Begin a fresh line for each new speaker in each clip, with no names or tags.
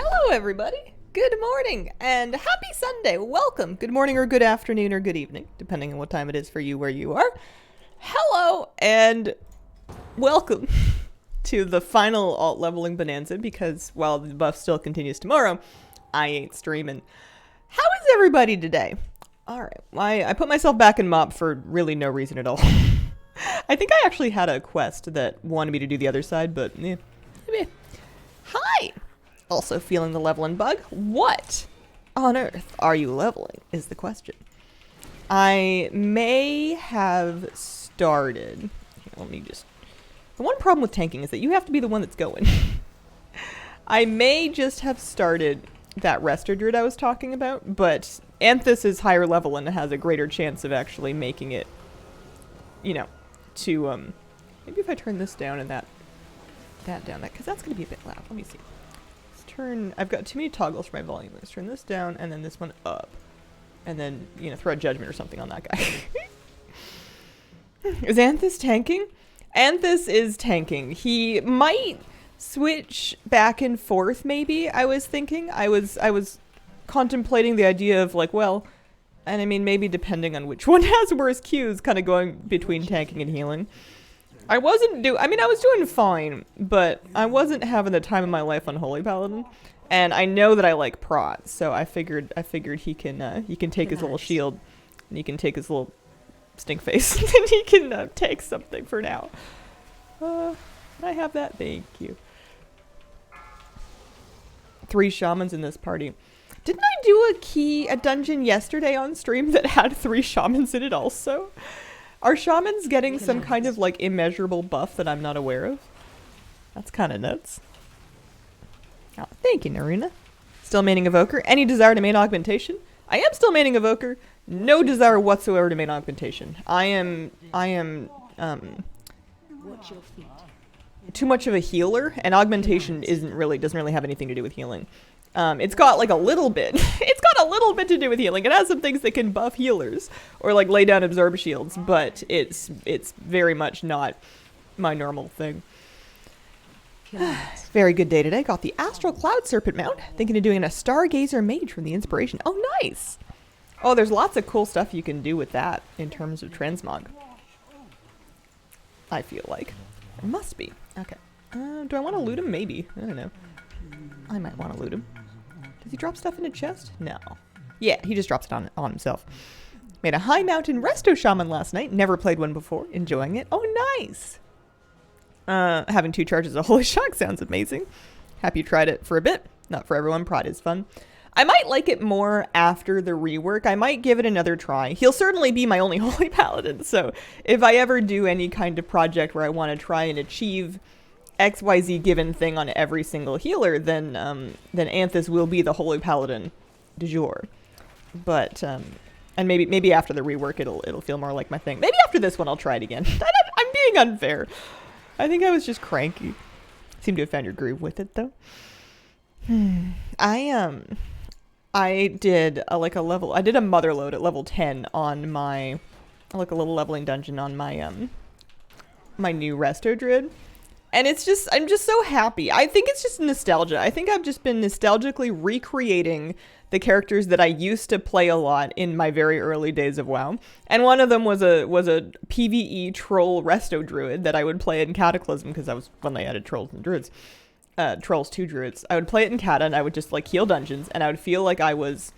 Hello, everybody. Good morning and happy Sunday. Welcome. Good morning or good afternoon or good evening, depending on what time it is for you where you are. Hello and welcome to the final alt leveling bonanza because while the buff still continues tomorrow, I ain't streaming. How is everybody today? All right. I put myself back in MOP for really no reason at all. I think I actually had a quest that wanted me to do the other side, but yeah. Hi! Also feeling the leveling bug. What on earth are you leveling is the question. I may have started... Here, let me just... The one problem with tanking is that you have to be the one that's going. I may just have started that Resto Druid I was talking about, but Anthus is higher level and has a greater chance of actually making it, you know, to, maybe if I turn this down and that down, because that's going to be a bit loud. Let me see. Let's turn, I've got too many toggles for my volume. Let's turn this down and then this one up. And then, you know, throw a judgment or something on that guy. Is Anthus tanking? Anthus is tanking. He might switch back and forth, maybe, I was thinking. I was contemplating the idea of, like, well, and I mean, maybe depending on which one has worse Qs, kind of going between tanking and healing. I was doing fine, but I wasn't having the time of my life on Holy Paladin, and I know that I like prot, so I figured he can take his little shield, and he can take his little stink face, and he can take something for now. Can I have that? Thank you. 3 shamans in this party. Didn't I do a dungeon yesterday on stream that had 3 shamans in it also? Are shamans getting some kind of, like, immeasurable buff that I'm not aware of? That's kind of nuts. Oh, thank you, Naruna. Still maining Evoker. Any desire to main Augmentation? I am still maining Evoker. No desire whatsoever to main Augmentation. I am too much of a healer, and Augmentation doesn't really have anything to do with healing. It's got like a little bit. It's got a little bit to do with healing. It has some things that can buff healers or like lay down absorb shields, but it's very much not my normal thing. Very good day today. Got the Astral Cloud Serpent mount. Thinking of doing a Stargazer Mage from the inspiration. Oh, nice. Oh, there's lots of cool stuff you can do with that in terms of transmog. I feel like. There must be. Okay. Do I want to loot him? Maybe. I don't know. I might want to loot him. Does he drop stuff in a chest? No. Yeah, he just drops it on himself. Made a high mountain resto shaman last night. Never played one before. Enjoying it. Oh, nice. Having 2 charges of Holy Shock sounds amazing. Happy you tried it for a bit. Not for everyone. Pride is fun. I might like it more after the rework. I might give it another try. He'll certainly be my only Holy Paladin. So if I ever do any kind of project where I want to try and achieve XYZ given thing on every single healer, then Anthus will be the Holy Paladin du jour. But and maybe after the rework it'll feel more like my thing. Maybe after this one I'll try it again. I'm being unfair. I think I was just cranky. Seem to have found your groove with it though. I did a mother load at level 10 on my a little leveling dungeon on my my new Resto Druid. And I'm just so happy. I think it's just nostalgia. I think I've just been nostalgically recreating the characters that I used to play a lot in my very early days of WoW. And one of them was a PvE troll Resto Druid that I would play in Cataclysm because that was when they added trolls and druids. Trolls to druids. I would play it in Cata and I would just like heal dungeons and I would feel like I was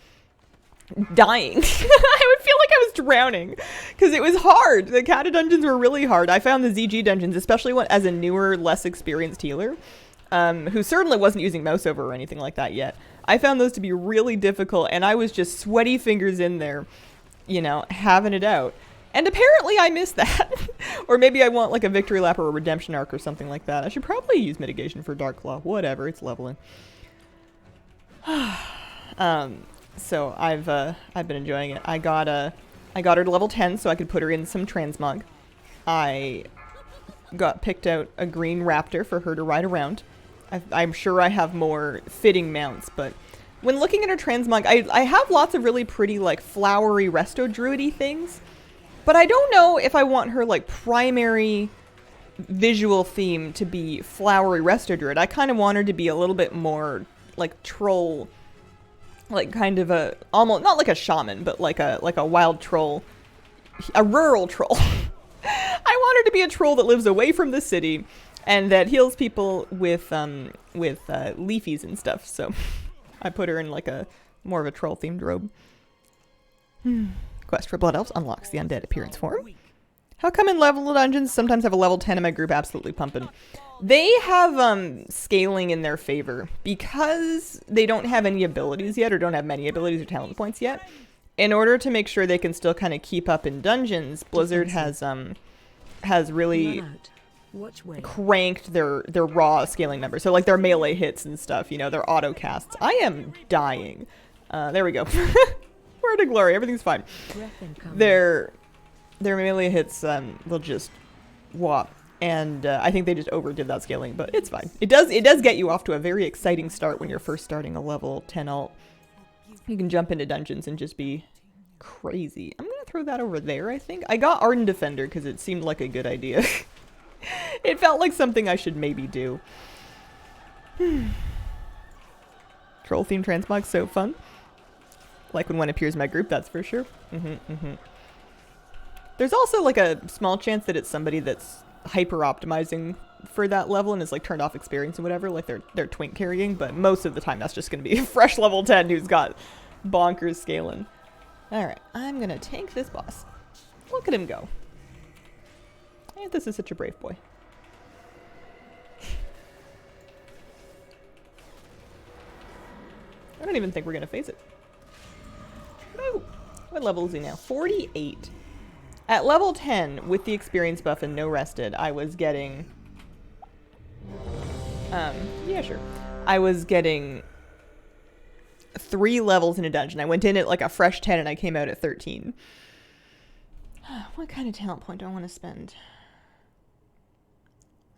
dying. I would feel like I was drowning because it was hard. The Cata dungeons were really hard. I found the ZG dungeons, especially as a newer, less experienced healer, who certainly wasn't using mouse over or anything like that yet. I found those to be really difficult and I was just sweaty fingers in there, you know, having it out. And apparently I missed that. Or maybe I want like a victory lap or a redemption arc or something like that. I should probably use mitigation for Dark Claw. Whatever, it's leveling. So I've been enjoying it. I got her to level 10 so I could put her in some transmog. I got picked out a green raptor for her to ride around. I'm sure I have more fitting mounts, but when looking at her transmog, I have lots of really pretty like flowery resto druidy things, but I don't know if I want her like primary visual theme to be flowery resto druid. I kind of want her to be a little bit more like troll, like kind of a almost not like a shaman, but like a wild troll, a rural troll. I want her to be a troll that lives away from the city and that heals people with leafies and stuff. So I put her in like a more of a troll themed robe. Quest for Blood Elves unlocks the undead appearance form. How come in level dungeons sometimes have a level 10 in my group absolutely pumping? They have scaling in their favor because they don't have any abilities yet, or don't have many abilities or talent points yet. In order to make sure they can still kind of keep up in dungeons, Blizzard has really cranked their raw scaling numbers. So like their melee hits and stuff, you know, their auto casts. I am dying. There we go. Word to glory. Everything's fine. Their melee hits will just whop. And I think they just overdid that scaling, but it's fine. It does get you off to a very exciting start when you're first starting a level 10 alt. You can jump into dungeons and just be crazy. I'm gonna throw that over there, I think. I got Ardent Defender because it seemed like a good idea. It felt like something I should maybe do. Troll themed transmog, so fun. Like when one appears in my group, that's for sure. There's also like a small chance that it's somebody that's hyper optimizing for that level and is like turned off experience and whatever, like they're twink carrying, but most of the time that's just gonna be a fresh level 10 who's got bonkers scaling. Alright, I'm gonna tank this boss. Look at him go. This is such a brave boy. I don't even think we're gonna face it. No. What level is he now? 48. At level 10, with the experience buff and no rested, I was getting... yeah, sure. I was getting 3 levels in a dungeon. I went in at like a fresh 10 and I came out at 13. What kind of talent point do I want to spend?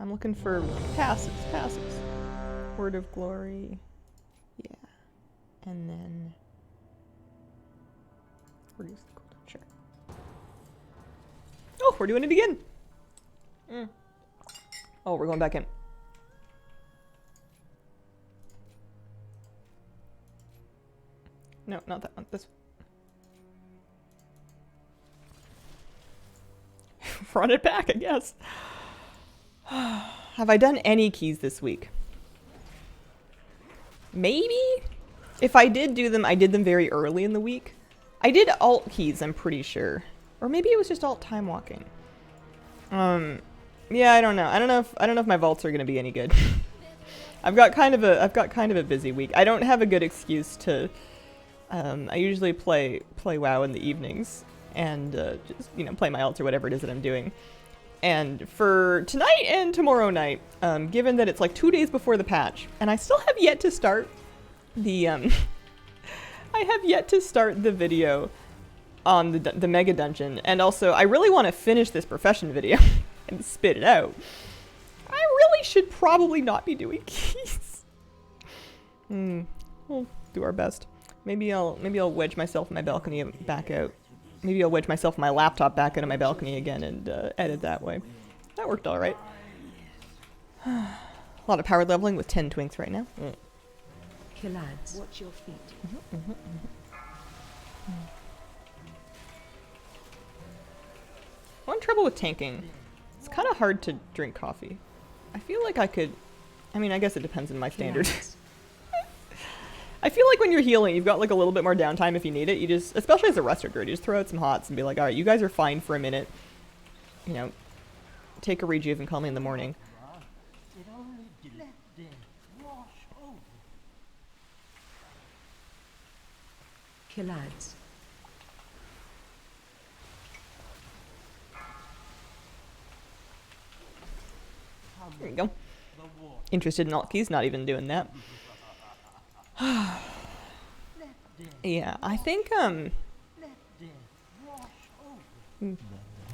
I'm looking for passives. Word of Glory. Yeah. And then... reduce the cooldown, sure. Oh, we're doing it again! Oh, we're going back in. No, not that one. This one. Run it back, I guess. Have I done any keys this week? Maybe? If I did do them, I did them very early in the week. I did alt keys, I'm pretty sure. Or maybe it was just alt time walking. Yeah, I don't know. I don't know if my vaults are gonna be any good. I've got kind of a busy week. I don't have a good excuse to I usually play WoW in the evenings and just, you know, play my alts or whatever it is that I'm doing. And for tonight and tomorrow night, given that it's like 2 days before the patch, and I still have yet to start the I have yet to start the video on the mega dungeon, and also I really want to finish this profession video and spit it out. I really should probably not be doing keys. We'll do our best. Maybe I'll wedge myself in my balcony back out. Maybe I'll wedge myself my laptop back into my balcony again and edit that way. That worked all right. A lot of power leveling with 10 twinks right now.
Lads, watch your feet.
One trouble with tanking. It's kind of hard to drink coffee. I feel like I could... I mean, I guess it depends on my standards. I feel like when you're healing, you've got like a little bit more downtime if you need it. You just, especially as a rester druid, you just throw out some hots and be like, all right, you guys are fine for a minute. You know, take a rejuve and call me in the morning.
Lads.
There you go. Interested in alt keys, not even doing that. Yeah, I think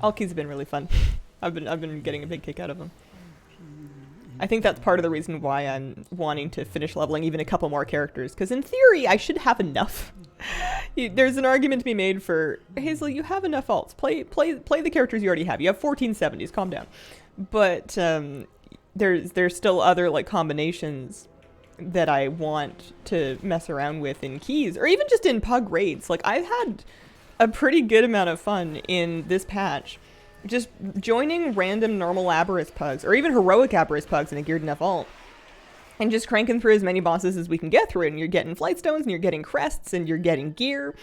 alt keys have been really fun. I've been getting a big kick out of them. I think that's part of the reason why I'm wanting to finish leveling even a couple more characters, because in theory I should have enough. There's an argument to be made for, Hazel, you have enough alts. Play the characters you already have. You have 1470s, calm down. But there's still other like combinations that I want to mess around with in keys, or even just in pug raids. Like, I've had a pretty good amount of fun in this patch just joining random normal Aberrus pugs, or even heroic Aberrus pugs in a geared enough alt, and just cranking through as many bosses as we can get through it. And you're getting flight stones, and you're getting crests, and you're getting gear.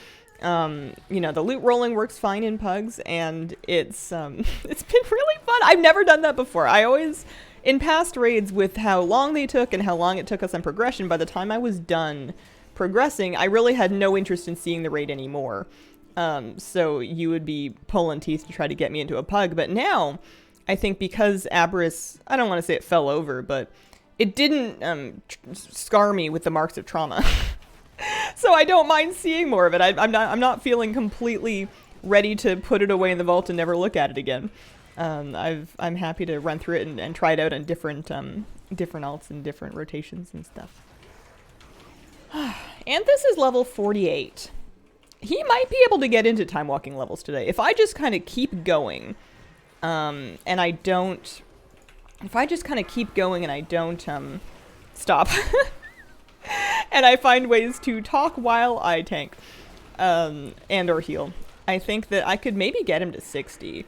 You know, the loot rolling works fine in pugs, and it's been really fun. I've never done that before. I always, in past raids, with how long they took and how long it took us on progression, by the time I was done progressing, I really had no interest in seeing the raid anymore. So you would be pulling teeth to try to get me into a pug. But now, I think because Aberrus, I don't want to say it fell over, but it didn't scar me with the marks of trauma. So I don't mind seeing more of it. I'm not feeling completely ready to put it away in the vault and never look at it again. I'm happy to run through it and try it out on different alts and different rotations and stuff. And this is level 48. He might be able to get into time walking levels today if I just kind of keep going, and I don't. If I just kind of keep going and I don't stop. And I find ways to talk while I tank, and or heal. I think that I could maybe get him to 60.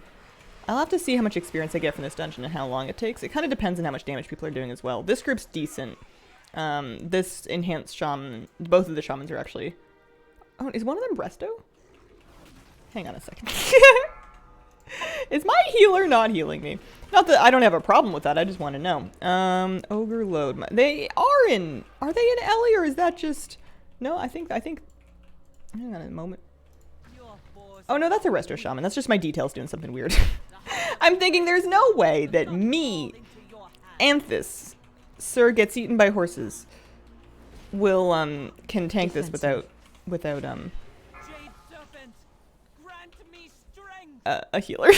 I'll have to see how much experience I get from this dungeon and how long it takes. It kind of depends on how much damage people are doing as well. This group's decent. This enhanced shaman, both of the shamans are actually... Oh, is one of them Resto? Hang on a second. Is my healer not healing me? Not that I don't have a problem with that, I just want to know. Ogre load. Are they in Ellie, or is that just... No, I think, hang on a moment. Oh no, that's a Resto Shaman. That's just my details doing something weird. I'm thinking there's no way that me, Anthus, Sir gets eaten by horses, will, can tank this without, a healer.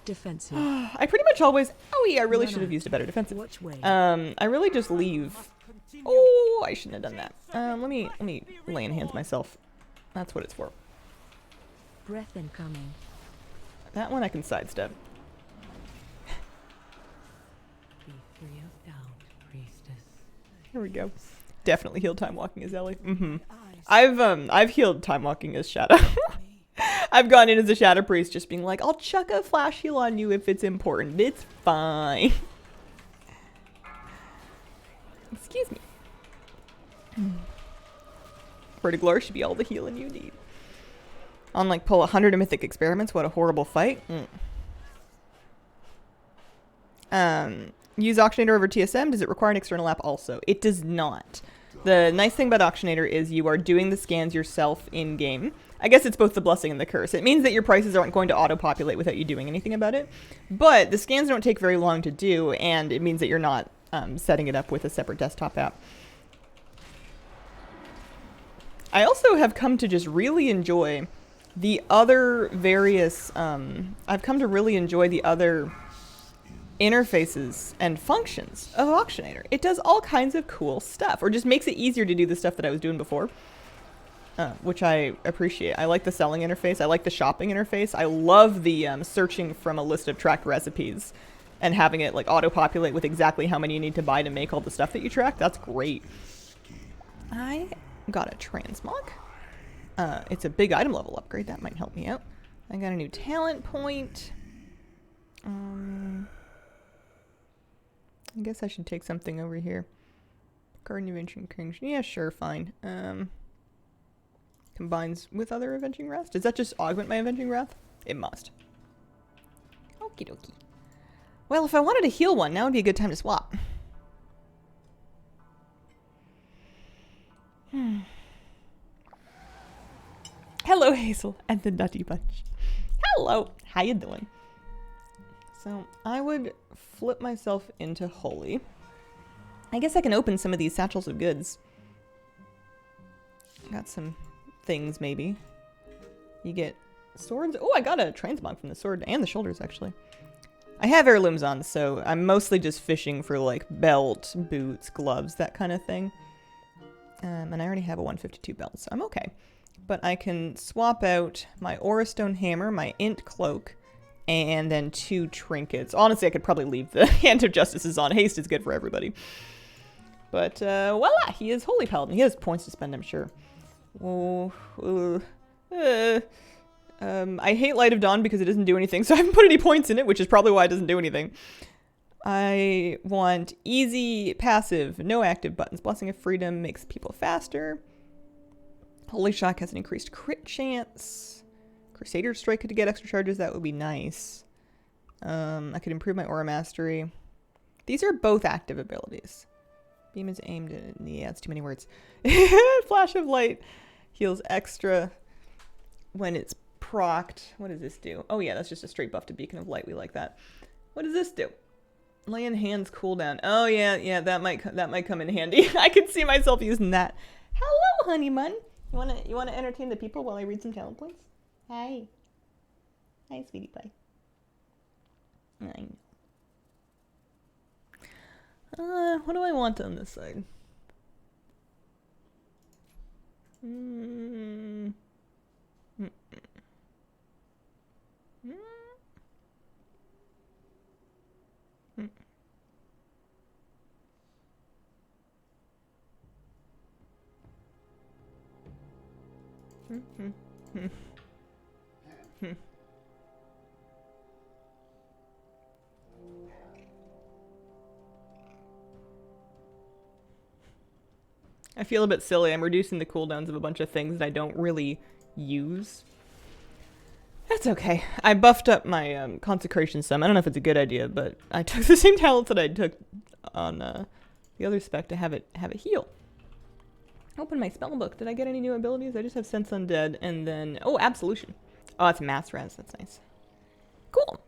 Defensive.
I pretty much always... Oh yeah, I really should have used a better defensive.
Which way?
I really just leave... Oh, I shouldn't have done that. Let me lay in hands myself. That's what it's for.
Breath incoming.
That one I can sidestep.
Be free of doubt, priestess.
Here we go. Definitely healed time walking as Ellie. I've healed time walking as Shadow. I've gone in as a Shadow Priest just being like, I'll chuck a flash heal on you if it's important. It's fine. Excuse me. Word of Glory should be all the healing you need. On like pull 100 mythic experiments. What a horrible fight. Use Auctionator over TSM. Does it require an external app also? It does not. The nice thing about Auctionator is you are doing the scans yourself in-game. I guess it's both the blessing and the curse. It means that your prices aren't going to auto-populate without you doing anything about it. But the scans don't take very long to do, and it means that you're not setting it up with a separate desktop app. I also have come to just really enjoy the other various... I've come to really enjoy the other interfaces and functions of Auctionator. It does all kinds of cool stuff, or just makes it easier to do the stuff that I was doing before, which I appreciate. I like the selling interface. I like the shopping interface. I love the searching from a list of tracked recipes and having it like auto-populate with exactly how many you need to buy to make all the stuff that you track. That's great. I got a Transmog. It's a big item level upgrade. That might help me out. I got a new talent point. I guess I should take something over here. Garden Avenging King. Yeah, sure, fine. Combines with other Avenging Wrath. Does that just augment my Avenging Wrath? It must. Okie dokie. Well, if I wanted to heal one, now would be a good time to swap. Hello, Hazel and the Nutty Bunch. Hello. How you doing? So, I would flip myself into Holy. I guess I can open some of these satchels of goods. Got some things, maybe. You get swords. Oh, I got a transmog from the sword and the shoulders, actually. I have heirlooms on, so I'm mostly just fishing for, like, belt, boots, gloves, that kind of thing. And I already have a 152 belt, so I'm okay. But I can swap out my Aurastone hammer, my Int cloak, And then 2 trinkets. Honestly, I could probably leave the Hand of Justices on. Haste is good for everybody. But, voila! He is Holy Paladin. He has points to spend, I'm sure. Oh, I hate Light of Dawn because it doesn't do anything, so I haven't put any points in it, which is probably why it doesn't do anything. I want easy, passive, no active buttons. Blessing of Freedom makes people faster. Holy Shock has an increased crit chance. Crusader Strike could get extra charges. That would be nice. I could improve my Aura Mastery. These are both active abilities. Beam is aimed at... Yeah, it's too many words. Flash of Light heals extra when it's procced. What does this do? Oh yeah, that's just a straight buff to Beacon of Light. We like that. What does this do? Lay in Hands cooldown. Oh yeah, that might come in handy. I could see myself using that. Hello, honey bun. You wanna entertain the people while I read some talent points? Hi. Hi, sweetie pie. I know. What do I want on this side? I feel a bit silly. I'm reducing the cooldowns of a bunch of things that I don't really use. That's okay. I buffed up my Consecration Sum. I don't know if it's a good idea, but I took the same talent that I took on the other spec to have it heal. Open my spell book. Did I get any new abilities? I just have Sense Undead and then... Oh, Absolution. Oh, that's Mass Res. That's nice. Cool.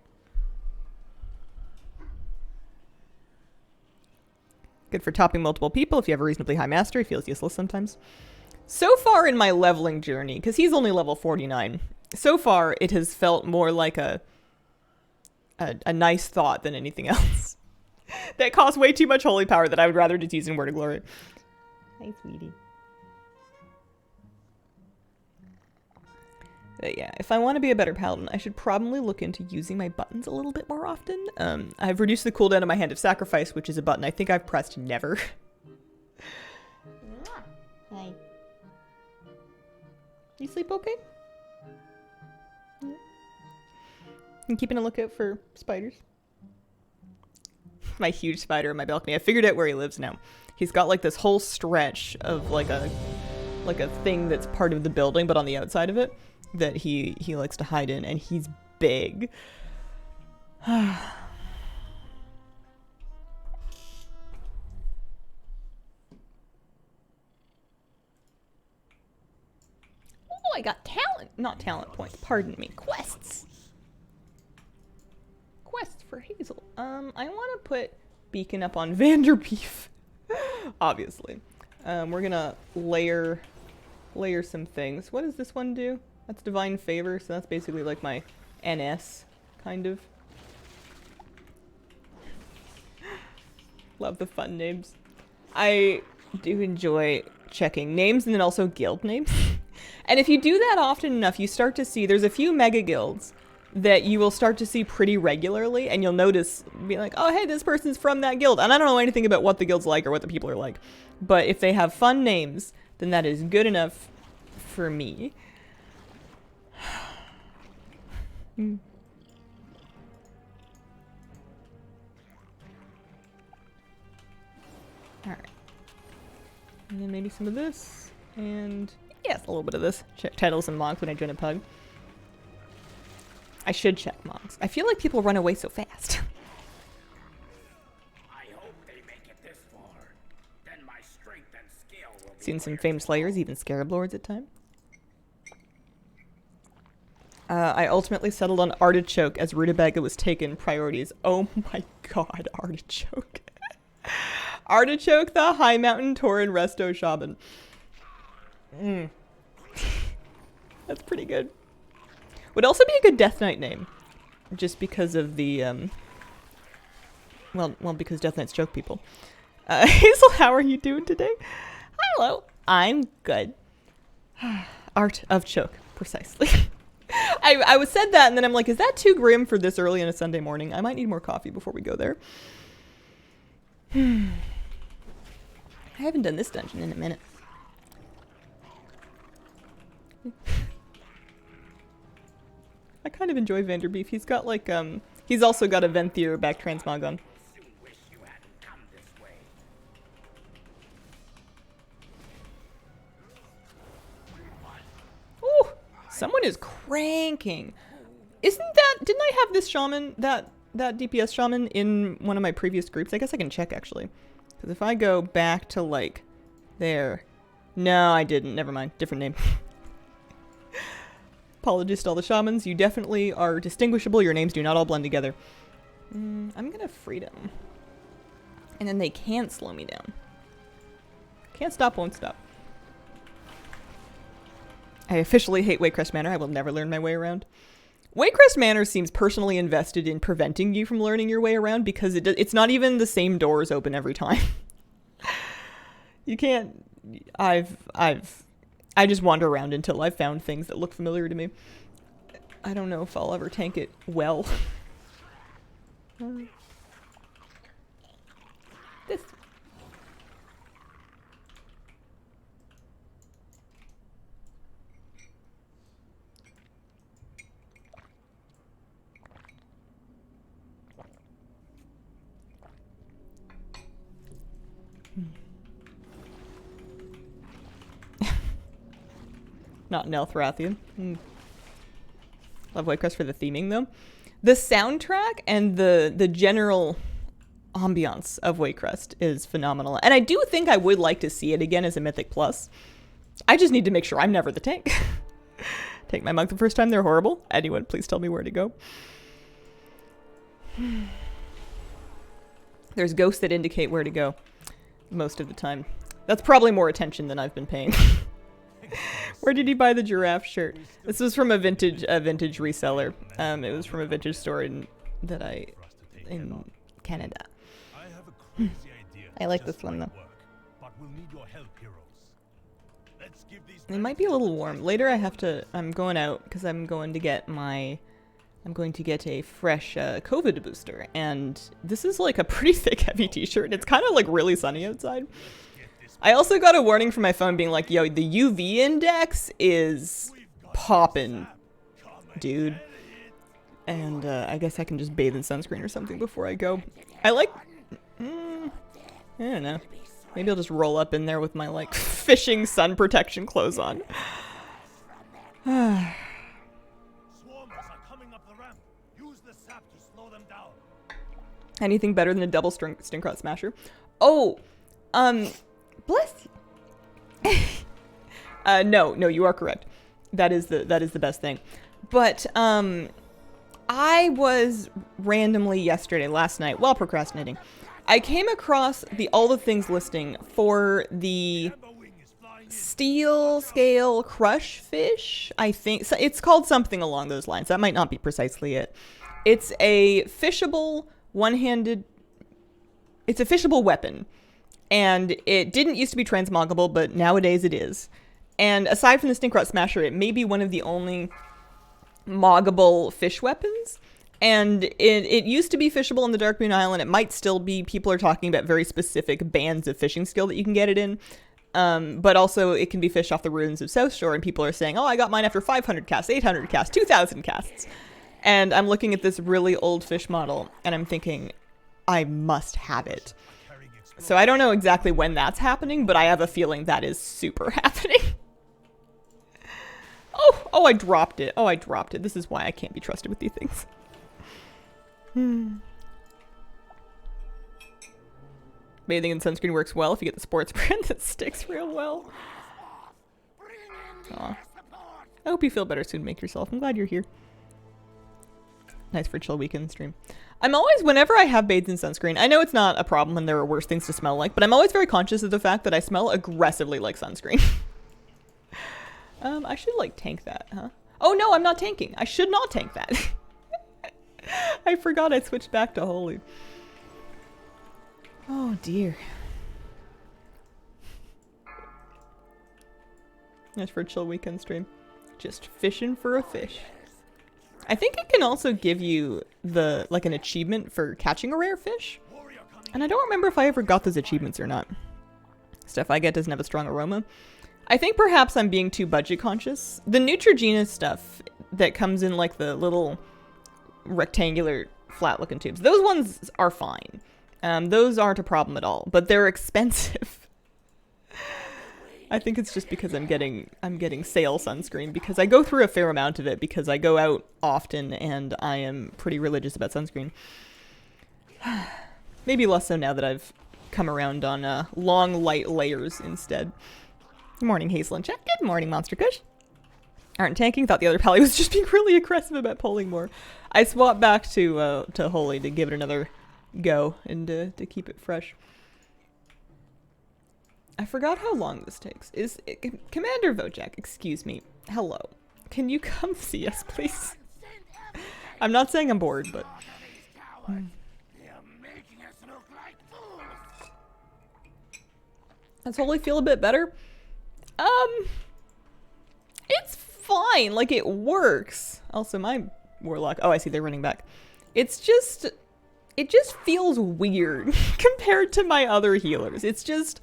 Good for topping multiple people. If you have a reasonably high mastery, feels useless sometimes. So far in my leveling journey, because he's only level 49, so far it has felt more like a nice thought than anything else. That costs way too much holy power that I would rather just use in Word of Glory. Hi, sweetie. But yeah, if I want to be a better paladin, I should probably look into using my buttons a little bit more often. I've reduced the cooldown of my Hand of Sacrifice, which is a button I think I've pressed never. Hi. You sleep okay? I'm keeping a lookout for spiders. My huge spider in my balcony. I figured out where he lives now. He's got like this whole stretch of like a thing that's part of the building, but on the outside of it, that he likes to hide in, and he's big. Oh, I got talent, not talent points, pardon me, quests. Quests for Hazel. I want to put Beacon up on Vanderbeef, obviously. We're gonna layer some things. What does this one do? That's Divine Favor, so that's basically like my NS, kind of. Love the fun names. I do enjoy checking names and then also guild names. And if you do that often enough, you start to see, there's a few mega guilds that you will start to see pretty regularly, and you'll notice, be like, oh hey, this person's from that guild. And I don't know anything about what the guild's like or what the people are like. But if they have fun names, then that is good enough for me. Alright. And then maybe some of this. And yes, a little bit of this. Check titles and logs when I join a pug. I should check logs. I feel like people run away so fast.
I hope they make it this far. Then my strength and skill will be
Seen some famous slayers, even scarab lords at times. I ultimately settled on Artichoke as Rutabaga was taken priorities. Oh my god, Artichoke. Artichoke, the High Mountain Tauren Resto Shaman. That's pretty good. Would also be a good Death Knight name. Just because of the, well, because Death Knights choke people. Hazel, how are you doing today? Hello. I'm good. Art of Choke, precisely. I was said that, and then I'm like, is that too grim for this early on a Sunday morning? I might need more coffee before we go there. I haven't done this dungeon in a minute. I kind of enjoy Vanderbeef. He's got like, he's also got a Venthyr back transmog on.
Soon wish you hadn't come this way.
Ooh, someone is cranking. Isn't that, didn't I have this shaman, that DPS shaman in one of my previous groups? I guess I can check actually. Because if I go back to like there. No, I didn't. Never mind. Different name. Apologies to all the shamans. You definitely are distinguishable. Your names do not all blend together. I'm gonna freedom. And then they can't slow me down. Can't stop, won't stop. I officially hate Waycrest Manor. I will never learn my way around. Waycrest Manor seems personally invested in preventing you from learning your way around because it's not even the same doors open every time. You can't... I just wander around until I've found things that look familiar to me. I don't know if I'll ever tank it well. This. Not an Elthrathian. Love Whitecrest for the theming, though. The soundtrack and the general ambiance of Whitecrest is phenomenal. And I do think I would like to see it again as a Mythic Plus. I just need to make sure I'm never the tank. Take my monk the first time, they're horrible. Anyone, please tell me where to go. There's ghosts that indicate where to go most of the time. That's probably more attention than I've been paying. Where did you buy the giraffe shirt? This was from a vintage reseller. It was from a vintage store in Canada. I like this one though. It might be a little warm. Later I'm going out because I'm going to get a fresh COVID booster, and this is like a pretty thick heavy t-shirt. It's kind of like really sunny outside. I also got a warning from my phone being like, yo, the UV index is poppin', dude. And I guess I can just bathe in sunscreen or something before I go. I don't know. Maybe I'll just roll up in there with my, like, fishing sun protection clothes on. Anything better than a double Stinkrot Smasher? Oh, bless you. No, you are correct. That is the best thing. But I was randomly last night, while procrastinating, I came across the all the things listing for the steel scale crush fish. I think so, it's called something along those lines. That might not be precisely it. It's a fishable one-handed. It's a fishable weapon. And it didn't used to be transmoggable, but nowadays it is. And aside from the Stinkrot Smasher, it may be one of the only moggable fish weapons. And it used to be fishable in the Darkmoon Island. It might still be. People are talking about very specific bands of fishing skill that you can get it in. But also it can be fished off the ruins of South Shore, and people are saying, oh, I got mine after 500 casts, 800 casts, 2,000 casts. And I'm looking at this really old fish model, and I'm thinking, I must have it. So I don't know exactly when that's happening, but I have a feeling that is super happening. Oh, I dropped it. Oh, I dropped it. This is why I can't be trusted with these things. Bathing in sunscreen works well if you get the sports brand that sticks real well. Aw. I hope you feel better soon, Make Yourself. I'm glad you're here. Nice for a chill weekend stream. I'm always, whenever I have bathed in sunscreen, I know it's not a problem and there are worse things to smell like, but I'm always very conscious of the fact that I smell aggressively like sunscreen. I should, like, tank that, huh? Oh, no, I'm not tanking. I should not tank that. I forgot I switched back to holy. Oh, dear. Nice for a chill weekend stream. Just fishing for a fish. I think it can also give you the like an achievement for catching a rare fish. And I don't remember if I ever got those achievements or not. Stuff I get doesn't have a strong aroma. I think perhaps I'm being too budget conscious. The Neutrogena stuff that comes in like the little rectangular flat looking tubes, those ones are fine. Those aren't a problem at all, but they're expensive. I think it's just because I'm getting sale sunscreen because I go through a fair amount of it because I go out often and I am pretty religious about sunscreen. Maybe less so now that I've come around on long light layers instead. Good morning, Hazel and Jack. Good morning, Monster Kush. Aren't tanking. Thought the other pally was just being really aggressive about pulling more. I swapped back to Holy to give it another go and to keep it fresh. I forgot how long this takes. Commander Vojak, excuse me. Hello. Can you come see us, please? I'm not saying I'm bored, but... Does Holy feel a bit better? It's fine. Like, it works. Also, my Warlock... Oh, I see. They're running back. It's just... It just feels weird compared to my other healers. It's just...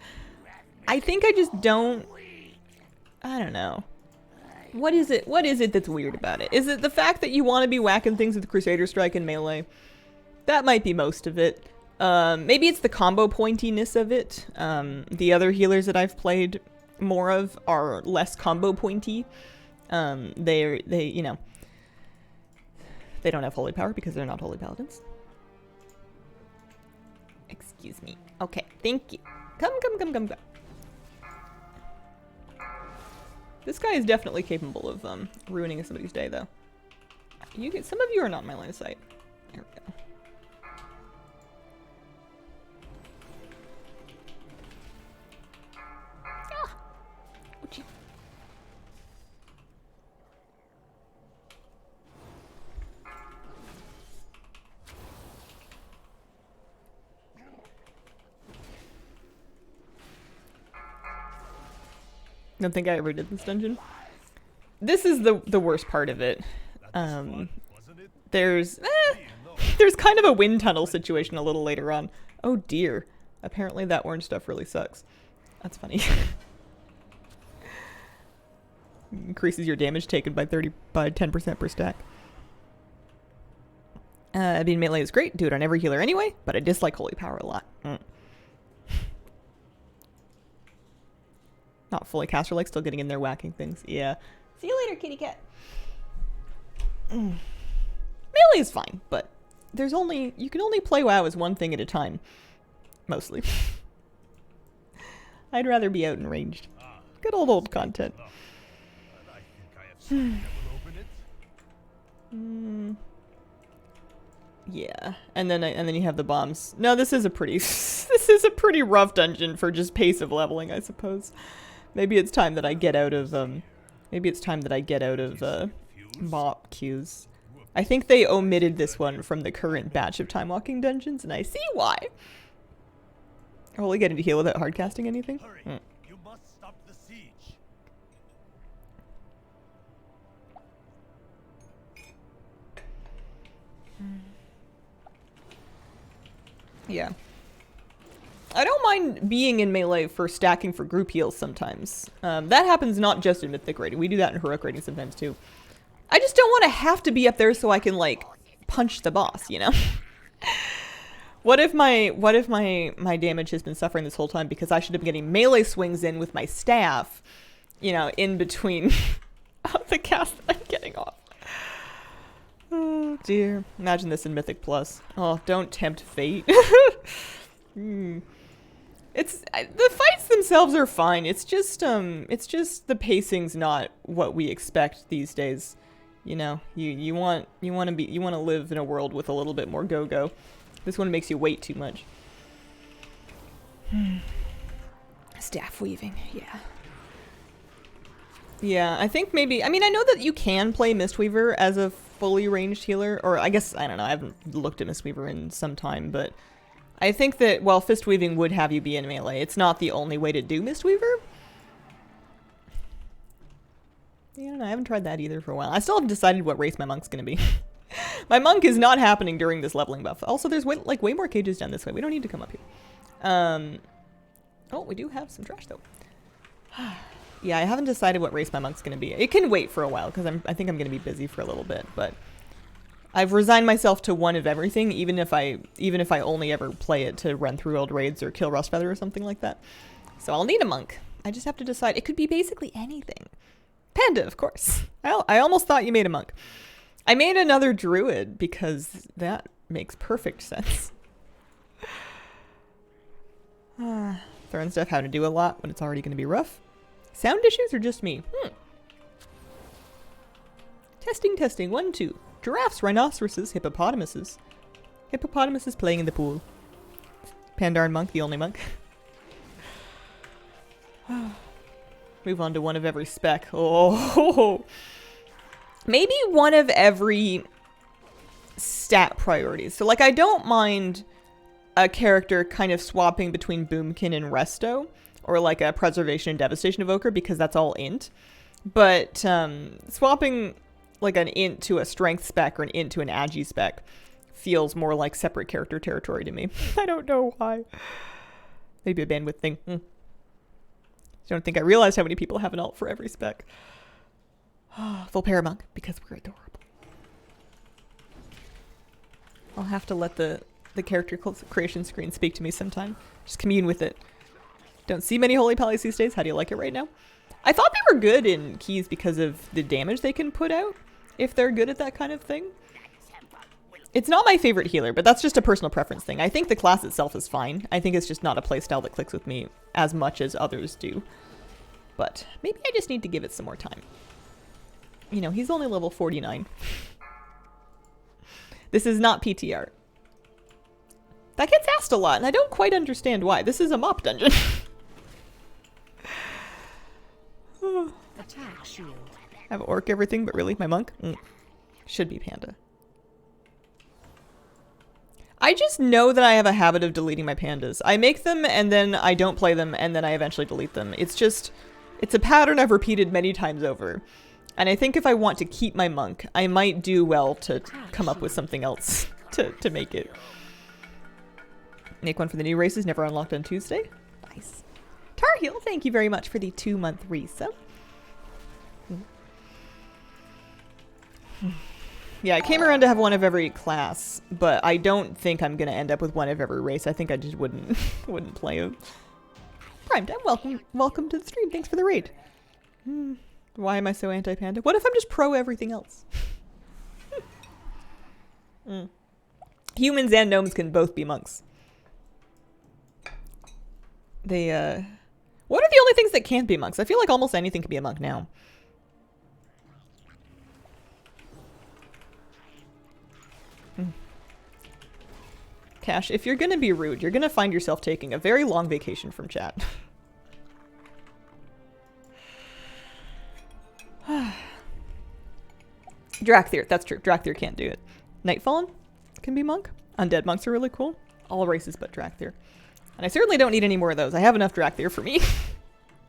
I think I just don't... I don't know. What is it? What is it that's weird about it? Is it the fact that you want to be whacking things with Crusader Strike and melee? That might be most of it. Maybe it's the combo pointiness of it. The other healers that I've played more of are less combo pointy. They you know, they don't have holy power because they're not holy paladins. Excuse me. Okay, thank you. Come. This guy is definitely capable of ruining somebody's day, though. Some of you are not in my line of sight. There we go. Ouchie. Don't think I ever did this dungeon. This is the worst part of it. There's kind of a wind tunnel situation a little later on. Oh dear. Apparently that orange stuff really sucks. That's funny. Increases your damage taken by 10% per stack. Being melee is great. Do it on every healer anyway, but I dislike holy power a lot. Not fully caster like, still getting in there whacking things. Yeah. See you later, kitty cat. Melee is fine, but you can only play WoW as one thing at a time. Mostly. I'd rather be out and ranged. Good old content. Yeah, and then you have the bombs. No, this is a pretty rough dungeon for just pace of leveling, I suppose. Maybe it's time that I get out of mop queues. I think they omitted this one from the current batch of time walking dungeons, and I see why. Only getting to heal without hard casting anything.
You must stop the siege.
Yeah. I don't mind being in melee for stacking for group heals sometimes. That happens not just in Mythic raiding. We do that in Heroic raiding sometimes too. I just don't want to have to be up there so I can, like, punch the boss, you know? What if my damage has been suffering this whole time because I should have been getting melee swings in with my staff, you know, in between the cast that I'm getting off. Oh dear. Imagine this in Mythic Plus. Oh, don't tempt fate. The fights themselves are fine. It's just the pacing's not what we expect these days. You know, you want to live in a world with a little bit more go-go. This one makes you wait too much. Staff weaving, yeah. Yeah, I think maybe, I mean, I know that you can play Mistweaver as a fully ranged healer, or I guess, I don't know, I haven't looked at Mistweaver in some time, but I think that while fist weaving would have you be in melee, it's not the only way to do Mistweaver. Yeah, no, I haven't tried that either for a while. I still haven't decided what race my monk's gonna be. My monk is not happening during this leveling buff. Also, there's way more cages down this way. We don't need to come up here. Oh, we do have some trash though. Yeah, I haven't decided what race my monk's gonna be. It can wait for a while because I think I'm gonna be busy for a little bit, but I've resigned myself to one of everything, even if I only ever play it to run through old raids or kill Rustfeather or something like that. So I'll need a monk. I just have to decide. It could be basically anything. Panda, of course. I almost thought you made a monk. I made another druid because that makes perfect sense. Throwing stuff having to do a lot when it's already going to be rough. Sound issues or just me? Testing. 1, 2. Giraffes, rhinoceroses, hippopotamuses. Hippopotamuses playing in the pool. Panda and monk, the only monk. Move on to one of every spec. Oh, maybe one of every stat priorities. So like I don't mind a character kind of swapping between Boomkin and Resto, or like a Preservation and Devastation Evoker because that's all int. But swapping like an int to a strength spec or an int to an agi spec feels more like separate character territory to me. I don't know why. Maybe a bandwidth thing. I don't think I realized how many people have an alt for every spec. Full Paramonk, because we're adorable. I'll have to let the character creation screen speak to me sometime. Just commune with it. Don't see many Holy Pallies these days. How do you like it right now? I thought they were good in keys because of the damage they can put out, if they're good at that kind of thing. It's not my favorite healer, but that's just a personal preference thing. I think the class itself is fine. I think it's just not a playstyle that clicks with me as much as others do. But maybe I just need to give it some more time. You know, he's only level 49. This is not PTR. That gets asked a lot, and I don't quite understand why. This is a mop dungeon.
Attack shield.
I have orc everything, but really, my monk? Should be panda. I just know that I have a habit of deleting my pandas. I make them, and then I don't play them, and then I eventually delete them. It's a pattern I've repeated many times over. And I think if I want to keep my monk, I might do well to come up with something else to make it. Make one for the new races, never unlocked on Tuesday. Nice. Tar Heel, thank you very much for the 2-month resub. Yeah, I came around to have one of every class, but I don't think I'm gonna end up with one of every race. I think I just wouldn't play them. Prime time, welcome to the stream. Thanks for the raid. Why am I so anti-panda? What if I'm just pro everything else? Humans and gnomes can both be monks. They, what are the only things that can't be monks? I feel like almost anything can be a monk now. Cash, if you're gonna be rude, you're gonna find yourself taking a very long vacation from chat. Drakthir, that's true. Drakthir can't do it. Nightfallen can be monk. Undead monks are really cool. All races but Drakthir. And I certainly don't need any more of those. I have enough Drakthir for me.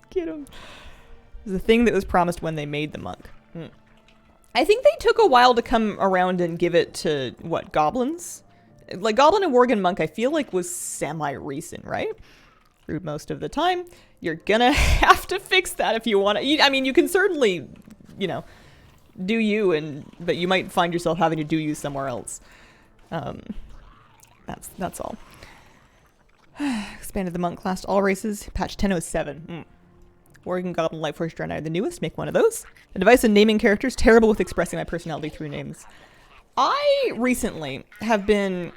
Get him. It was the thing that was promised when they made the monk. I think they took a while to come around and give it to, what, goblins? Like, Goblin and Worgen Monk, I feel like was semi-recent, right? Rude most of the time. You're gonna have to fix that if you want to. I mean, you can certainly, you know, do you, but you might find yourself having to do you somewhere else. That's all. Expanded the monk class to all races. Patch 1007. Worgen, Goblin, Lightforce, Draenei are the newest. Make one of those. A device in naming characters. Terrible with expressing my personality through names. I recently have been...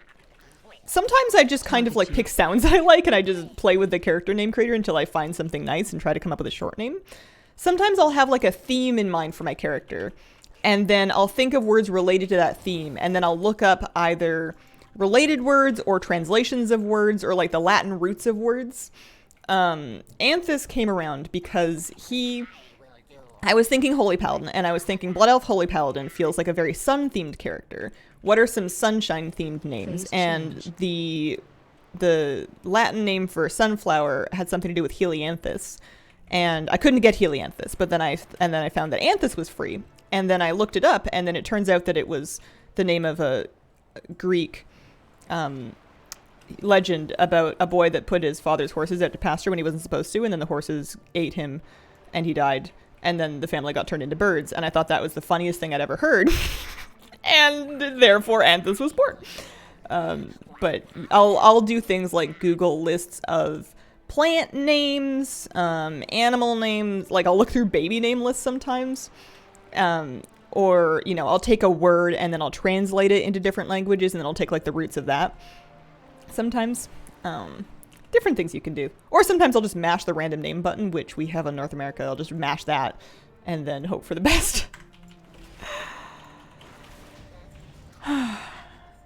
Sometimes I just kind of like pick sounds I like and I just play with the character name creator until I find something nice and try to come up with a short name. Sometimes I'll have like a theme in mind for my character and then I'll think of words related to that theme and then I'll look up either related words or translations of words or like the Latin roots of words. Anthus came around because I was thinking Holy Paladin, and I was thinking Blood Elf Holy Paladin feels like a very sun-themed character. What are some sunshine-themed names? And the Latin name for sunflower had something to do with Helianthus. And I couldn't get helianthus, but then I found that anthus was free. And then I looked it up, and then it turns out that it was the name of a Greek legend about a boy that put his father's horses out to pasture when he wasn't supposed to, and then the horses ate him, and he died. And then the family got turned into birds, and I thought that was the funniest thing I'd ever heard. And therefore, anthus was born. But I'll do things like Google lists of plant names, animal names. Like, I'll look through baby name lists sometimes. Or, you know, I'll take a word and then I'll translate it into different languages, and then I'll take, like, the roots of that. Sometimes. Different things you can do. Or sometimes I'll just mash the random name button, which we have in North America. I'll just mash that and then hope for the best. Do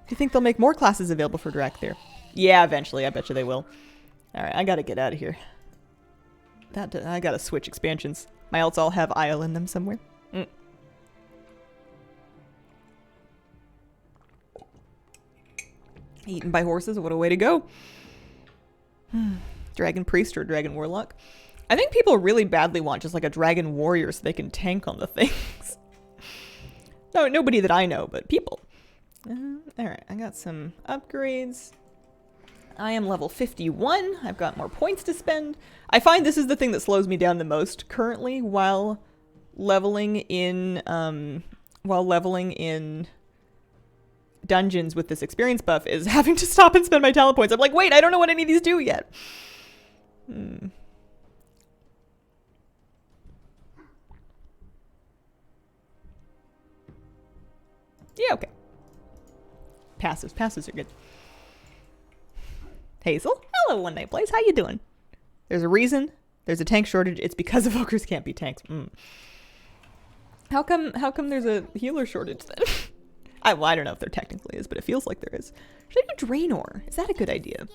you think they'll make more classes available for Direct there? Yeah, eventually. I bet you they will. Alright, I gotta get out of here. I gotta switch expansions. My alts all have Isle in them somewhere. Eaten by horses, what a way to go. Dragon Priest or Dragon Warlock. I think people really badly want just like a Dragon Warrior so they can tank on the things. No, nobody that I know, but people. Alright, I got some upgrades. I am level 51. I've got more points to spend. I find this is the thing that slows me down the most currently while leveling in dungeons with this experience buff, is having to stop and spend my talent points. I'm like, wait, I don't know what any of these do yet. Yeah, okay. Passives are good. Hazel, hello One Night Blaze, how you doing? There's a reason. There's a tank shortage. It's because of ogres can't be tanks. How come there's a healer shortage then? I don't know if there technically is, but it feels like there is. Should I do Draenor? Is that a good idea?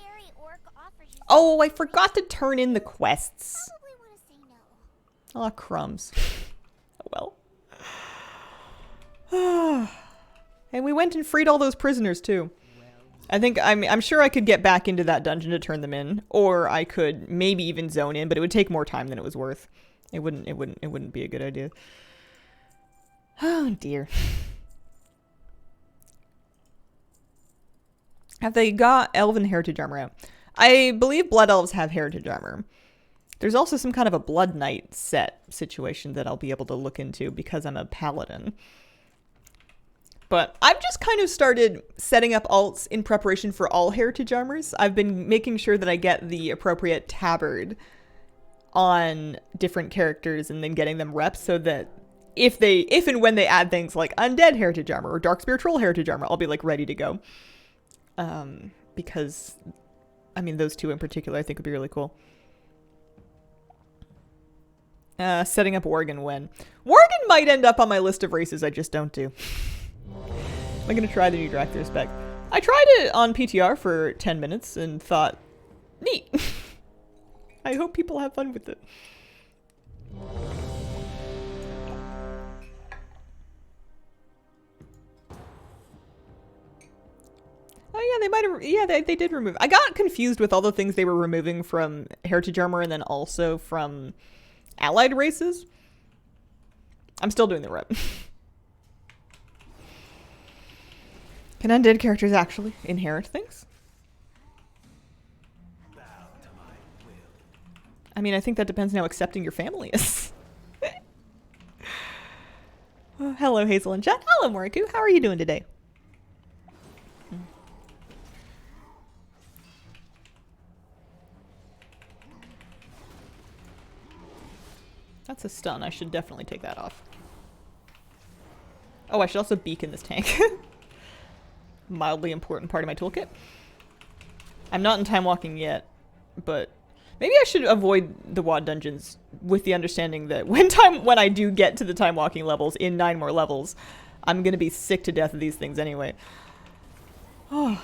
Oh, I forgot to turn in the quests. Aw, crumbs. Oh well. And we went and freed all those prisoners too. I'm sure I could get back into that dungeon to turn them in, or I could maybe even zone in, but it would take more time than it was worth. It wouldn't be a good idea. Oh dear. Have they got Elven Heritage Armor out? I believe Blood Elves have Heritage Armor. There's also some kind of a Blood Knight set situation that I'll be able to look into because I'm a Paladin. But I've just kind of started setting up alts in preparation for all Heritage Armors. I've been making sure that I get the appropriate tabard on different characters and then getting them reps so that if and when they add things like Undead Heritage Armor or Darkspear Troll Heritage Armor, I'll be like ready to go. Because, I mean, those two in particular I think would be really cool. Setting up Worgen when? Worgen might end up on my list of races I just don't do. I'm gonna try the new Director's spec. I tried it on PTR for 10 minutes and thought, neat. I hope people have fun with it. Oh yeah, they might have, yeah, they did remove. I got confused with all the things they were removing from Heritage Armor and then also from allied races. I'm still doing the rep. Can undead characters actually inherit things? I mean, I think that depends on how accepting your family is. Oh, hello, Hazel and Jet. Hello, Moriku. How are you doing today? That's a stun. I should definitely take that off. Oh, I should also beacon this tank. Mildly important part of my toolkit. I'm not in time walking yet, but maybe I should avoid the WoD dungeons with the understanding that when I do get to the time walking levels in 9 more levels, I'm gonna be sick to death of these things anyway. Oh.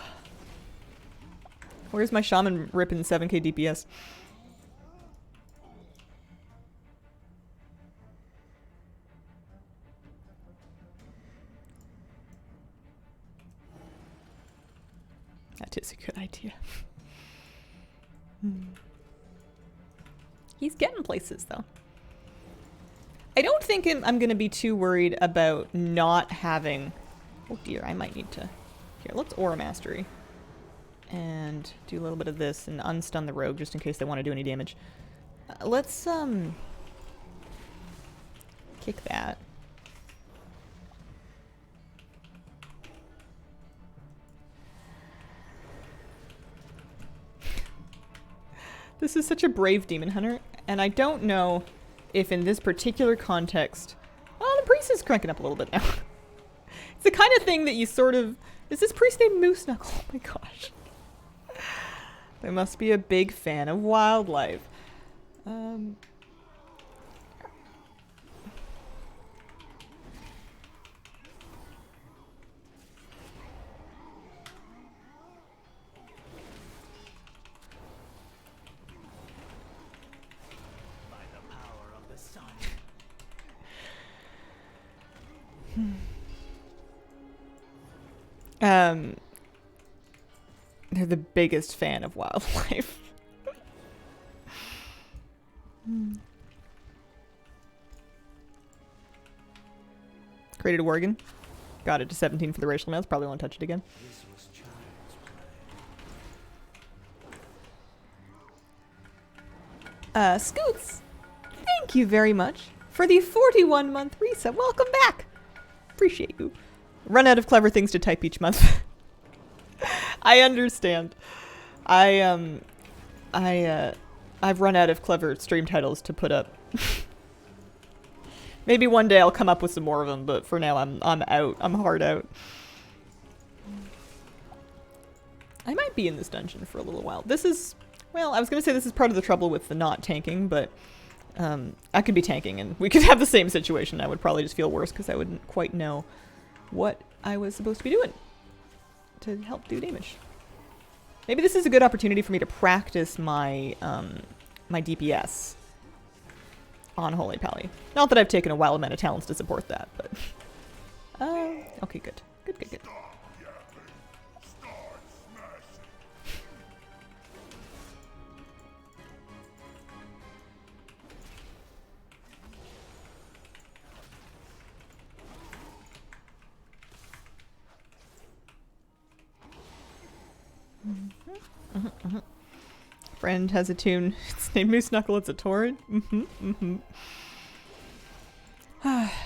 Where's my shaman ripping 7k DPS? That is a good idea. He's getting places, though. I don't think I'm going to be too worried about not having... Oh dear, I might need to... Here, let's Aura Mastery. And do a little bit of this and unstun the rogue just in case they want to do any damage. Let's, kick that. This is such a brave demon hunter, and I don't know if in this particular context... Oh, the priest is cranking up a little bit now. It's the kind of thing that you sort of... Is this priest named Moose Knuckle? Oh my gosh. They must be a big fan of wildlife.
By the power of the sun.
They're the biggest fan of wildlife. Created a Worgen. Got it to 17 for the racial males. Probably won't touch it again.
This was child's play.
Scoots, thank you very much for the 41-month resub. Welcome back. Appreciate you. Run out of clever things to type each month. I understand. I've run out of clever stream titles to put up. Maybe one day I'll come up with some more of them, but for now I'm out. I'm hard out. I might be in this dungeon for a little while. This is, well, I was gonna say this is part of the trouble with the not tanking, but I could be tanking and we could have the same situation. I would probably just feel worse because I wouldn't quite know what I was supposed to be doing to help do damage. Maybe this is a good opportunity for me to practice my my DPS on Holy Pally. Not that I've taken a wild amount of talents to support that, but okay, good. Good. Friend has a tune. It's named Moose Knuckle. It's a torrent.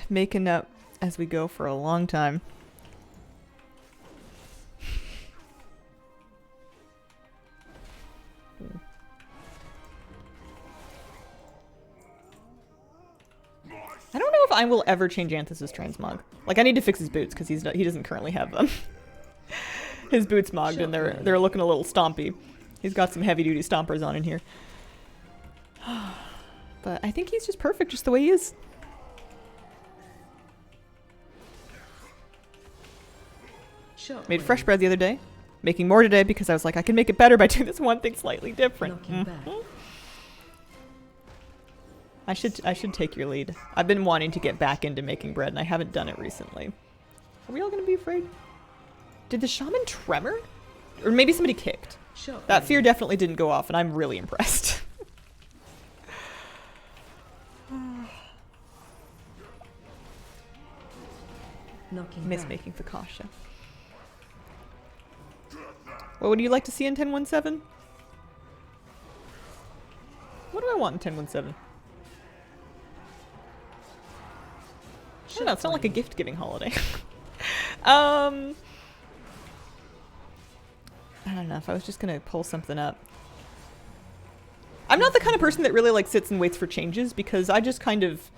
Making up as we go for a long time. I don't know if I will ever change Anthus's transmog. Like, I need to fix his boots because he doesn't currently have them. His boots mogged and they're looking a little stompy. He's got some heavy duty stompers on in here. But I think he's just perfect just the way he is. Made fresh bread the other day. Making more today because I was like, I can make it better by doing this one thing slightly different. I should take your lead. I've been wanting to get back into making bread and I haven't done it recently. Are we all gonna be afraid? Did the shaman tremor? Or maybe somebody kicked. That fear definitely didn't go off and I'm really impressed. Miss making Fakasha. What would you like to see in 10.17? What do I want in 10.17? I don't know, it's not like a gift-giving holiday. I don't know if I was just gonna pull something up. I'm not the kind of person that really like sits and waits for changes because I just kind of,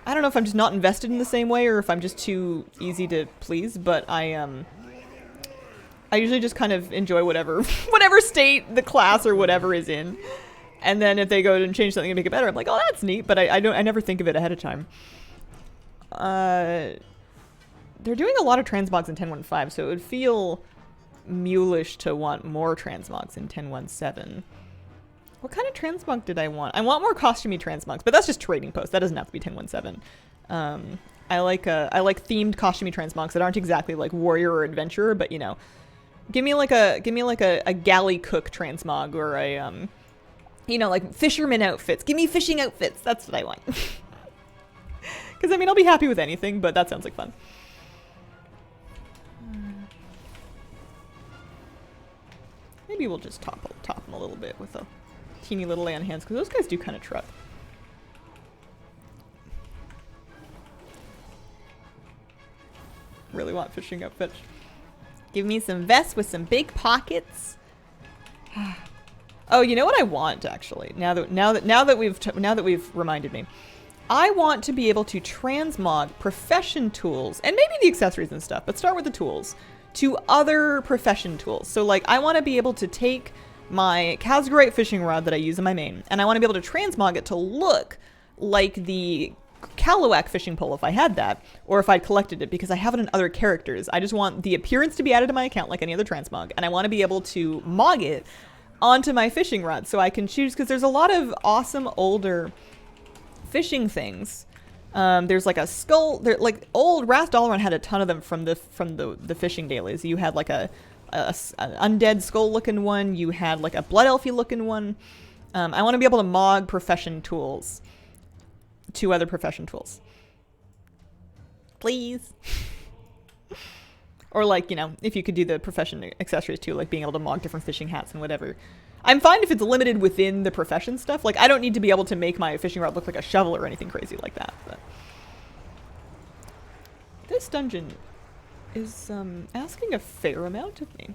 I don't know if I'm just not invested in the same way or if I'm just too easy to please, but I usually just kind of enjoy whatever state the class or whatever is in. And then if they go and change something and make it better, I'm like, oh, that's neat, but I never think of it ahead of time. They're doing a lot of transmogs in 10.15, so it would feel mulish to want more transmogs in 10.17. What kind of transmog did I want? I want more costumey transmogs, but that's just trading posts. That doesn't have to be 10.17. I like themed costumey transmogs that aren't exactly like warrior or adventurer, but you know, give me like a galley cook transmog or You know, like fisherman outfits. Give me fishing outfits. That's what I want. Because, I mean, I'll be happy with anything, but that sounds like fun. Maybe we'll just top him a little bit with a teeny little lay on hands, because those guys do kind of truck. Really want fishing outfits. Give me some vests with some big pockets. Oh, you know what I want actually? Now that we've reminded me, I want to be able to transmog profession tools and maybe the accessories and stuff, but start with the tools to other profession tools. So like I want to be able to take my Kazgarite fishing rod that I use in my main, and I want to be able to transmog it to look like the Kalawak fishing pole if I had that, or if I'd collected it, because I have it in other characters. I just want the appearance to be added to my account like any other transmog, and I want to be able to mog it onto my fishing rod so I can choose, because there's a lot of awesome older fishing things. There's like a skull, there like old Rast Dalaran had a ton of them from the fishing dailies. You had like an undead skull looking one, you had like a blood elfy looking one. I want to be able to mog profession tools to other profession tools. Please. Or like, you know, if you could do the profession accessories too, like being able to mog different fishing hats and whatever. I'm fine if it's limited within the profession stuff. Like, I don't need to be able to make my fishing rod look like a shovel or anything crazy like that. But this dungeon is asking a fair amount of me.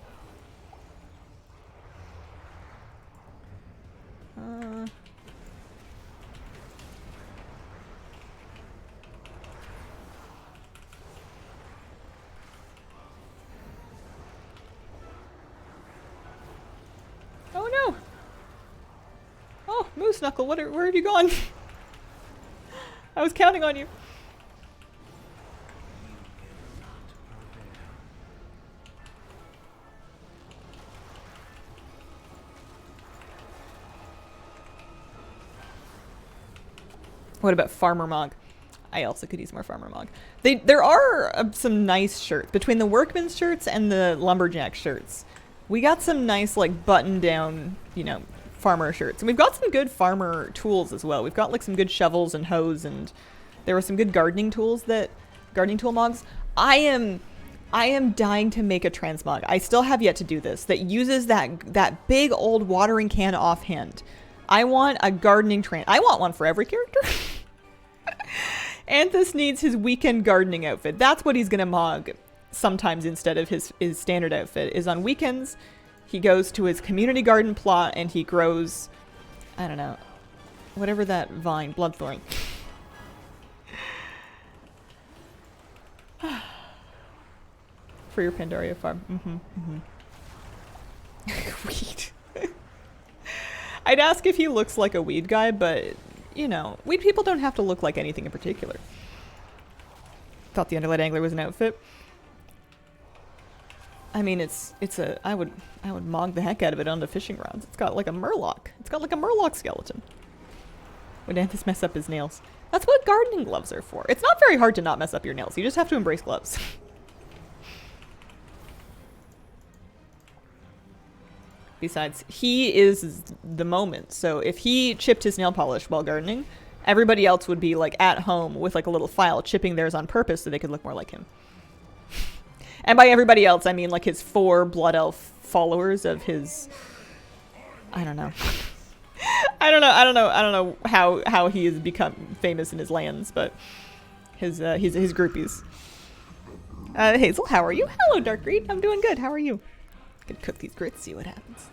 Oh no! Oh, Moose Knuckle, where have you gone? I was counting on you. What about Farmer Mog? I also could use more Farmer Mog. There are some nice shirts. Between the workman's shirts and the lumberjack shirts, we got some nice, like, button-down, you know, farmer shirts. And we've got some good farmer tools as well. We've got, like, some good shovels and hoes, and there were some good gardening tools gardening tool mogs. I am dying to make a transmog. I still have yet to do this. That uses that big old watering can offhand. I want a gardening I want one for every character. Anthus needs his weekend gardening outfit. That's what he's gonna mog sometimes instead of his standard outfit. Is on weekends, he goes to his community garden plot and he grows, I don't know, whatever that vine, bloodthorn. For your Pandaria farm. Weed. I'd ask if he looks like a weed guy, but, you know, weed people don't have to look like anything in particular. Thought the Underlight Angler was an outfit. I mean, I would mog the heck out of it onto fishing rods. It's got like a murloc. It's got like a murloc skeleton. Would Anthus mess up his nails? That's what gardening gloves are for. It's not very hard to not mess up your nails. You just have to embrace gloves. Besides, he is the moment. So if he chipped his nail polish while gardening, everybody else would be like at home with like a little file chipping theirs on purpose so they could look more like him. And by everybody else, I mean like his 4 blood elf followers of his, I don't know. I don't know how he has become famous in his lands, but his groupies. Hazel, how are you? Hello, Dark Reed. I'm doing good. How are you? Gonna cook these grits, see what happens.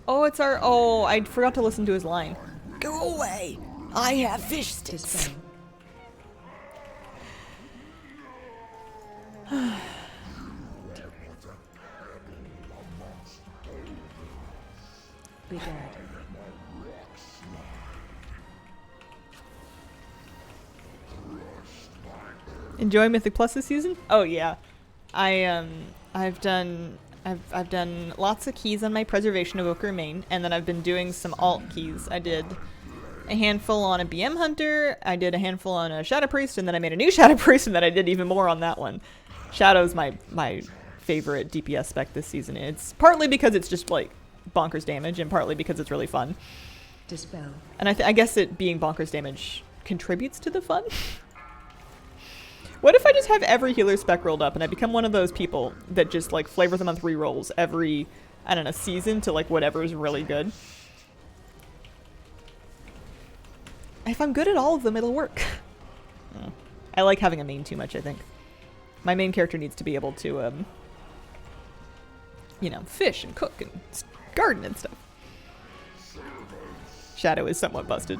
Oh, it's our. Oh, I forgot to listen to his line. Go away! I have fish sticks.
Be dead.
Enjoy Mythic Plus this season? Oh yeah, I've done lots of keys on my Preservation Evoker main, and then I've been doing some alt keys. I did a handful on a BM Hunter, I did a handful on a Shadow Priest, and then I made a new Shadow Priest, and then I did even more on that one. Shadow's my favorite DPS spec this season. It's partly because it's just like bonkers damage, and partly because it's really fun.
Dispel.
And I guess it being bonkers damage contributes to the fun. What if I just have every healer spec rolled up and I become one of those people that just like flavor of the month rerolls every, I don't know, season to like whatever is really good? If I'm good at all of them, it'll work. I like having a main too much, I think. My main character needs to be able to, you know, fish and cook and garden and stuff. Shadow is somewhat busted.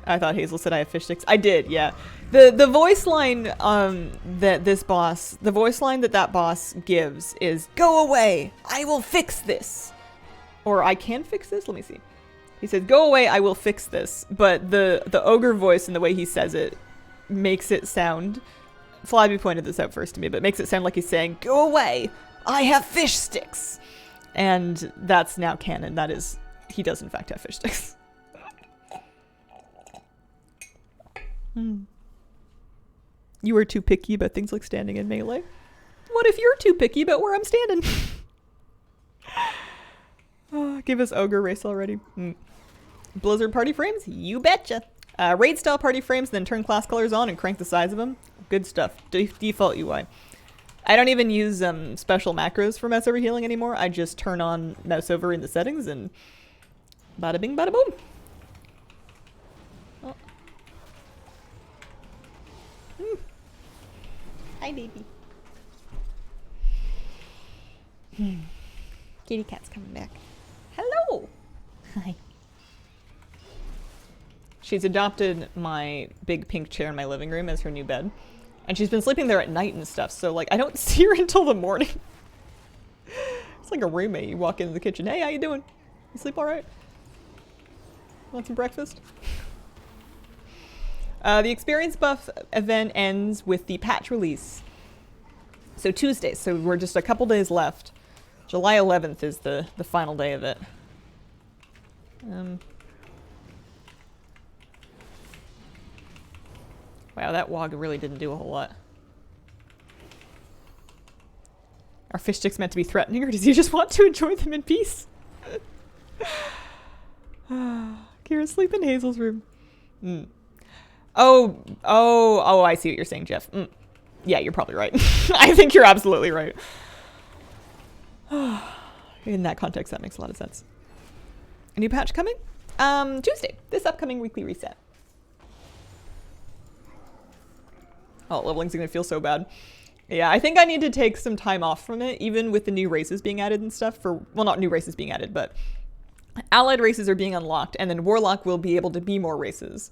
I thought Hazel said I have fish sticks. I did, yeah. The voice line that this boss, the voice line that boss gives is, "Go away, I will fix this." Or, "I can fix this?" Let me see. He says, "Go away, I will fix this." But the ogre voice and the way he says it makes it sound, Flabby pointed this out first to me, but makes it sound like he's saying, "Go away, I have fish sticks." And that's now canon. That is, he does in fact have fish sticks. You are too picky about things like standing in melee. What if you're too picky about where I'm standing? Oh, give us ogre race already. Blizzard party frames? You betcha. Raid style party frames, then turn class colors on and crank the size of them. Good stuff. Default UI. I don't even use special macros for mouse over healing anymore. I just turn on mouse over in the settings and bada bing bada boom. Oh. Hi, baby. Kitty cat's coming back. Hello. Hi. She's adopted my big pink chair in my living room as her new bed. And she's been sleeping there at night and stuff, so like I don't see her until the morning. It's like a roommate. You walk into the kitchen, "Hey, how you doing? You sleep all right? Want some breakfast?" The experience buff event ends with the patch release. So Tuesday, so we're just a couple days left. July 11th is the final day of it. Wow, that wog really didn't do a whole lot. Are fish sticks meant to be threatening, or does he just want to enjoy them in peace? Kira, sleep in Hazel's room. Oh, I see what you're saying, Jeff. Yeah, you're probably right. I think you're absolutely right. In that context, that makes a lot of sense. A new patch coming? Tuesday, this upcoming weekly reset. Oh, leveling's gonna feel so bad. Yeah, I think I need to take some time off from it, even with the new races being added and stuff for, well, not new races being added, but allied races are being unlocked, and then Warlock will be able to be more races.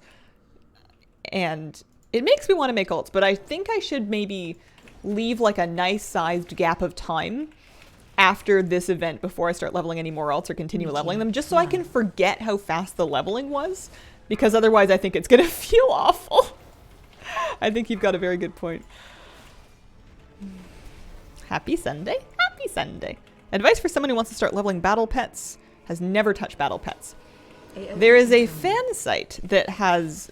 And it makes me want to make ults, but I think I should maybe leave like a nice sized gap of time after this event before I start leveling any more ults or continue leveling them, just so I can forget how fast the leveling was, because otherwise I think it's gonna feel awful. I think you've got a very good point. Happy Sunday. Happy Sunday. Advice for someone who wants to start leveling battle pets, has never touched battle pets. There is a fan site that has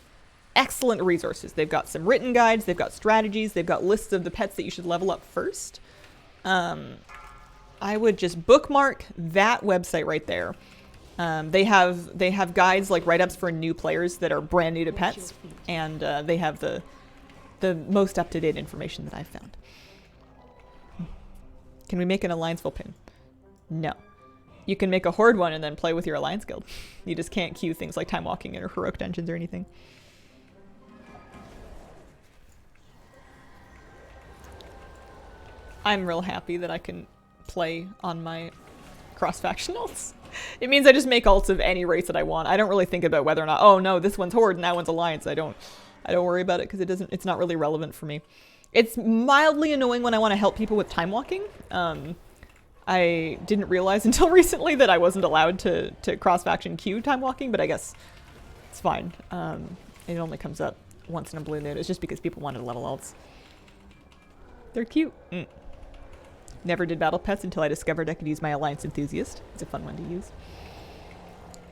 excellent resources. They've got some written guides, they've got strategies, they've got lists of the pets that you should level up first. I would just bookmark that website right there. They have guides, like write-ups for new players that are brand new to pets, and they have the most up-to-date information that I've found. Can we make an Allianceville pin? No. You can make a Horde one and then play with your Alliance guild. You just can't queue things like Time Walking or Heroic Dungeons or anything. I'm real happy that I can play on my cross-faction ults. It means I just make ults of any race that I want. I don't really think about whether or not, oh no, this one's Horde and that one's Alliance. I don't worry about it because it's not really relevant for me. It's mildly annoying when I want to help people with time walking. I didn't realize until recently that I wasn't allowed to cross-faction queue time walking, but I guess it's fine. It only comes up once in a blue moon. It's just because people wanted to level ults. They're cute. Never did battle pets until I discovered I could use my Alliance Enthusiast. It's a fun one to use.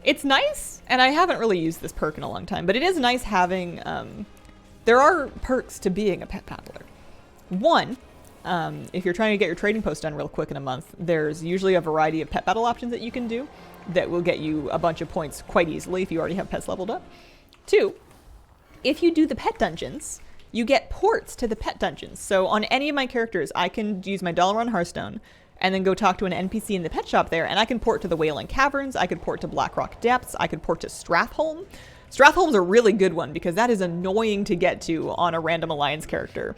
It's nice, and I haven't really used this perk in a long time, but it is nice having, there are perks to being a pet battler. One, If you're trying to get your trading post done real quick in a month, there's usually a variety of pet battle options that you can do that will get you a bunch of points quite easily if you already have pets leveled up. 2, if you do the pet dungeons, you get ports to the pet dungeons. So on any of my characters, I can use my dollar on Hearthstone and then go talk to an NPC in the pet shop there, and I can port to the Wailing Caverns, I could port to Blackrock Depths, I could port to Strathholm. Strathholm's a really good one because that is annoying to get to on a random alliance character,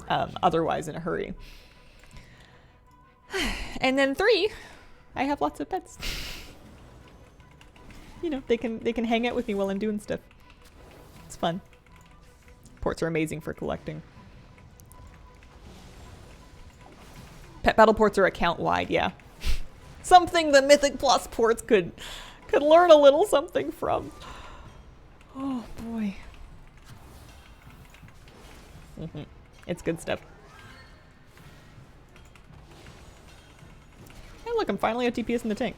otherwise in a hurry. And then 3, I have lots of pets. You know, they can hang out with me while I'm doing stuff. It's fun. Ports are amazing for collecting. Pet battle ports are account wide, yeah. Something the Mythic Plus ports could learn a little something from. Oh boy. It's good stuff. Hey look, I'm finally at DPS in the tank.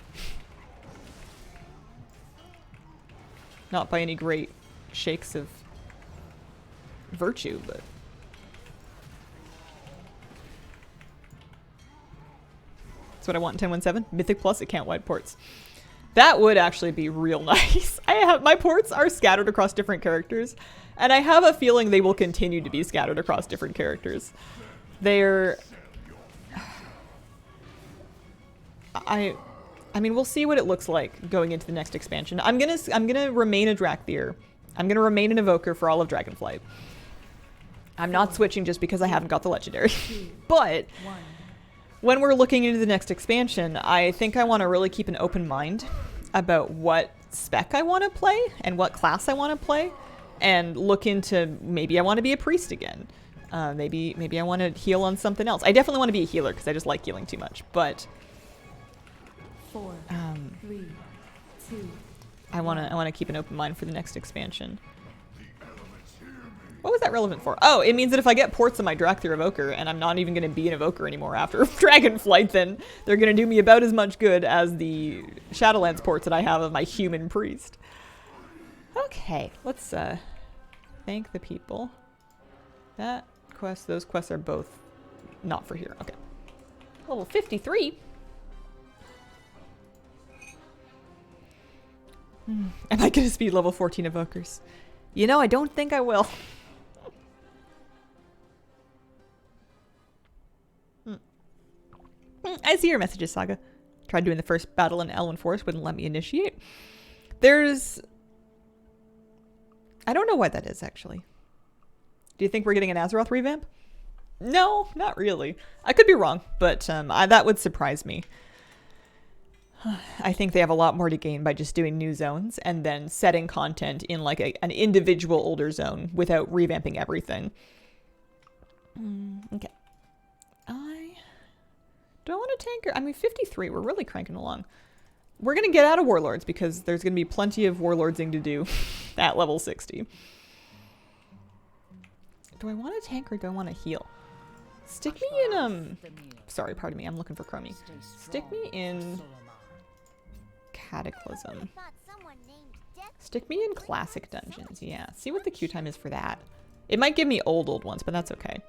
Not by any great shakes of virtue, but that's what I want in 10.1.7. Mythic Plus account-wide ports. That would actually be real nice. My ports are scattered across different characters, and I have a feeling they will continue to be scattered across different characters. They're... I mean, we'll see what it looks like going into the next expansion. I'm gonna remain a Drakthir. I'm gonna remain an Evoker for all of Dragonflight. I'm not switching just because I haven't got the legendary. But when we're looking into the next expansion, I think I want to really keep an open mind about what spec I want to play and what class I want to play, and look into maybe I want to be a priest again. Maybe I want to heal on something else. I definitely want to be a healer because I just like healing too much. But
4, 3, 2.
I want to keep an open mind for the next expansion. What was that relevant for? Oh, it means that if I get ports of my Drakthir Evoker and I'm not even going to be an Evoker anymore after Dragonflight, then they're going to do me about as much good as the Shadowlands ports that I have of my human priest. Okay, let's thank the people. Those quests are both not for here. Okay. Level 53. Am I going to speed level 14 Evokers? You know, I don't think I will. I see your messages, Saga. Tried doing the first battle in Elwyn Forest, wouldn't let me initiate. There's... I don't know why that is, actually. Do you think we're getting an Azeroth revamp? No, not really. I could be wrong, but that would surprise me. I think they have a lot more to gain by just doing new zones and then setting content in like an individual older zone without revamping everything. Okay. Do I want a tanker? I mean, 53, we're really cranking along. We're going to get out of Warlords because there's going to be plenty of Warlordsing to do at level 60. Do I want a tank or do I want to heal? Stick me in, sorry, pardon me, I'm looking for Chromie. Stick me in Cataclysm. Stick me in Classic Dungeons, yeah. See what the queue time is for that. It might give me old ones, but that's okay.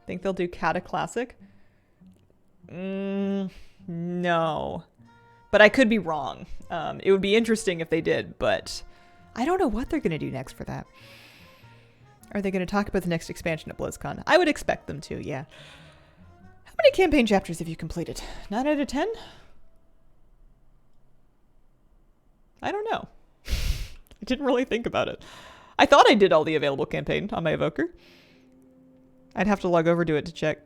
Think they'll do Cataclassic? No. But I could be wrong. It would be interesting if they did, but I don't know what they're going to do next for that. Are they going to talk about the next expansion at BlizzCon? I would expect them to, yeah. How many campaign chapters have you completed? 9 out of 10? I don't know. I didn't really think about it. I thought I did all the available campaign on my Evoker. I'd have to log over to it to check.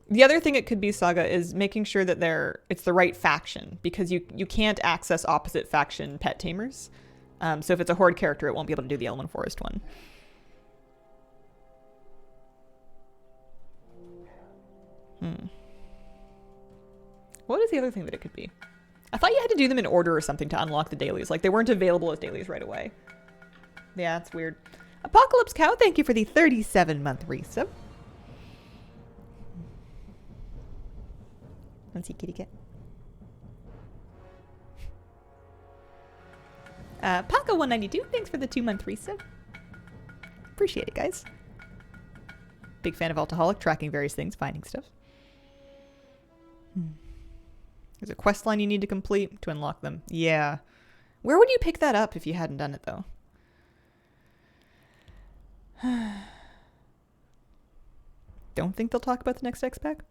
The other thing it could be, Saga, is making sure that it's the right faction, because you can't access opposite faction pet tamers. So if it's a horde character, it won't be able to do the Elwyn Forest one. What is the other thing that it could be? I thought you had to do them in order or something to unlock the dailies. Like, they weren't available as dailies right away. Yeah, it's weird. Apocalypse Cow, thank you for the 37-month resub. Let's see, kitty cat. Paco192, thanks for the 2-month resub. Appreciate it, guys. Big fan of Altaholic, tracking various things, finding stuff. There's a quest line you need to complete to unlock them. Yeah. Where would you pick that up if you hadn't done it, though? Don't think they'll talk about the next X pack?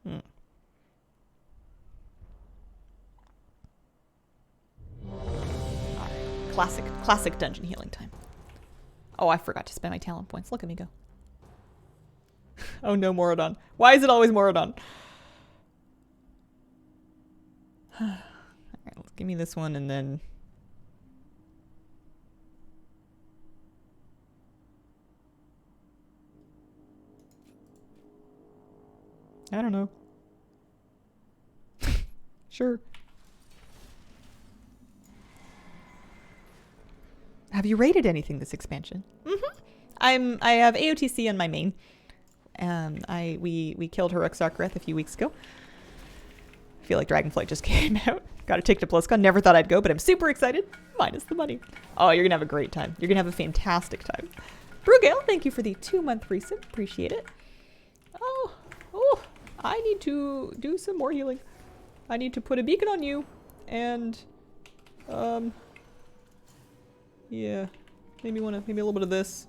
Classic dungeon healing time. Oh, I forgot to spend my talent points. Look at me go. Oh no, Moradon. Why is it always Moradon? Alright, let's give me this one and then... I don't know. Sure. Have you rated anything this expansion? I have AOTC on my main. We killed Heroic Sarkareth a few weeks ago. I feel like Dragonflight just came out. Got a ticket to BlizzCon. Never thought I'd go, but I'm super excited. Minus the money. Oh, you're gonna have a great time. You're gonna have a fantastic time. Brugale, thank you for the 2-month resub. Appreciate it. Oh, I need to do some more healing. I need to put a beacon on you, and yeah, maybe a little bit of this.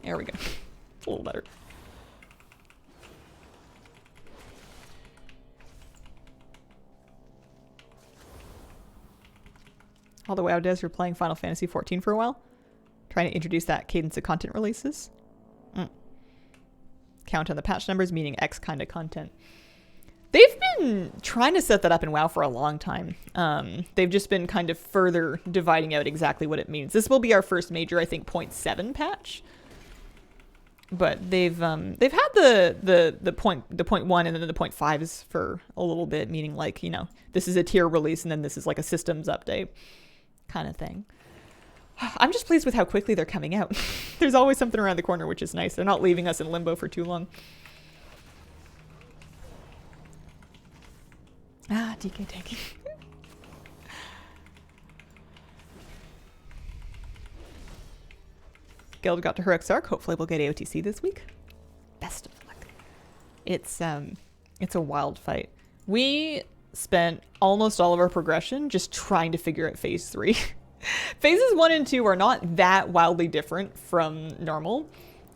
There we go. It's a little better. Although WoW Des, you're playing Final Fantasy XIV for a while, trying to introduce that cadence of content releases. Count on the patch numbers, meaning X kind of content. They've been trying to set that up in WoW for a long time. They've just been kind of further dividing out exactly what it means. This will be our first major, I think, 0.7 patch. But they've had the point 0.1 and then the 0.5s for a little bit, meaning like, you know, this is a tier release and then this is like a systems update kind of thing. I'm just pleased with how quickly they're coming out. There's always something around the corner, which is nice. They're not leaving us in limbo for too long. Ah, DK taking. Guild got to Heroic Sark. Hopefully we'll get AOTC this week. Best of luck. It's a wild fight. We spent almost all of our progression just trying to figure out phase 3. Phases 1 and 2 are not that wildly different from normal.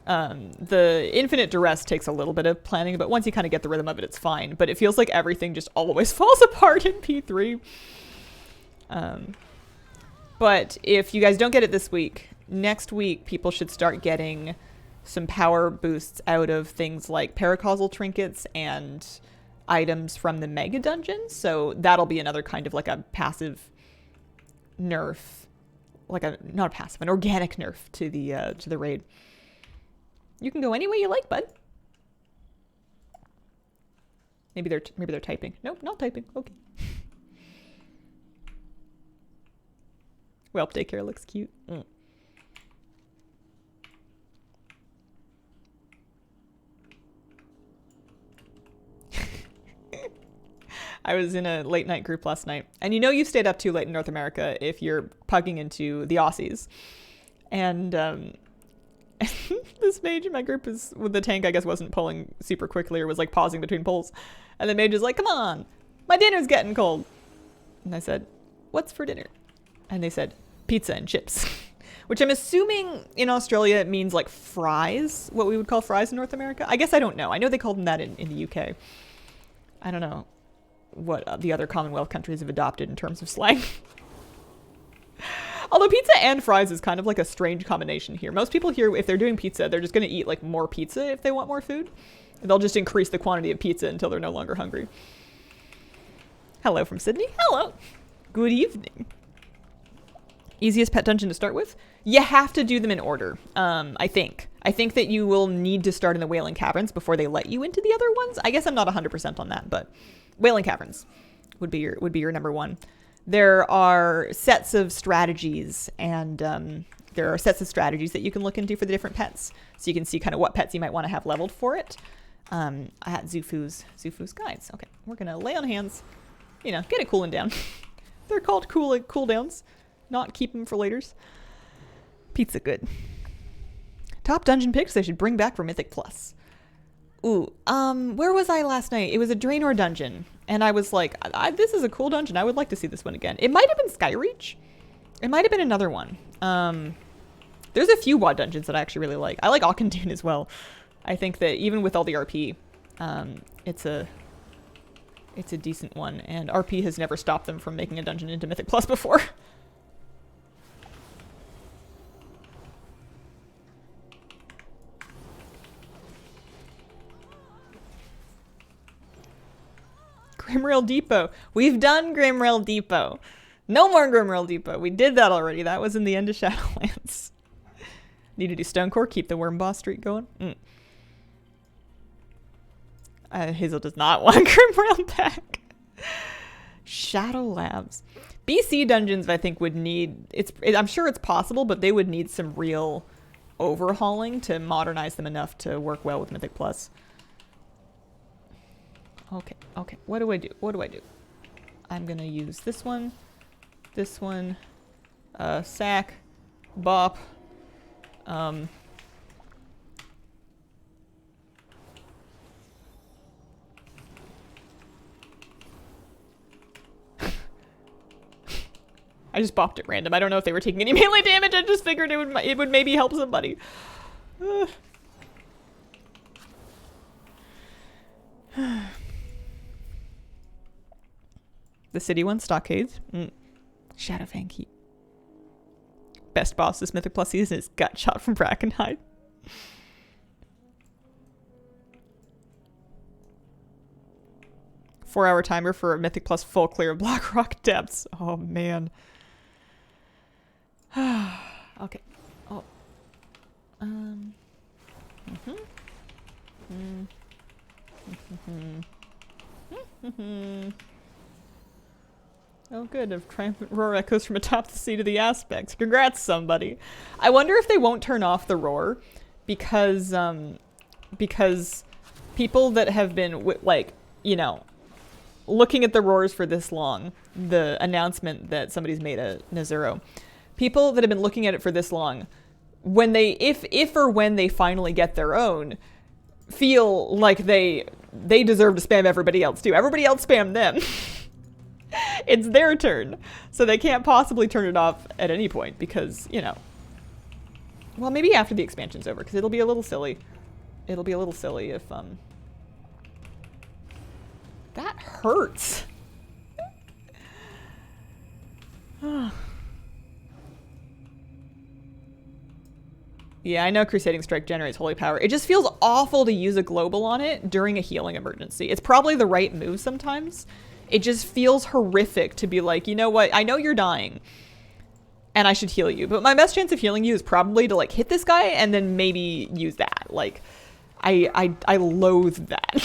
The Infinite Duress takes a little bit of planning, but once you kind of get the rhythm of it, it's fine. But it feels like everything just always falls apart in P3. But if you guys don't get it this week, next week people should start getting some power boosts out of things like paracausal trinkets and items from the mega dungeons. So that'll be another kind of like a passive nerf, like not a passive, an organic nerf to the raid. You can go any way you like, bud. Maybe they're typing. Nope, not typing. Okay. Whelp daycare looks cute. I was in a late night group last night, and you know you stayed up too late in North America if you're pugging into the Aussies. And this mage in my group is with the tank, I guess, wasn't pulling super quickly or was like pausing between pulls. And the mage is like, "Come on, my dinner's getting cold." And I said, "What's for dinner?" And they said, "Pizza and chips," which I'm assuming in Australia it means like fries, what we would call fries in North America. I guess I don't know. I know they called them that in the UK. I don't know what the other Commonwealth countries have adopted in terms of slang. Although pizza and fries is kind of like a strange combination here. Most people here, if they're doing pizza, they're just going to eat like more pizza if they want more food. They'll just increase the quantity of pizza until they're no longer hungry. Hello from Sydney. Hello. Good evening. Easiest pet dungeon to start with? You have to do them in order, I think. I think that you will need to start in the Wailing Caverns before they let you into the other ones. I guess I'm not 100% on that, but Wailing Caverns would be your number one. There are sets of strategies, and there are sets of strategies that you can look into for the different pets. So you can see kind of what pets you might want to have leveled for it. at Zufu's Guides. Okay, we're gonna lay on hands, you know, get it cooling down. They're called cool downs, not keep them for laters. Pizza good. Top dungeon picks they should bring back for Mythic Plus. Ooh, where was I last night? It was a Draenor dungeon, and I was like, this is a cool dungeon. I would like to see this one again. It might have been Skyreach. It might have been another one. There's a few WoD dungeons that I actually really like. I like Auchendoon as well. I think that even with all the RP, it's a decent one, and RP has never stopped them from making a dungeon into Mythic Plus before. Grimrail Depot. We've done Grimrail Depot. No more Grimrail Depot. We did that already. That was in the end of Shadowlands. Need to do Stonecore. Keep the Worm Boss streak going. Hazel does not want Grimrail back. Shadow Labs. BC dungeons, I think, would need... I'm sure it's possible, but they would need some real overhauling to modernize them enough to work well with Mythic Plus. Okay. What do I do? I'm gonna use this one, sack, bop, I just bopped at random. I don't know if they were taking any melee damage. I just figured it would maybe help somebody. The city one, Stockades. Shadowfang Keep. Best boss this Mythic Plus season is Gutshot from Brackenhide. Four-hour timer for a Mythic Plus full clear of Blackrock Depths. Oh, man. Okay. Oh. Oh, good. A triumphant roar echoes from atop the seat of the aspects. Congrats, somebody. I wonder if they won't turn off the roar because people that have been, like, you know, looking at the roars for this long, the announcement that somebody's made a Nezuro, people that have been looking at it for this long, when they, if or when they finally get their own, feel like they deserve to spam everybody else too. Everybody else spam them. It's their turn. So they can't possibly turn it off at any point because, you know, well, maybe after the expansion's over because it'll be a little silly. It'll be a little silly if, that hurts. Yeah, I know Crusading Strike generates holy power. It just feels awful to use a global on it during a healing emergency. It's probably the right move sometimes. It just feels horrific to be like, you know what? I know you're dying and I should heal you, but my best chance of healing you is probably to like hit this guy and then maybe use that. Like, I loathe that.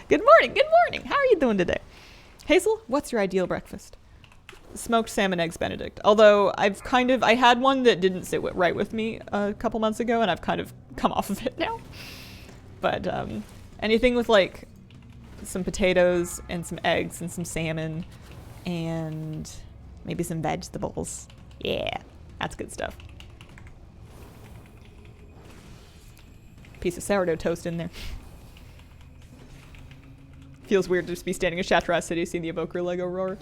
Good morning. How are you doing today? Hazel, what's your ideal breakfast? Smoked salmon eggs Benedict. Although I had one that didn't sit right with me a couple months ago and I've kind of come off of it now. But anything with like some potatoes and some eggs and some salmon and maybe some vegetables. Yeah, that's good stuff. Piece of sourdough toast in there. Feels weird to just be standing in Shattrath City seeing the Evoker Lego roar.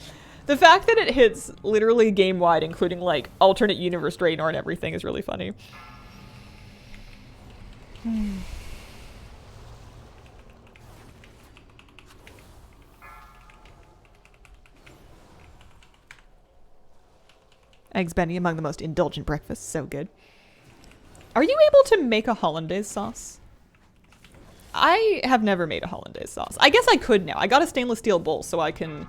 The fact that it hits literally game-wide, including like alternate universe Draenor and everything, is really funny. Eggs Benny among the most indulgent breakfasts. So good. Are you able to make a hollandaise sauce? I have never made a hollandaise sauce. I guess I could now. I got a stainless steel bowl, so I can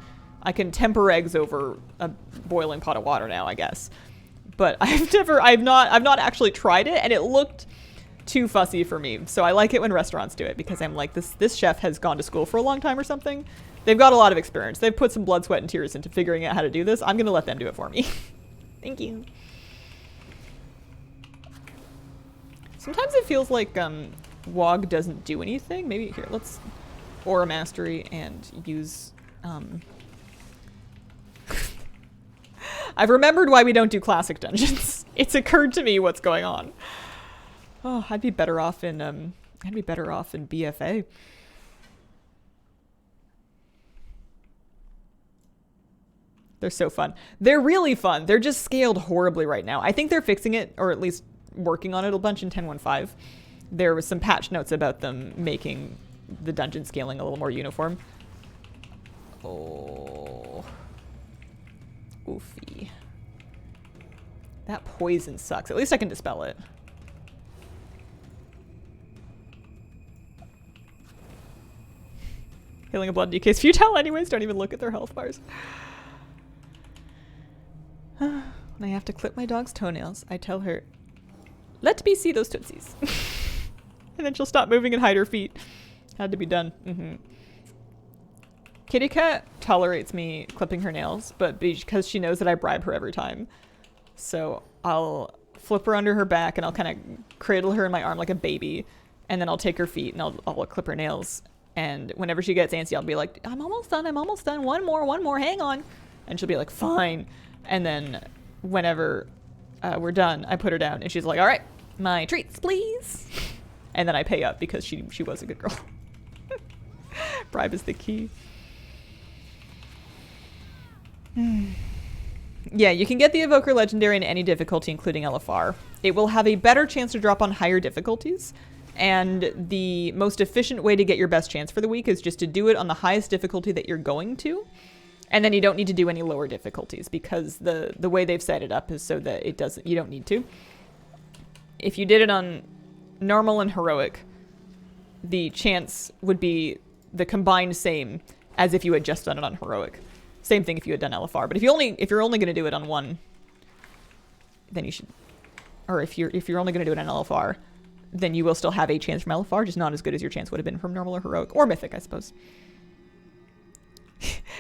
temper eggs over a boiling pot of water now, I guess. But I've not actually tried it, and it looked too fussy for me. So I like it when restaurants do it because I'm like, this chef has gone to school for a long time or something. They've got a lot of experience. They've put some blood, sweat, and tears into figuring out how to do this. I'm gonna let them do it for me. Thank you. Sometimes it feels like WOG doesn't do anything. Maybe here, let's Aura Mastery and use I've remembered why we don't do classic dungeons. It's occurred to me what's going on. Oh, I'd be better off in BFA. They're so fun. They're really fun. They're just scaled horribly right now. I think they're fixing it, or at least working on it a bunch in 10.1.5. There was some patch notes about them making the dungeon scaling a little more uniform. Oh. Oofy. That poison sucks. At least I can dispel it. Healing a blood DK is futile anyways. Don't even look at their health bars. When I have to clip my dog's toenails, I tell her, let me see those tootsies. And then she'll stop moving and hide her feet. Had to be done. Kitty Cat tolerates me clipping her nails, but because she knows that I bribe her every time. So I'll flip her under her back and I'll kind of cradle her in my arm like a baby. And then I'll take her feet and I'll clip her nails. And whenever she gets antsy, I'll be like, I'm almost done. One more, hang on. And she'll be like, fine. And then whenever we're done, I put her down and she's like, all right, my treats, please. And then I pay up because she was a good girl. Bribe is the key. Yeah, you can get the Evoker Legendary in any difficulty, including LFR. It will have a better chance to drop on higher difficulties. And the most efficient way to get your best chance for the week is just to do it on the highest difficulty that you're going to. And then you don't need to do any lower difficulties because the way they've set it up is so that you don't need to. If you did it on normal and heroic, the chance would be the combined same as if you had just done it on heroic. Same thing if you had done LFR. But if you're only going to do it on one, then you should, or if you're only going to do it on LFR, then you will still have a chance from LFR, just not as good as your chance would have been from normal or heroic or mythic, I suppose.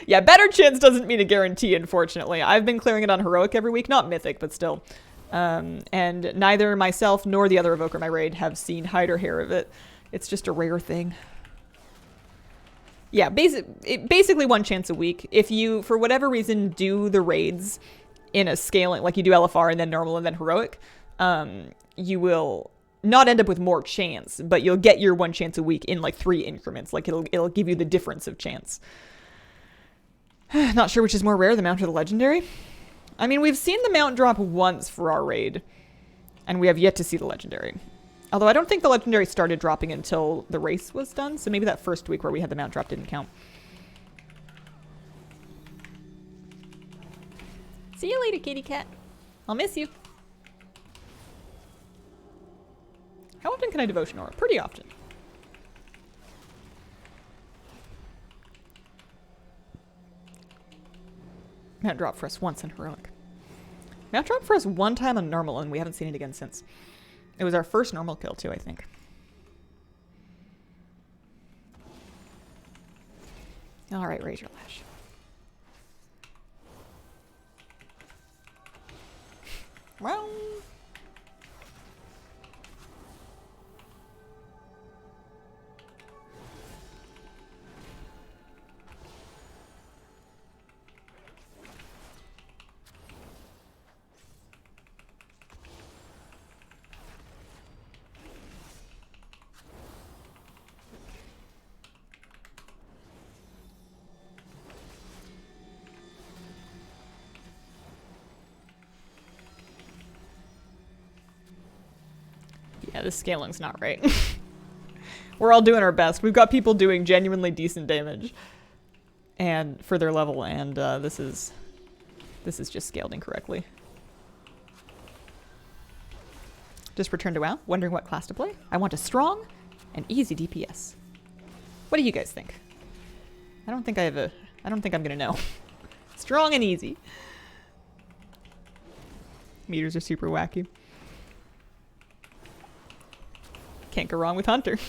Yeah, better chance doesn't mean a guarantee, unfortunately. I've been clearing it on heroic every week, not mythic, but still. And neither myself nor the other evoker in my raid have seen hide or hair of it. It's just a rare thing. Yeah, basically one chance a week. If you, for whatever reason, do the raids in a scaling, like you do LFR and then normal and then heroic, you will not end up with more chance, but you'll get your one chance a week in like 3 increments. Like it'll give you the difference of chance. Not sure which is more rare, the mount or the legendary. I mean, we've seen the mount drop once for our raid, and we have yet to see the legendary. Although I don't think the legendary started dropping until the race was done, so maybe that first week where we had the mount drop didn't count. See you later, kitty cat. I'll miss you. How often can I devotion aura? Pretty often. Mount dropped for us once in heroic. Mount dropped for us one time on normal, and we haven't seen it again since. It was our first normal kill, too, I think. Alright, Razor Lash. Well... yeah, this scaling's not right. We're all doing our best. We've got people doing genuinely decent damage and for their level, and this is just scaled incorrectly. Just returned to WoW, wondering what class to play. I want a strong and easy DPS. What do you guys think? I don't think I'm gonna know. Strong and easy. Meters are super wacky. Can't go wrong with Hunter.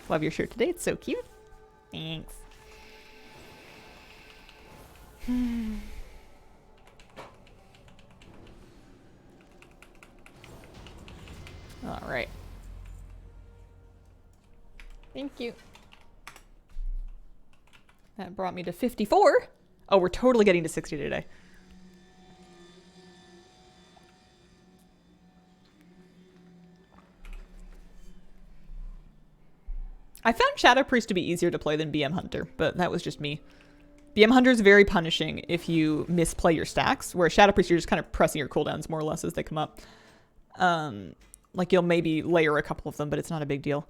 Love your shirt today. It's so cute. Thanks. Thank you. That brought me to 54. Oh, we're totally getting to 60 today. I found Shadow Priest to be easier to play than BM Hunter, but that was just me. BM Hunter is very punishing if you misplay your stacks, where Shadow Priest, you're just kind of pressing your cooldowns more or less as they come up. Like you'll maybe layer a couple of them, but it's not a big deal.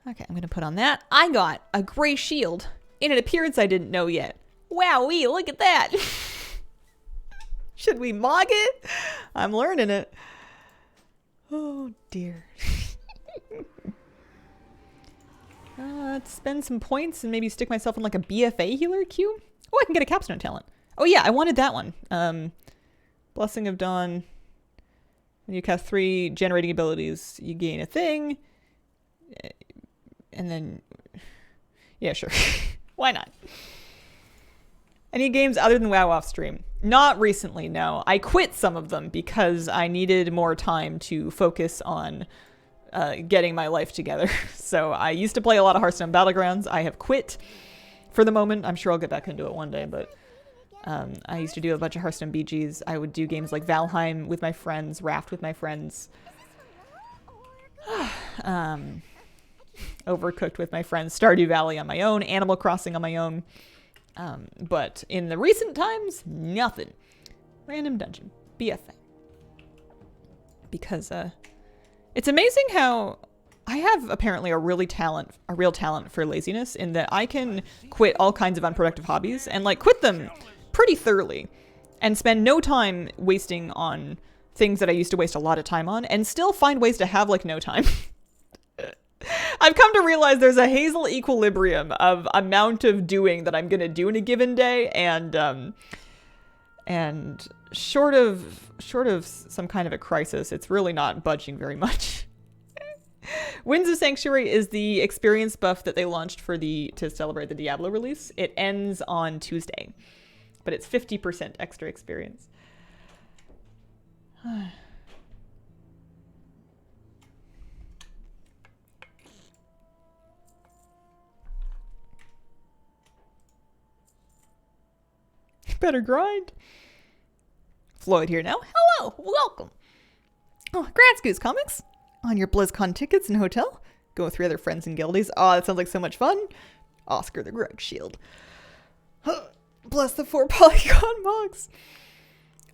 Okay, I'm going to put on that. I got a gray shield in an appearance I didn't know yet. Wowee, look at that. Should we mog it? I'm learning it. Oh, dear. Let's spend some points and maybe stick myself in like a BFA healer queue. Oh, I can get a capstone talent. Oh yeah, I wanted that one. Blessing of Dawn. When you cast 3 generating abilities, you gain a thing. And then... Yeah, sure. Why not? Any games other than WoW off stream? Not recently, no. I quit some of them because I needed more time to focus on getting my life together. So I used to play a lot of Hearthstone Battlegrounds. I have quit for the moment. I'm sure I'll get back into it one day, but I used to do a bunch of Hearthstone BGs. I would do games like Valheim with my friends, Raft with my friends, Overcooked with my friends, Stardew Valley on my own, Animal Crossing on my own. But in the recent times, nothing. Random dungeon, BFA. Because it's amazing how I have apparently a real talent for laziness in that I can quit all kinds of unproductive hobbies and like quit them pretty thoroughly and spend no time wasting on things that I used to waste a lot of time on and still find ways to have like no time. I've come to realize there's a hazel equilibrium of amount of doing that I'm going to do in a given day and short of some kind of a crisis, it's really not budging very much. Winds of Sanctuary is the experience buff that they launched for to celebrate the Diablo release. It ends on Tuesday, but it's 50% extra experience. Better grind. Floyd here now. Hello, welcome. Oh, Grants Goose Comics. On your BlizzCon tickets and hotel. Go with 3 other friends and guildies. Oh, that sounds like so much fun. Oscar the Greg Shield. Bless the 4 polygon mogs.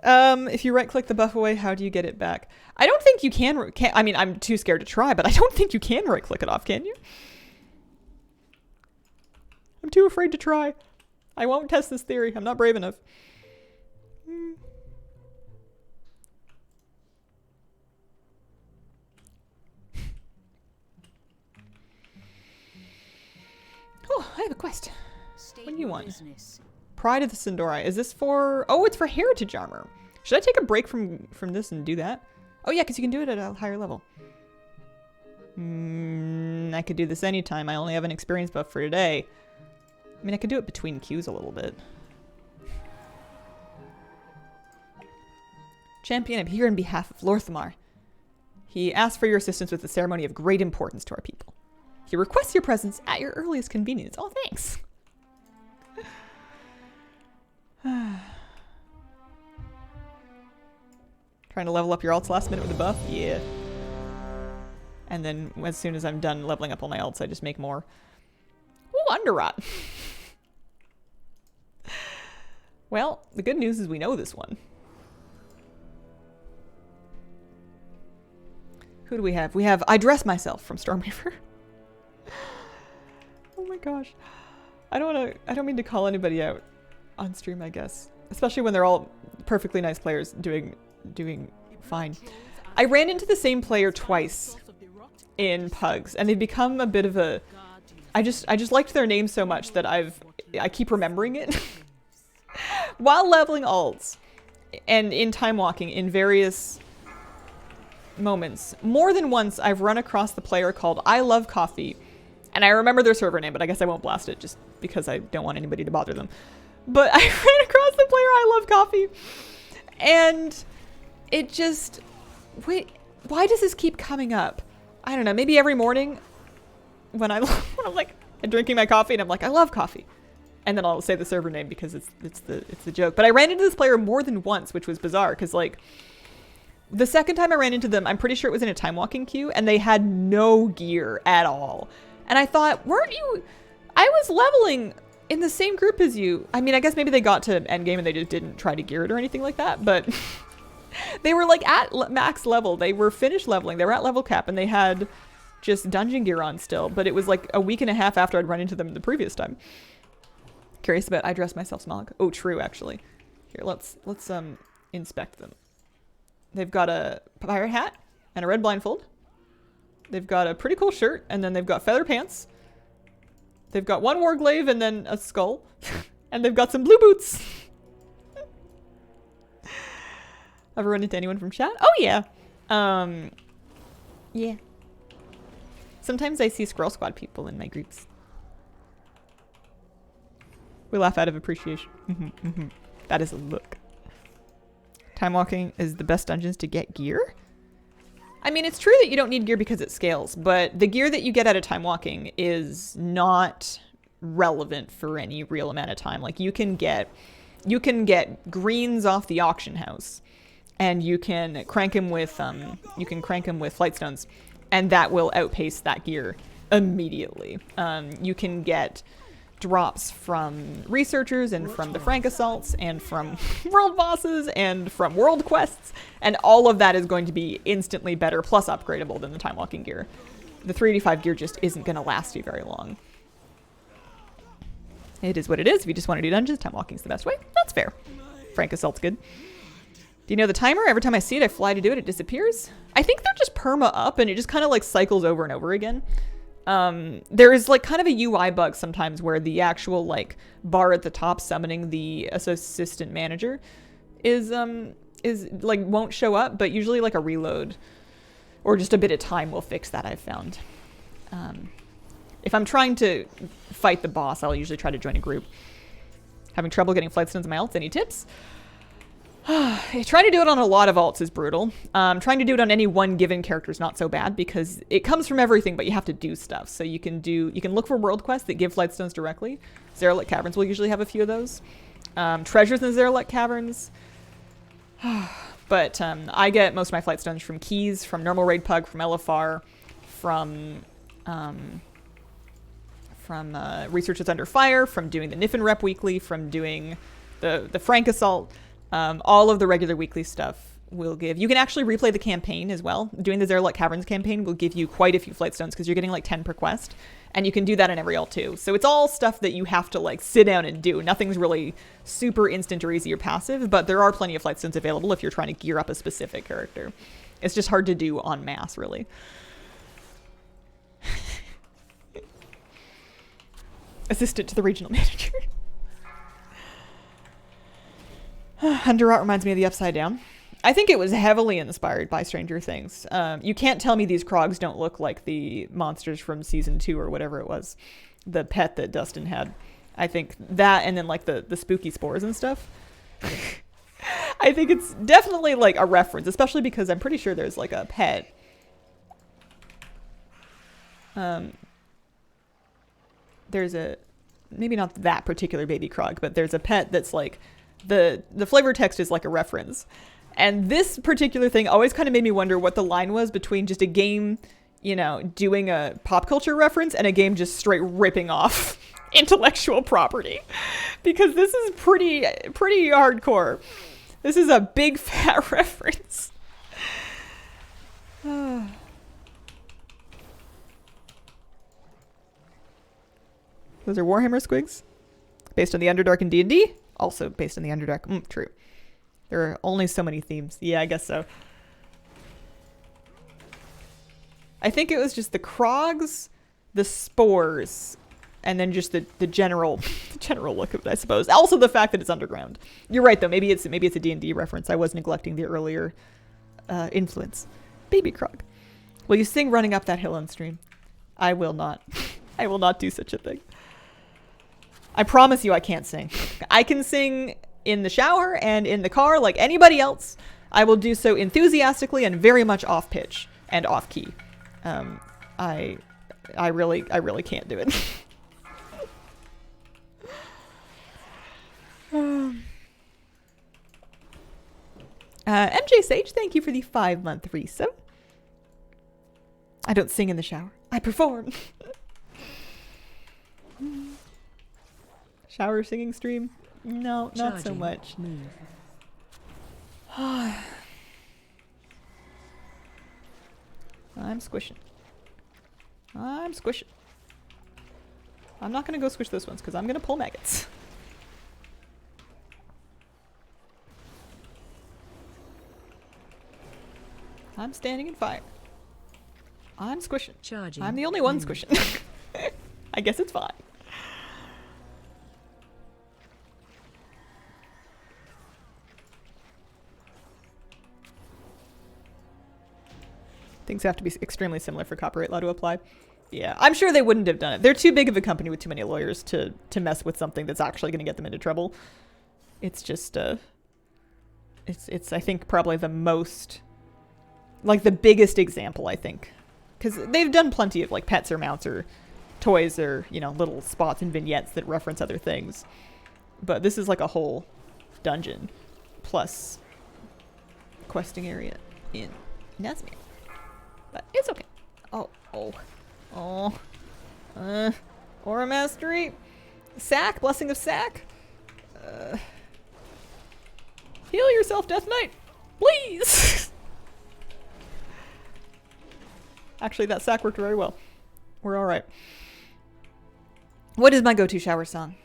If you right-click the buff away, how do you get it back? I don't think you can. I mean, I'm too scared to try, but I don't think you can right-click it off, can you? I'm too afraid to try. I won't test this theory. I'm not brave enough. Oh, I have a quest. What do you want? Pride of the Sindori. Is this for... Oh, it's for Heritage Armor. Should I take a break from this and do that? Oh, yeah, because you can do it at a higher level. I could do this anytime. I only have an experience buff for today. I mean, I could do it between queues a little bit. Champion, I'm here on behalf of Lorthamar. He asks for your assistance with a ceremony of great importance to our people. He requests your presence at your earliest convenience. Oh, thanks. Trying to level up your alts last minute with a buff? Yeah. And then as soon as I'm done leveling up all my alts, I just make more. Ooh, Underrot. Well, the good news is we know this one. Who do we have? We have I Dress Myself from Stormweaver. Oh my gosh. I don't mean to call anybody out on stream, I guess. Especially when they're all perfectly nice players doing fine. I ran into the same player twice in Pugs, and they've become a bit of a... I just liked their name so much that I keep remembering it. While leveling alts and in time walking in various moments, more than once I've run across the player called I Love Coffee, and I remember their server name, but I guess I won't blast it just because I don't want anybody to bother them. But I ran across the player I Love Coffee, and it just... Wait, why does this keep coming up? I don't know, maybe every morning when I I'm like, I'm drinking my coffee and I'm like, I love coffee. And then I'll say the server name because it's the joke. But I ran into this player more than once, which was bizarre because like the second time I ran into them, I'm pretty sure it was in a time walking queue and they had no gear at all. And I thought, weren't you? I was leveling in the same group as you. I mean, I guess maybe they got to endgame and they just didn't try to gear it or anything like that. But they were like at max level. They were finished leveling. They were at level cap and they had just dungeon gear on still. But it was like a week and a half after I'd run into them the previous time. Curious about I dress myself smog. Oh, true, actually. Here, let's inspect them. They've got a pirate hat and a red blindfold. They've got a pretty cool shirt, and then they've got feather pants. They've got one warglaive and then a skull. And they've got some blue boots. Ever run into anyone from chat? Oh, yeah. Yeah. Sometimes I see Squirrel Squad people in my groups. We laugh out of appreciation. That is a look. Time walking is the best dungeons to get gear? I mean, it's true that you don't need gear because it scales, but the gear that you get out of time walking is not relevant for any real amount of time. Like you can get greens off the auction house and you can crank them with flight stones and that will outpace that gear immediately. You can get drops from researchers and from the Frank assaults and from world bosses and from world quests, and all of that is going to be instantly better plus upgradable than the time walking gear. The 385 gear just isn't going to last you very long. It is what it is. If you just want to do dungeons, time walking is the best way. That's fair. Frank assault's good. Do you know the timer? Every time I see it, I fly to do it, it disappears. I think they're just perma up and it just kind of like cycles over and over again. There is like kind of a UI bug sometimes where the actual like bar at the top summoning the assistant manager is like won't show up, but usually like a reload or just a bit of time will fix that, I've found. If I'm trying to fight the boss, I'll usually try to join a group. Having trouble getting flight stones in my alts, any tips? Trying to do it on a lot of alts is brutal. Trying to do it on any one given character is not so bad because it comes from everything, but you have to do stuff. So you can look for world quests that give flight stones directly. Zerlet Caverns will usually have a few of those. Treasures in the Zerlet Caverns. But I get most of my flight stones from keys, from normal raid pug, from LFR, from Researchers Under Fire, from doing the Niffin Rep weekly, from doing the Frank Assault. All of the regular weekly stuff will give. You can actually replay the campaign as well. Doing the Zerlet Caverns campaign will give you quite a few flight stones because you're getting like 10 per quest. And you can do that in every alt too. So it's all stuff that you have to like sit down and do. Nothing's really super instant or easy or passive, but there are plenty of flight stones available if you're trying to gear up a specific character. It's just hard to do en masse, really. Assistant to the regional manager. Underrot reminds me of the Upside Down. I think it was heavily inspired by Stranger Things. You can't tell me these Krogs don't look like the monsters from season 2 or whatever it was. The pet that Dustin had. I think that and then like the spooky spores and stuff. I think it's definitely like a reference, especially because I'm pretty sure there's like a pet. There's a, maybe not that particular baby Krog, but there's a pet that's like, the flavor text is like a reference. And this particular thing always kind of made me wonder what the line was between just a game, you know, doing a pop culture reference and a game just straight ripping off intellectual property. Because this is pretty hardcore. This is a big fat reference. Those are Warhammer squigs. Based on the Underdark in D&D. Also based on the Underdark. True. There are only so many themes. Yeah, I guess so. I think it was just the Krogs, the spores, and then just the general look of it, I suppose. Also the fact that it's underground. You're right though. Maybe it's a D&D reference. I was neglecting the earlier influence. Baby Krog. Will you sing Running Up That Hill on stream? I will not. I will not do such a thing. I promise you I can't sing. I can sing in the shower and in the car like anybody else. I will do so enthusiastically and very much off pitch and off key. I really can't do it. MJ Sage, thank you for the 5-month resub. I don't sing in the shower. I perform. Shower singing stream? No, not so
Charging.
much.
Move.
I'm squishing. I'm squishing. I'm not gonna go squish those ones because I'm gonna pull maggots. I'm standing in fire. I'm squishing.
Charging.
I'm the only one
Move.
squishing. I guess it's fine. Things have to be extremely similar for copyright law to apply. Yeah, I'm sure they wouldn't have done it. They're too big of a company with too many lawyers to mess with something that's actually going to get them into trouble. It's just it's I think probably the most, like, the biggest example, I think, because they've done plenty of like pets or mounts or toys or, you know, little spots and vignettes that reference other things, but this is like a whole dungeon plus questing area in Nesmere. But it's okay. Aura Mastery. Sack, Blessing of Sack. Heal yourself, Death Knight. Please. Actually, that sack worked very well. We're alright. What is my go-to shower song?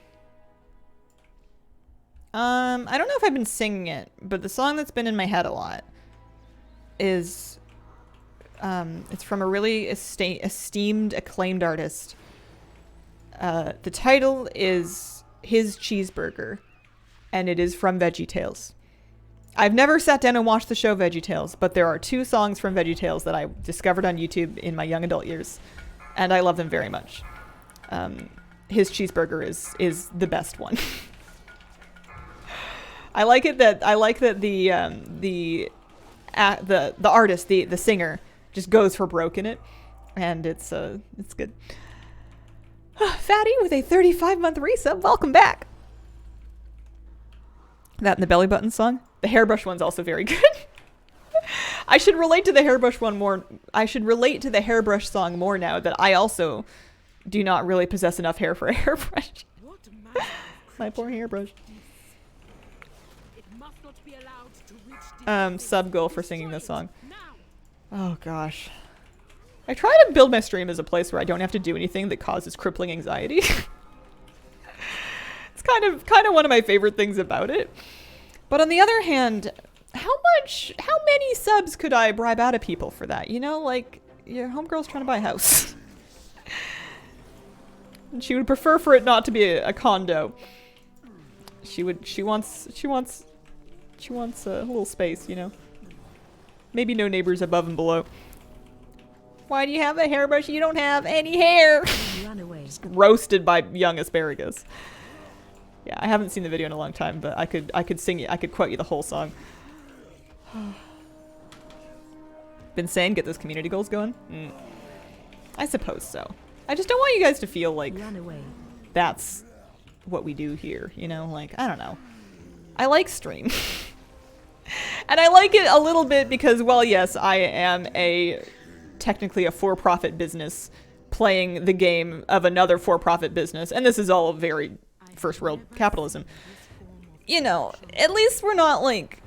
I don't know if I've been singing it, but the song that's been in my head a lot is it's from a really esteemed, acclaimed artist. The title is His Cheeseburger, and it is from VeggieTales. I've never sat down and watched the show VeggieTales, but there are 2 songs from VeggieTales that I discovered on YouTube in my young adult years, and I love them very much. His Cheeseburger is the best one. I like that the artist, the singer, just goes for broke in it, and it's good. Fatty with a 35-month resub, welcome back. That and the belly button song. The hairbrush one's also very good. I should relate to the hairbrush one more. I should relate to the hairbrush song more now that I also do not really possess enough hair for a hairbrush. My poor hairbrush. Sub goal for singing this song. Oh gosh. I try to build my stream as a place where I don't have to do anything that causes crippling anxiety. It's kind of one of my favorite things about it. But on the other hand, how many subs could I bribe out of people for that? You know, like, your homegirl's trying to buy a house. And she would prefer for it not to be a condo. She wants a little space, you know. Maybe no neighbors above and below. Why do you have a hairbrush? You don't have any hair.
Run away.
Just roasted by young asparagus. Yeah, I haven't seen the video in a long time, but I could sing it. I could quote you the whole song. Been saying get those community goals going? I suppose so. I just don't want you guys to feel like
Run away.
that's what we do here, you know? Like, I don't know. I like stream. And I like it a little bit because, well, yes, I am technically a for-profit business playing the game of another for-profit business, and this is all very first world capitalism. You know, at least we're not like,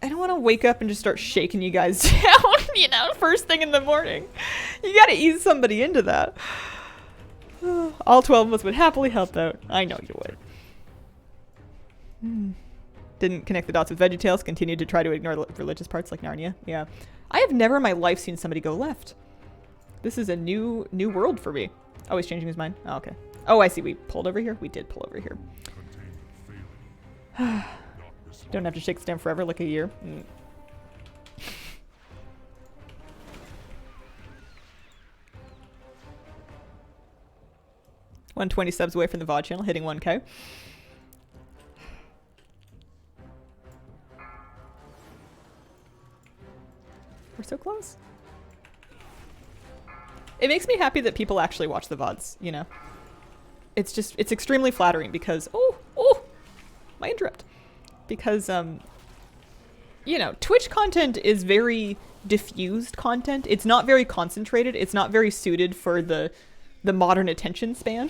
I don't want to wake up and just start shaking you guys down, you know, first thing in the morning. You gotta ease somebody into that. All 12 of us would happily help out. I know you would. Didn't connect the dots with VeggieTales, continued to try to ignore the religious parts like Narnia. Yeah. I have never in my life seen somebody go left. This is a new world for me. Oh, he's changing his mind? Oh, okay. Oh, I see. We pulled over here? We did pull over here. Don't have to shake this down forever, like a year. 120 subs away from the VOD channel, hitting 1K. We're so close. It makes me happy that people actually watch the VODs, you know? It's just, it's extremely flattering because, my interrupt. Because, you know, Twitch content is very diffused content. It's not very concentrated. It's not very suited for the modern attention span.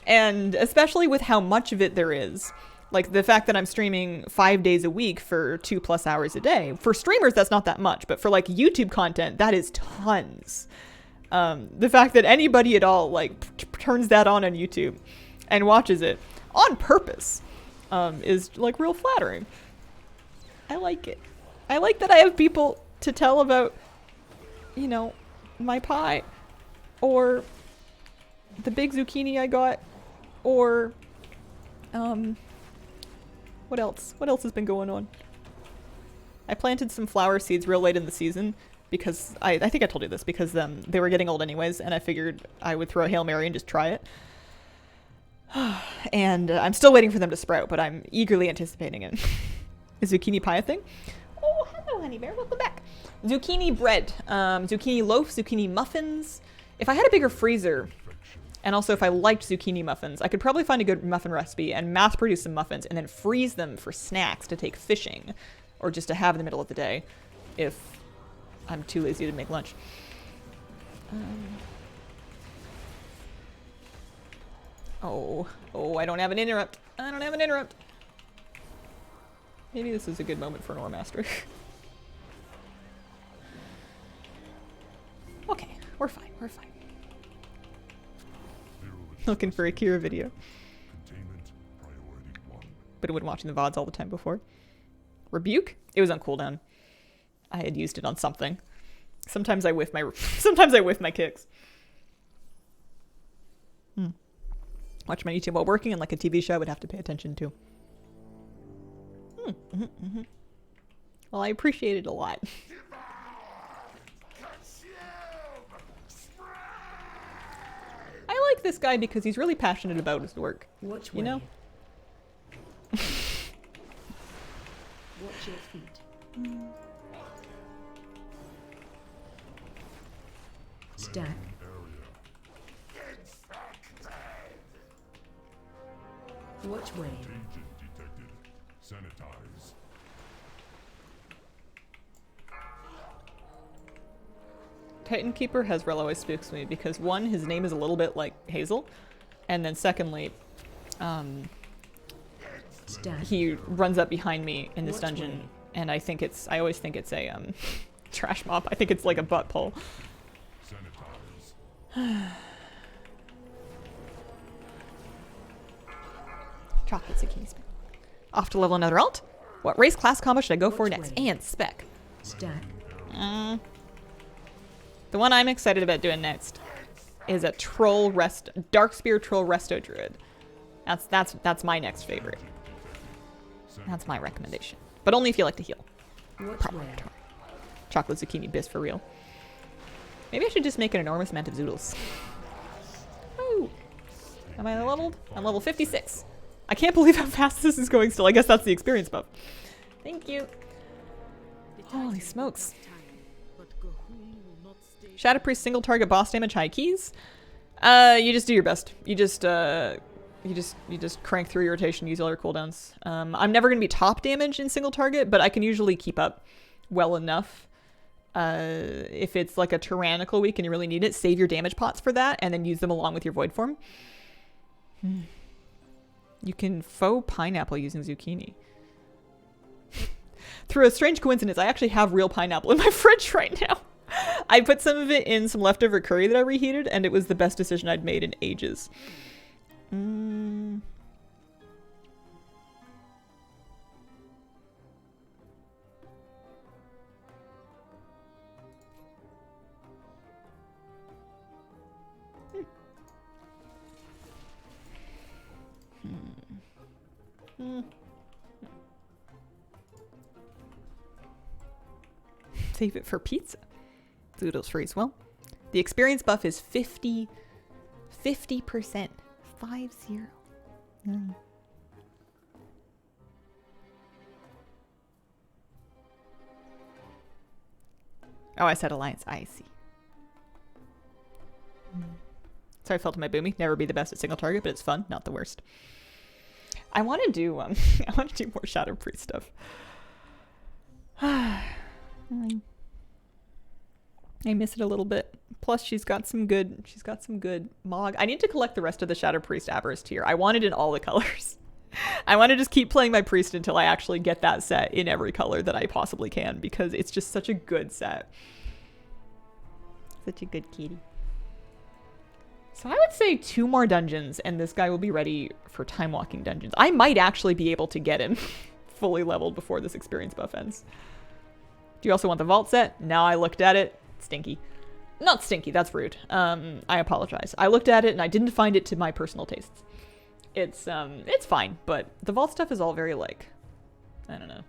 And especially with how much of it there is. Like the fact that I'm streaming 5 days a week for 2+ hours a day. For streamers, that's not that much. But for like YouTube content, that is tons. The fact that anybody at all like turns that on YouTube and watches it on purpose is like real flattering. I like it. I like that I have people to tell about, you know, my pie or the big zucchini I got or what else? What else has been going on? I planted some flower seeds real late in the season because I think I told you this because they were getting old anyways and I figured I would throw a Hail Mary and just try it. And I'm still waiting for them to sprout, but I'm eagerly anticipating it. Is zucchini pie a thing? Oh, hello, honey bear. Welcome back. Zucchini bread, zucchini loaf, zucchini muffins. If I had a bigger freezer, and also if I liked zucchini muffins, I could probably find a good muffin recipe and mass produce some muffins and then freeze them for snacks to take fishing or just to have in the middle of the day if I'm too lazy to make lunch. Oh, I don't have an interrupt. I don't have an interrupt. Maybe this is a good moment for an ore master. Okay, we're fine, we're fine. Looking for a Kira video. But I've been watching the VODs all the time before. Rebuke? It was on cooldown. I had used it on something. Sometimes I whiff my kicks. Watch my YouTube while working and like a TV show I would have to pay attention to. Well, I appreciate it a lot. I like this guy because he's really passionate about his work.
Watch
you know?
Watch your feet. Stack. Watch way.
Sanitize.
Titan Keeper Hezrel always spooks me because one, his name is a little bit like Hazel, and then secondly, he runs up behind me in this dungeon, and I always think it's a trash mop. I think it's like a butt pull. Chocolate zucchini spec. Off to level another alt. What race class combo should I go for next? And spec.
Stack.
The one I'm excited about doing next is a Darkspear Troll Resto Druid. That's my next favorite. That's my recommendation. But only if you like to heal. Chocolate zucchini bis for real. Maybe I should just make an enormous amount of zoodles. Oh, am I leveled? I'm level 56. I can't believe how fast this is going still. I guess that's the experience buff. Thank you. Holy smokes. Shadow Priest single target boss damage high keys. You just do your best. You just crank through your rotation, use all your cooldowns. I'm never gonna be top damage in single target, but I can usually keep up well enough. If it's like a tyrannical week and you really need it, save your damage pots for that and then use them along with your void form. You can faux pineapple using zucchini. Through a strange coincidence, I actually have real pineapple in my fridge right now. I put some of it in some leftover curry that I reheated, and it was the best decision I'd made in ages. Save it for pizza. Zoodles freeze. Well, the experience buff is 50%. 50%. 50. Oh, I said alliance. I see. Sorry, I fell to my boomy. Never be the best at single target, but it's fun, not the worst. I want to do I want to do more Shadow Priest stuff. I miss it a little bit. Plus, she's got some good Mog. I need to collect the rest of the Shadow Priest Aberist here. I want it in all the colors. I want to just keep playing my priest until I actually get that set in every color that I possibly can, because it's just such a good set. Such a good kitty. So I would say 2 more dungeons and this guy will be ready for time walking dungeons. I might actually be able to get him fully leveled before this experience buff ends. Do you also want the vault set? Now I looked at it. Stinky. Not stinky, that's rude. I apologize. I looked at it and I didn't find it to my personal tastes. It's fine, but the vault stuff is all very like, I don't know.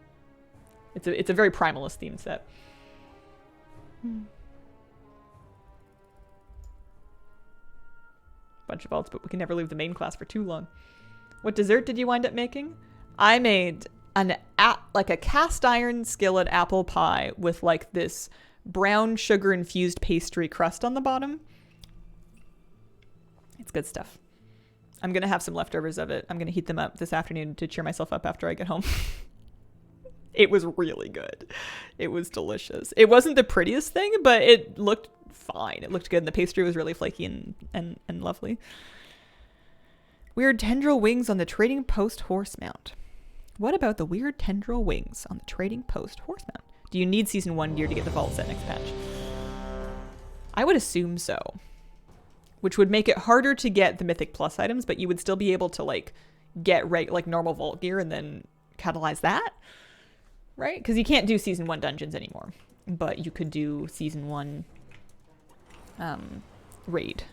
It's a very primalist themed set. Bunch of vaults, but we can never leave the main class for too long. What dessert did you wind up making? I made like a cast iron skillet apple pie with like this brown sugar infused pastry crust on the bottom. It's good stuff. I'm gonna have some leftovers of it. I'm gonna heat them up this afternoon to cheer myself up after I get home. It was really good. It was delicious. It wasn't the prettiest thing, but it looked fine. It looked good, and the pastry was really flaky and lovely. Weird tendril wings on the trading post horse mount. What about the weird tendril wings on the trading post horse mount? Do you need season 1 gear to get the vault set next patch? I would assume so. Which would make it harder to get the Mythic Plus items, but you would still be able to like get like normal vault gear and then catalyze that, right? Because you can't do season 1 dungeons anymore, but you could do season 1 raid.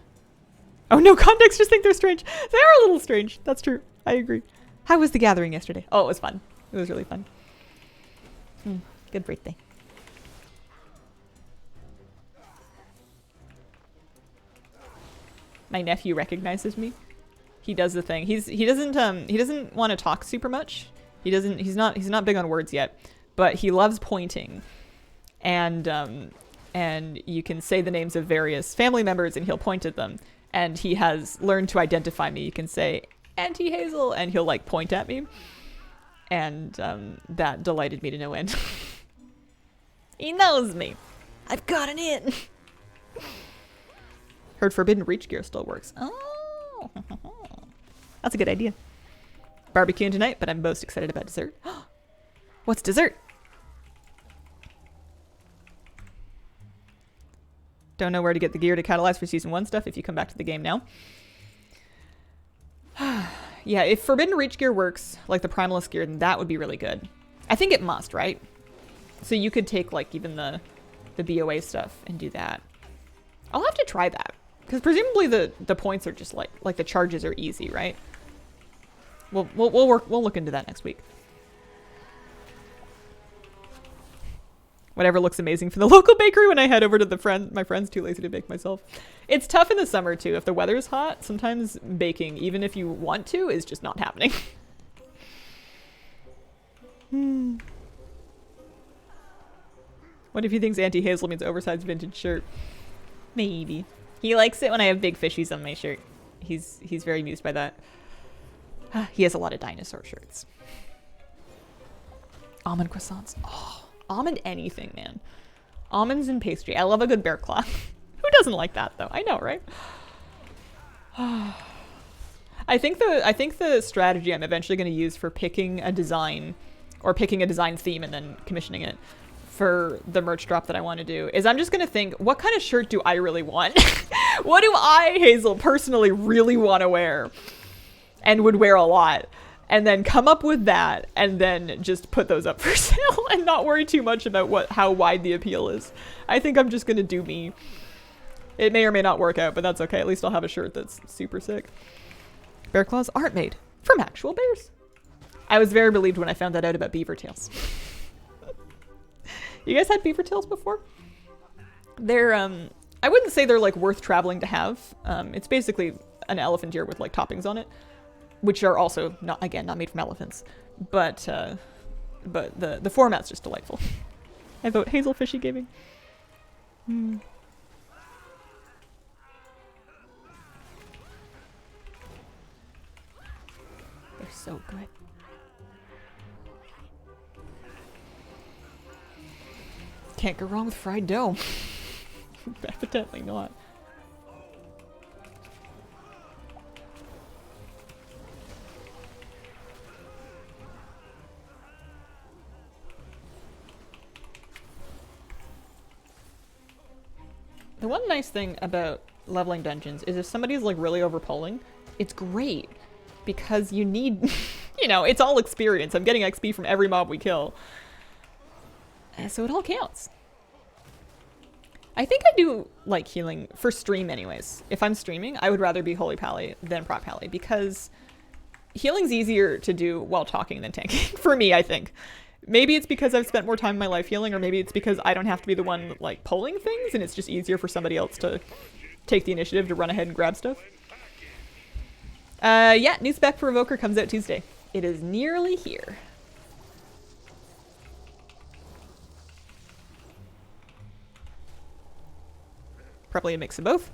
Oh no, context just think they're strange. They are a little strange. That's true. I agree. How was the gathering yesterday? Oh, it was fun. It was really fun. Good birthday. My nephew recognizes me. He does the thing. He doesn't want to talk super much. He's not big on words yet, but he loves pointing. And you can say the names of various family members and he'll point at them. And he has learned to identify me. You can say Auntie Hazel and he'll like point at me. And that delighted me to no end. He knows me. I've got an in. Heard Forbidden Reach gear still works. Oh, that's a good idea. Barbecuing tonight, but I'm most excited about dessert. What's dessert? Don't know where to get the gear to catalyze for season 1 stuff if you come back to the game now. Yeah, if Forbidden Reach gear works, like the Primalist gear, then that would be really good. I think it must, right? So you could take like even the BOA stuff and do that. I'll have to try that. Because presumably the points are just like the charges are easy, right? We'll look into that next week. Whatever looks amazing from the local bakery when I head over to my friend's too lazy to bake myself. It's tough in the summer too. If the weather's hot, sometimes baking, even if you want to, is just not happening. What if he thinks Auntie Hazel means oversized vintage shirt? Maybe. He likes it when I have big fishies on my shirt. He's very amused by that. He has a lot of dinosaur shirts. Almond croissants. Oh, almond anything, man. Almonds and pastry. I love a good bear claw. Who doesn't like that though? I know, right? I think the strategy I'm eventually going to use for picking a design or picking a design theme and then commissioning it for the merch drop that I want to do is I'm just going to think, what kind of shirt do I really want? What do I, Hazel, personally really want to wear and would wear a lot? And then come up with that and then just put those up for sale and not worry too much about how wide the appeal is. I think I'm just going to do me. It may or may not work out, but that's okay. At least I'll have a shirt that's super sick. Bear claws aren't made from actual bears. I was very relieved when I found that out about beaver tails. You guys had beaver tails before? They're, I wouldn't say they're like worth traveling to have. It's basically an elephant ear with like toppings on it, which are also not made from elephants, but the format's just delightful. I vote Hazel Fishy Gaming. So good. Can't go wrong with fried dough. Evidently not. The one nice thing about leveling dungeons is if somebody's like really overpulling, it's great because you need, you know, it's all experience. I'm getting XP from every mob we kill. So it all counts. I think I do like healing for stream anyways. If I'm streaming, I would rather be Holy Pally than Prot Pally because healing's easier to do while talking than tanking. For me, I think. Maybe it's because I've spent more time in my life healing, or maybe it's because I don't have to be the one like pulling things and it's just easier for somebody else to take the initiative to run ahead and grab stuff. Yeah, new spec for Evoker comes out Tuesday. It is nearly here. Probably a mix of both.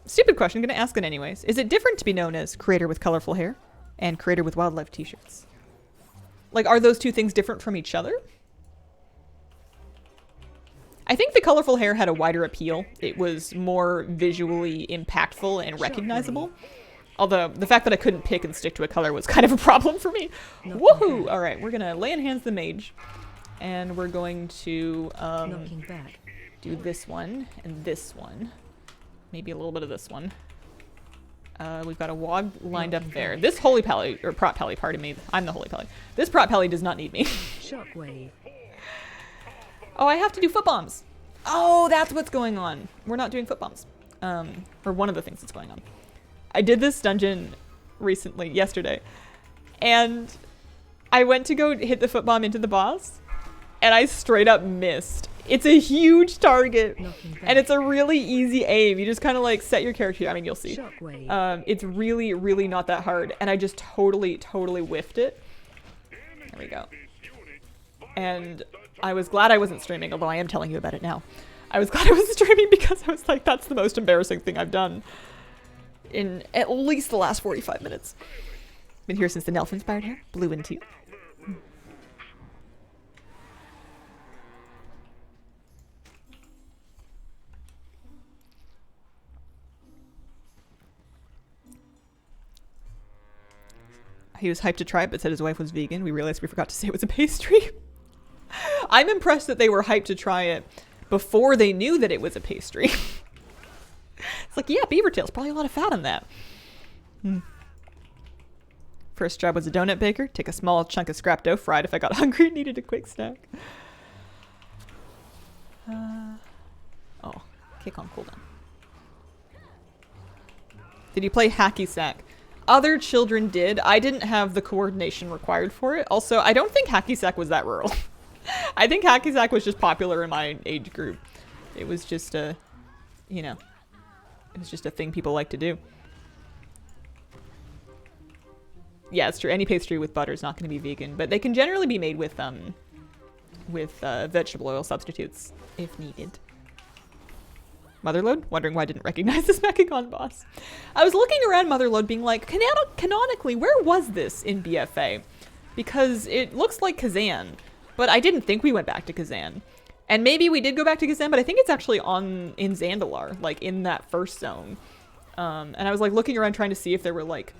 Stupid question, gonna ask it anyways. Is it different to be known as creator with colorful hair and creator with wildlife t-shirts? Like, are those two things different from each other? I think the colorful hair had a wider appeal. It was more visually impactful and recognizable. Although, the fact that I couldn't pick and stick to a color was kind of a problem for me. Woohoo! Alright, we're gonna lay in hands the mage. And we're going to do this one and this one. Maybe a little bit of this one. We've got a wog lined up there. This Holy Pally, or Prot Pally, pardon me. I'm the Holy Pally. This Prot Pally does not need me.
Shockwave.
Oh, I have to do foot bombs. Oh, that's what's going on. We're not doing foot bombs. Or one of the things that's going on. I did this dungeon recently, yesterday. And I went to go hit the foot bomb into the boss. And I straight up missed. It's a huge target. And it's a really easy aim. You just kind of like set your character. I mean, you'll see. It's really, really not that hard. And I just totally whiffed it. There we go. And I was glad I wasn't streaming, although I am telling you about it now. I was glad I wasn't streaming because I was like, that's the most embarrassing thing I've done in at least the last 45 minutes. Been here since the Nelf-inspired hair. Blue and teal. He was hyped to try it, but said his wife was vegan. We realized we forgot to say it was a pastry. I'm impressed that they were hyped to try it before they knew that it was a pastry. It's like, yeah, beaver tail's probably a lot of fat on that. First job was a donut baker. Take a small chunk of scrap dough, fried if I got hungry and needed a quick snack. Oh, kick on cooldown. Did you play hacky sack? Other children did. I didn't have the coordination required for it. Also, I don't think hacky sack was that rural. I think hacky sack was just popular in my age group. It was just a, you know, it was just a thing people like to do. Yeah, it's true. Any pastry with butter is not going to be vegan, but they can generally be made with vegetable oil substitutes if needed. Motherlode? Wondering why I didn't recognize this Mechagon boss. I was looking around Motherlode being like, canonically, where was this in BFA? Because it looks like Kazan, but I didn't think we went back to Kazan. And maybe we did go back to Kazan, but I think it's actually in Zandalar, like in that first zone. And I was like looking around trying to see if there were like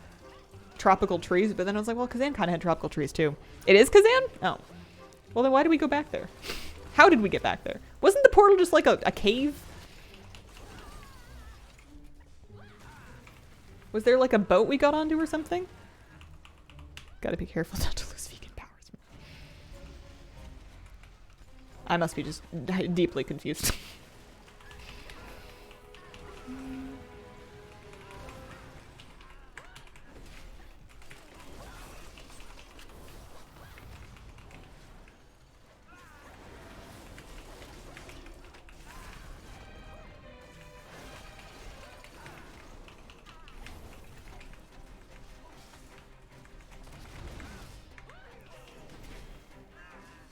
tropical trees, but then I was like, well, Kazan kind of had tropical trees too. It is Kazan? Oh. Well, then why did we go back there? How did we get back there? Wasn't the portal just like a cave? Was there like a boat we got onto or something? Gotta be careful not to lose vegan powers. I must be just deeply confused.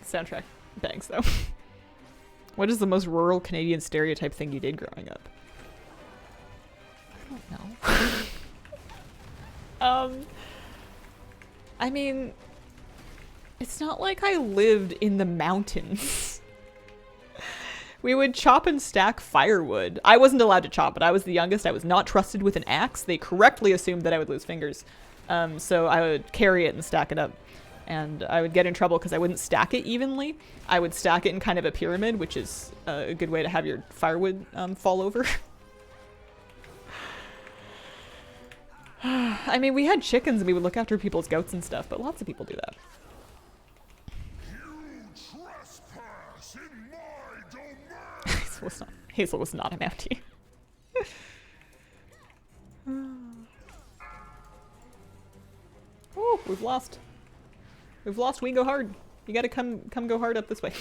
Soundtrack bangs though. What is the most rural Canadian stereotype thing you did growing up? I don't know. I mean, it's not like I lived in the mountains. We would chop and stack firewood. I wasn't allowed to chop, but I was the youngest. I was not trusted with an axe. They correctly assumed that I would lose fingers. So I would carry it and stack it up. And I would get in trouble because I wouldn't stack it evenly. I would stack it in kind of a pyramid, which is a good way to have your firewood fall over. I mean, we had chickens and we would look after people's goats and stuff, but lots of people do that.
You trespass in my domain!
Hazel was not a Mountie. Oh, we've lost. We've lost. We go hard. You gotta come go hard up this way.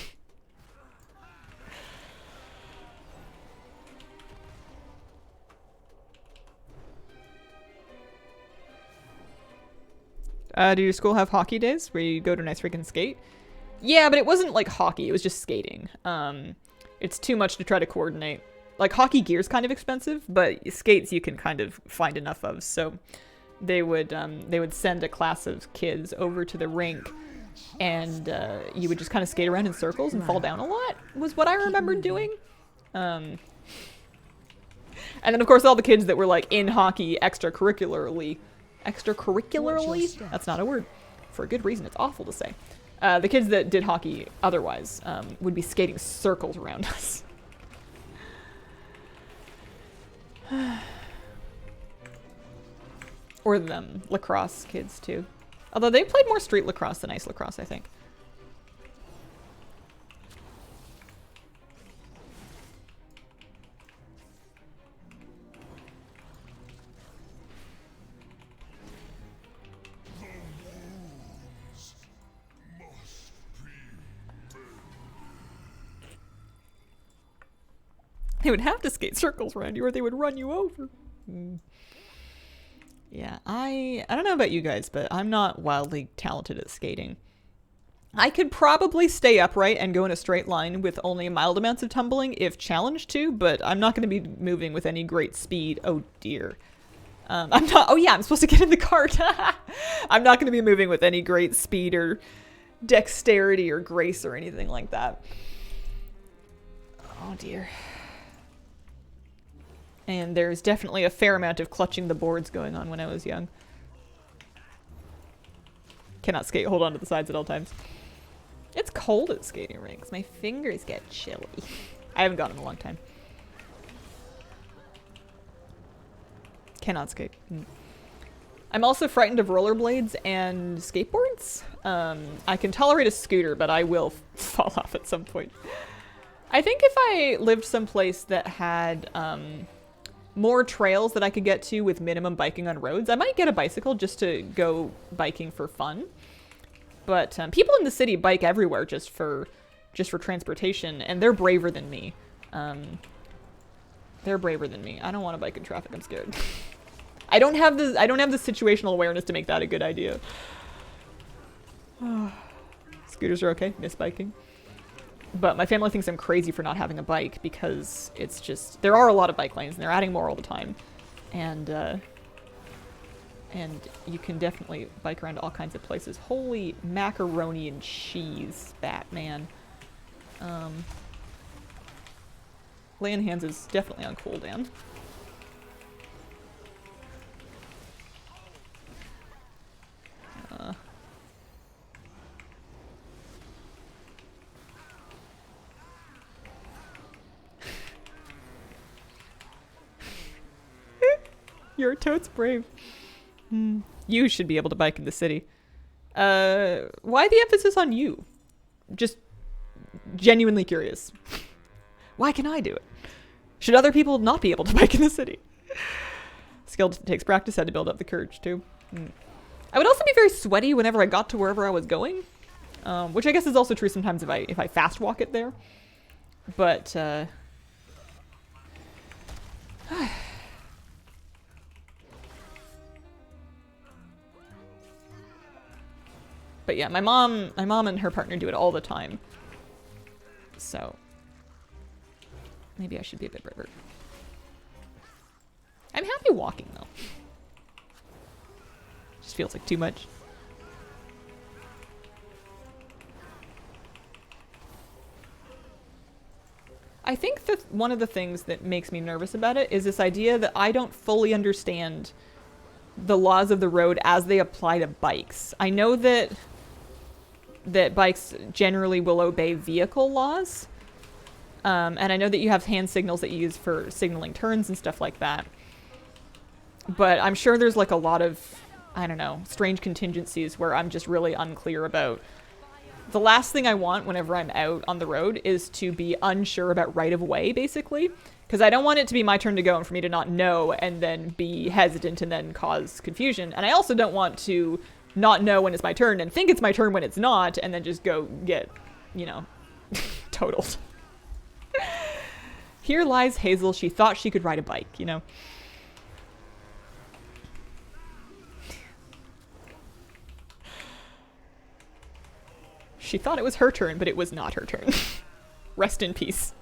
Do your school have hockey days where you go to a nice freaking skate? Yeah, but it wasn't like hockey. It was just skating. It's too much to try to coordinate. Like, hockey gear's kind of expensive, but skates you can kind of find enough of. So they would send a class of kids over to the rink, and you would just kind of skate around in circles and fall down a lot, was what I remember doing. And then, of course, all the kids that were, like, in hockey extracurricularly, that's not a word, for a good reason, it's awful to say. The kids that did hockey otherwise would be skating circles around us. Or them lacrosse kids too. Although they played more street lacrosse than ice lacrosse, I think. They would have to skate circles around you or they would run you over. Yeah, I don't know about you guys, but I'm not wildly talented at skating. I could probably stay upright and go in a straight line with only mild amounts of tumbling if challenged to, but I'm not going to be moving with any great speed. Oh dear. I'm not, oh yeah, I'm supposed to get in the cart. I'm not going to be moving with any great speed or dexterity or grace or anything like that. Oh dear. And there's definitely a fair amount of clutching the boards going on when I was young. Cannot skate, hold on to the sides at all times. It's cold at skating rinks. My fingers get chilly. I haven't gone in a long time. Cannot skate. I'm also frightened of rollerblades and skateboards. I can tolerate a scooter, but I will fall off at some point. I think if I lived someplace that had more trails that I could get to with minimum biking on roads, I might get a bicycle just to go biking for fun. But people in the city bike everywhere just for transportation, and they're braver than me. They're braver than me. I don't want to bike in traffic. I'm scared. I don't have the situational awareness to make that a good idea. Scooters are okay. Miss biking. But my family thinks I'm crazy for not having a bike because it's just, there are a lot of bike lanes and they're adding more all the time. And you can definitely bike around all kinds of places. Holy macaroni and cheese, Batman. Laying hands is definitely on cooldown. You're totes brave. You should be able to bike in the city. Why the emphasis on you? Just genuinely curious. Why can I do it? Should other people not be able to bike in the city? Skill takes practice. Had to build up the courage too. I would also be very sweaty whenever I got to wherever I was going, which I guess is also true sometimes if I fast walk it there. But but yeah, my mom and her partner do it all the time. So maybe I should be a bit braver. I'm happy walking though. just feels like too much. I think that one of the things that makes me nervous about it is this idea that I don't fully understand the laws of the road as they apply to bikes. I know that bikes generally will obey vehicle laws. And I know that you have hand signals that you use for signaling turns and stuff like that. But I'm sure there's like a lot of, I don't know, strange contingencies where I'm just really unclear about. The last thing I want whenever I'm out on the road is to be unsure about right of way, basically. Because I don't want it to be my turn to go and for me to not know and then be hesitant and then cause confusion. And I also don't want to not know when it's my turn and think it's my turn when it's not and then just go get, you know, totaled. Here lies Hazel. She thought she could ride a bike, you know. She thought it was her turn, but it was not her turn. Rest in peace.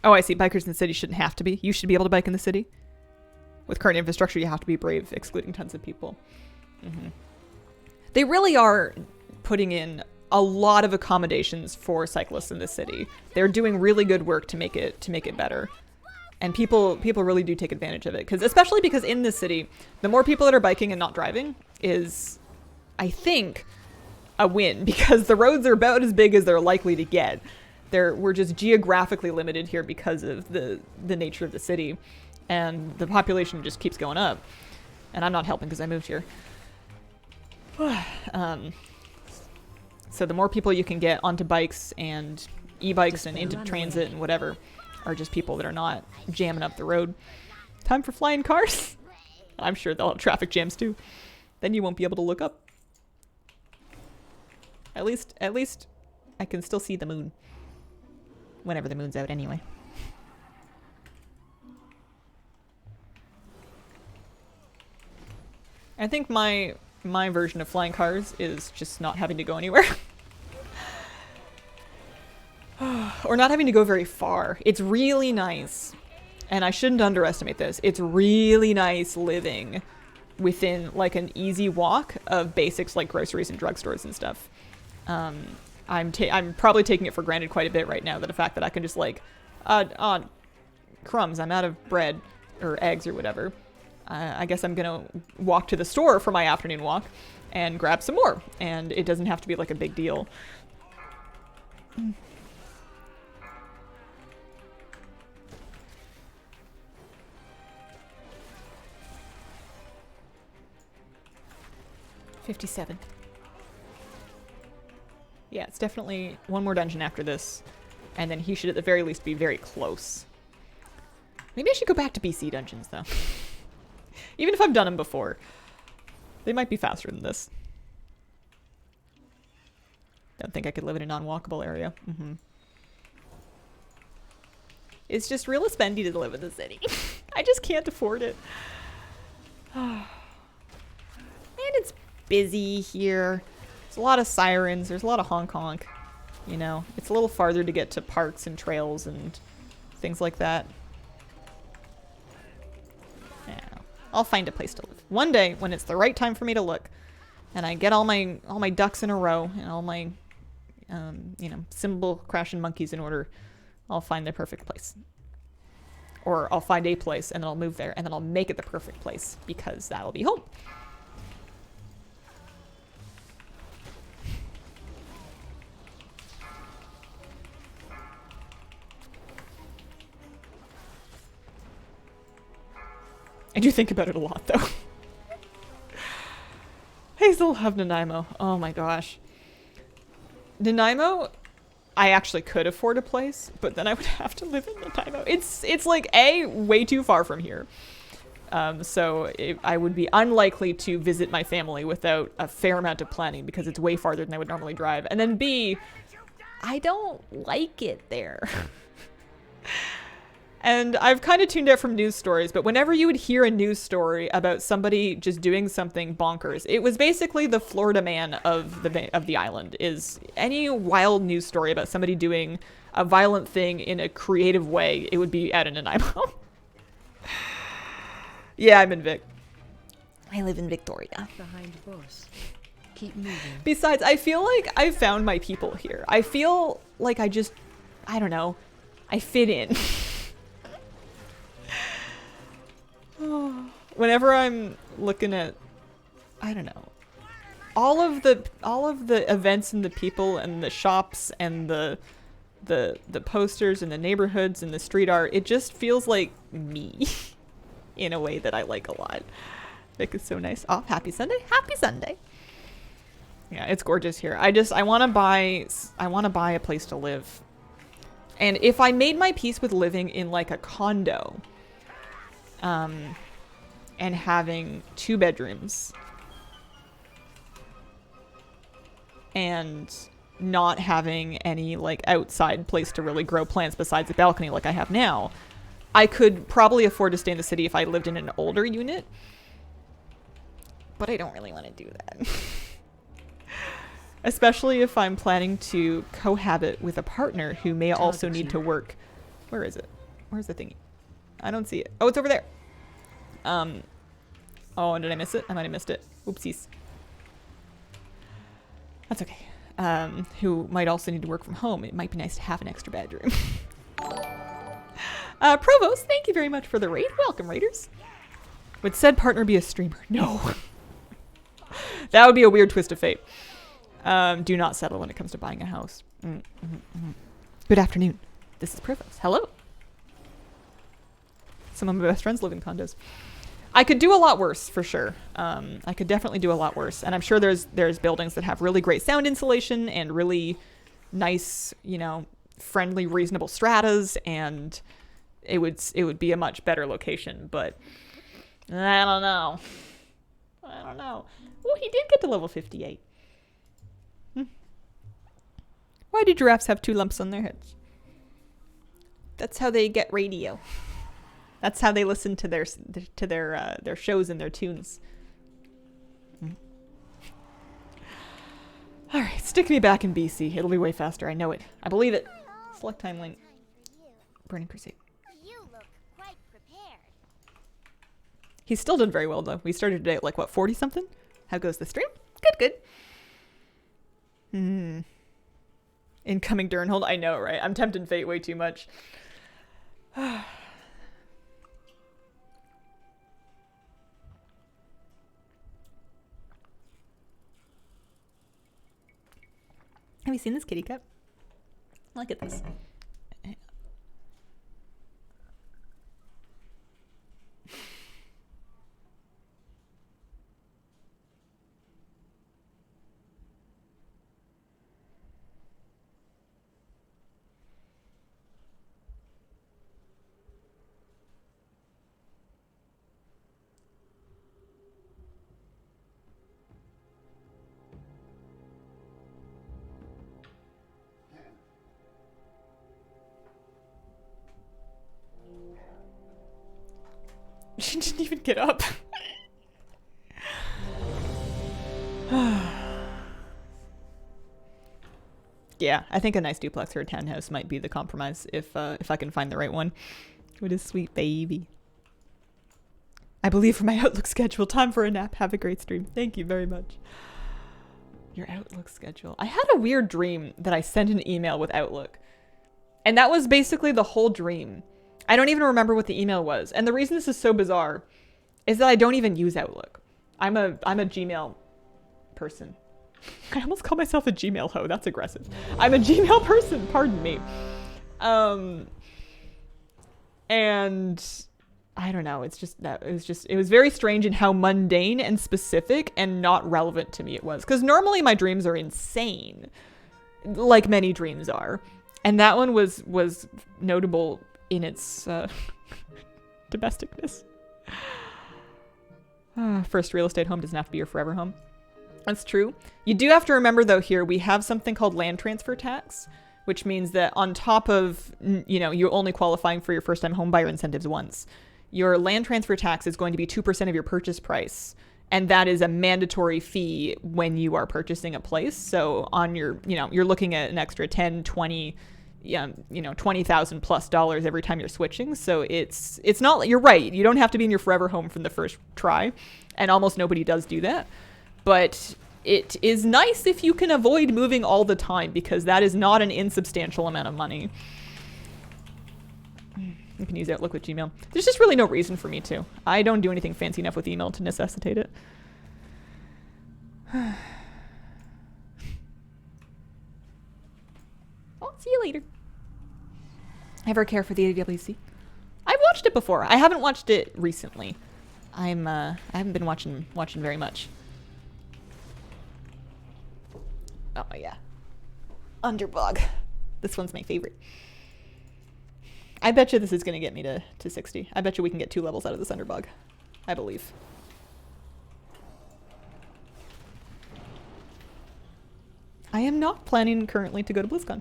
Oh, I see. Bikers in the city shouldn't have to be. You should be able to bike in the city. With current infrastructure, you have to be brave, excluding tons of people. Mm-hmm. They really are putting in a lot of accommodations for cyclists in the city. They're doing really good work to make it better. And people really do take advantage of it, especially because in this city, the more people that are biking and not driving is, I think, a win, because the roads are about as big as they're likely to get. We're just geographically limited here because of the nature of the city, and the population just keeps going up. And I'm not helping because I moved here. So the more people you can get onto bikes and e-bikes and into transit and whatever, are just people that are not jamming up the road. Time for flying cars. I'm sure they'll have traffic jams too. Then you won't be able to look up. At least I can still see the moon. Whenever the moon's out anyway. I think my version of flying cars is just not having to go anywhere. Or not having to go very far. It's really nice, and I shouldn't underestimate this, it's really nice living within like an easy walk of basics like groceries and drugstores and stuff. I'm probably taking it for granted quite a bit right now, that the fact that I can just like, crumbs, I'm out of bread or eggs or whatever. I guess I'm gonna walk to the store for my afternoon walk and grab some more, and it doesn't have to be like a big deal. $57. Yeah, it's definitely one more dungeon after this, and then he should at the very least be very close. Maybe I should go back to BC dungeons, though. Even if I've done them before. They might be faster than this. Don't think I could live in a non-walkable area. Mm-hmm. It's just real spendy to live in the city. I just can't afford it. And it's busy here. There's a lot of sirens. There's a lot of honk. You know, it's a little farther to get to parks and trails and things like that. Yeah, I'll find a place to live. One day, when it's the right time for me to look, and I get all my ducks in a row and all my, you know, cymbal crashing monkeys in order, I'll find the perfect place. Or I'll find a place and then I'll move there and then I'll make it the perfect place, because that'll be home. I do think about it a lot, though. Hazel of Nanaimo. Oh my gosh. Nanaimo, I actually could afford a place, but then I would have to live in Nanaimo. It's like, A, way too far from here. So I would be unlikely to visit my family without a fair amount of planning, because it's way farther than I would normally drive. And then B, I don't like it there. And I've kind of tuned out from news stories, but whenever you would hear a news story about somebody just doing something bonkers, it was basically the Florida man of the island. Is any wild news story about somebody doing a violent thing in a creative way, it would be out in Nanaimo. Yeah, I'm in Vic. I live in Victoria.
Behind boss. Keep moving.
Besides, I feel like I've found my people here. I feel like I don't know, I fit in. Whenever I'm looking at, I don't know, all of the events and the people and the shops and the posters and the neighborhoods and the street art, it just feels like me in a way that I like a lot. Vic is so nice. Oh, happy Sunday. Happy Sunday. Yeah, it's gorgeous here. I want to buy a place to live. And if I made my peace with living in like a condo, and having 2 bedrooms and not having any like outside place to really grow plants besides a balcony like I have now, I could probably afford to stay in the city if I lived in an older unit. But I don't really want to do that. Especially if I'm planning to cohabit with a partner who may also need to work. Where is it? Where's the thingy? I don't see it. Oh, it's over there. Oh, did I miss it? I might have missed it. Oopsies. That's okay. Who might also need to work from home. It might be nice to have an extra bedroom. Provost, thank you very much for the raid. Welcome, raiders. Would said partner be a streamer? No. That would be a weird twist of fate. Do not settle when it comes to buying a house. Good afternoon. This is Provost. Hello. Some of my best friends live in condos. I could do a lot worse, for sure. I could definitely do a lot worse. And I'm sure there's buildings that have really great sound insulation and really nice, you know, friendly, reasonable stratas, and it would be a much better location. But I don't know. Oh, he did get to level 58. Why do giraffes have 2 lumps on their heads? That's how they get radio. That's how they listen to their shows and their tunes. All right, stick me back in BC. It'll be way faster. I know it. I believe it. Select time link. Burning Crusade.
You look quite prepared.
He's still done very well though. We started today at like what, 40 something? How goes the stream? Good. Incoming Durnhold. I know, right? I'm tempting fate way too much. Have you seen this kitty cat? Look at this. She didn't even get up. Yeah, I think a nice duplex or a townhouse might be the compromise if I can find the right one. What a sweet baby. I believe for my Outlook schedule. Time for a nap. Have a great stream. Thank you very much. Your Outlook schedule. I had a weird dream that I sent an email with Outlook. And that was basically the whole dream. I don't even remember what the email was. And the reason this is so bizarre is that I don't even use Outlook. I'm a Gmail person. I almost call myself a Gmail hoe. That's aggressive. I'm a Gmail person. Pardon me. And I don't know. It's just that it was very strange in how mundane and specific and not relevant to me it was. Because normally my dreams are insane, like many dreams are. And that one was notable in its domesticness. First real estate home doesn't have to be your forever home. That's true. You do have to remember though here, we have something called land transfer tax, which means that on top of, you're only qualifying for your first-time homebuyer incentives once, your land transfer tax is going to be 2% of your purchase price. And that is a mandatory fee when you are purchasing a place. So on your, you're looking at an extra 10, 20, $20,000 plus every time you're switching. So it's not, you're right. You don't have to be in your forever home from the first try. And almost nobody does do that. But it is nice if you can avoid moving all the time, because that is not an insubstantial amount of money. You can use Outlook with Gmail. There's just really no reason for me to. I don't do anything fancy enough with email to necessitate it. I'll see you later. Ever care for the AWC? I've watched it before. I haven't watched it recently. I haven't been watching very much. Oh yeah. Underbog. This one's my favorite. I bet you this is going to get me to 60. I bet you we can get 2 levels out of this Underbog. I believe. I am not planning currently to go to BlizzCon.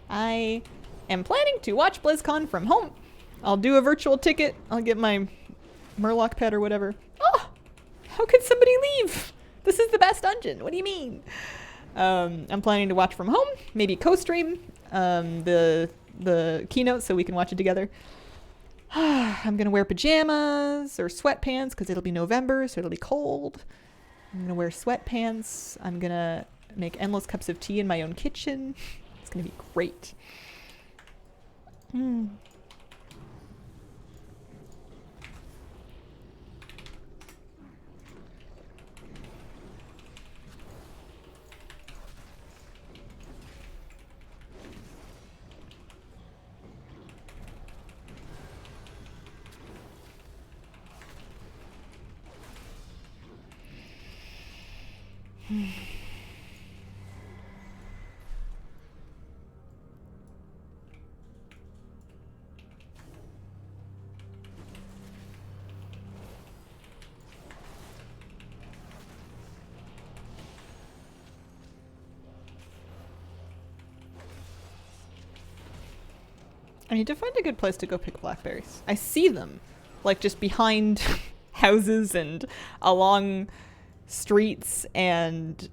I am planning to watch BlizzCon from home. I'll do a virtual ticket. I'll get my Murloc pet or whatever. Oh! How could somebody leave? This is the best dungeon. What do you mean? I'm planning to watch from home. Maybe co-stream the keynote so we can watch it together. I'm gonna wear pajamas or sweatpants because it'll be November, so it'll be cold. I'm gonna wear sweatpants. I'm gonna make endless cups of tea in my own kitchen. It's gonna be great. I need to find a good place to go pick blackberries. I see them, like, just behind houses and along streets, and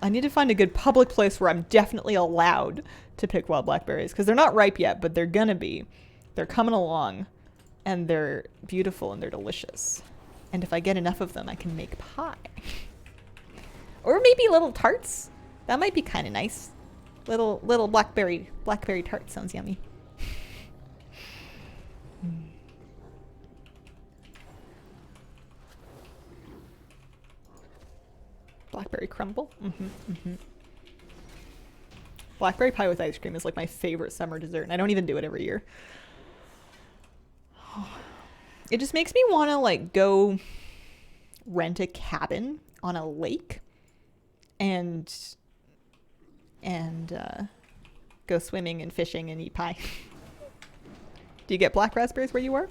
I need to find a good public place where I'm definitely allowed to pick wild blackberries, because they're not ripe yet, but they're gonna be. They're coming along, and they're beautiful and they're delicious. And if I get enough of them, I can make pie. Or maybe little tarts. That might be kind of nice. Little blackberry tart sounds yummy. Blackberry crumble. Blackberry pie with ice cream is like my favorite summer dessert, and I don't even do it every year. It just makes me want to like go rent a cabin on a lake and go swimming and fishing and eat pie. Do you get black raspberries where you are?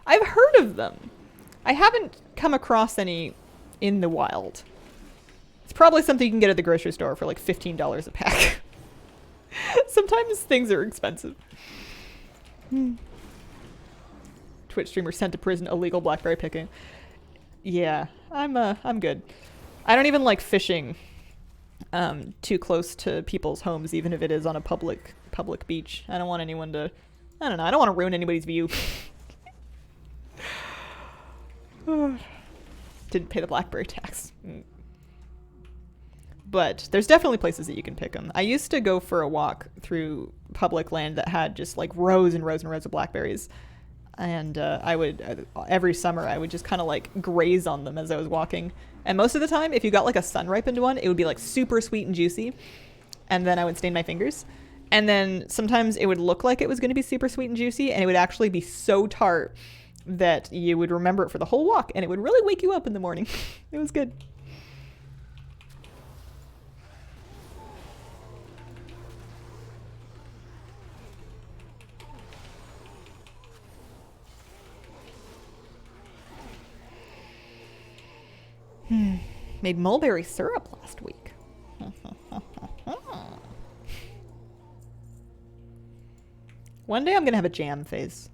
I've heard of them. I haven't come across any in the wild. It's probably something you can get at the grocery store for like $15 a pack. Sometimes things are expensive. Twitch streamer sent to prison, illegal blackberry picking. Yeah, I'm good. I don't even like fishing too close to people's homes, even if it is on a public beach. I don't want anyone to, I don't know, I don't want to ruin anybody's view. Didn't pay the blackberry tax. But there's definitely places that you can pick them. I used to go for a walk through public land that had just like rows and rows and rows of blackberries. And I would, every summer, I would just kind of like graze on them as I was walking. And most of the time, if you got like a sun-ripened one, it would be like super sweet and juicy. And then I would stain my fingers. And then sometimes it would look like it was going to be super sweet and juicy, and it would actually be so tart that you would remember it for the whole walk, and it would really wake you up in the morning. It was good. Made mulberry syrup last week. One day I'm gonna have a jam phase.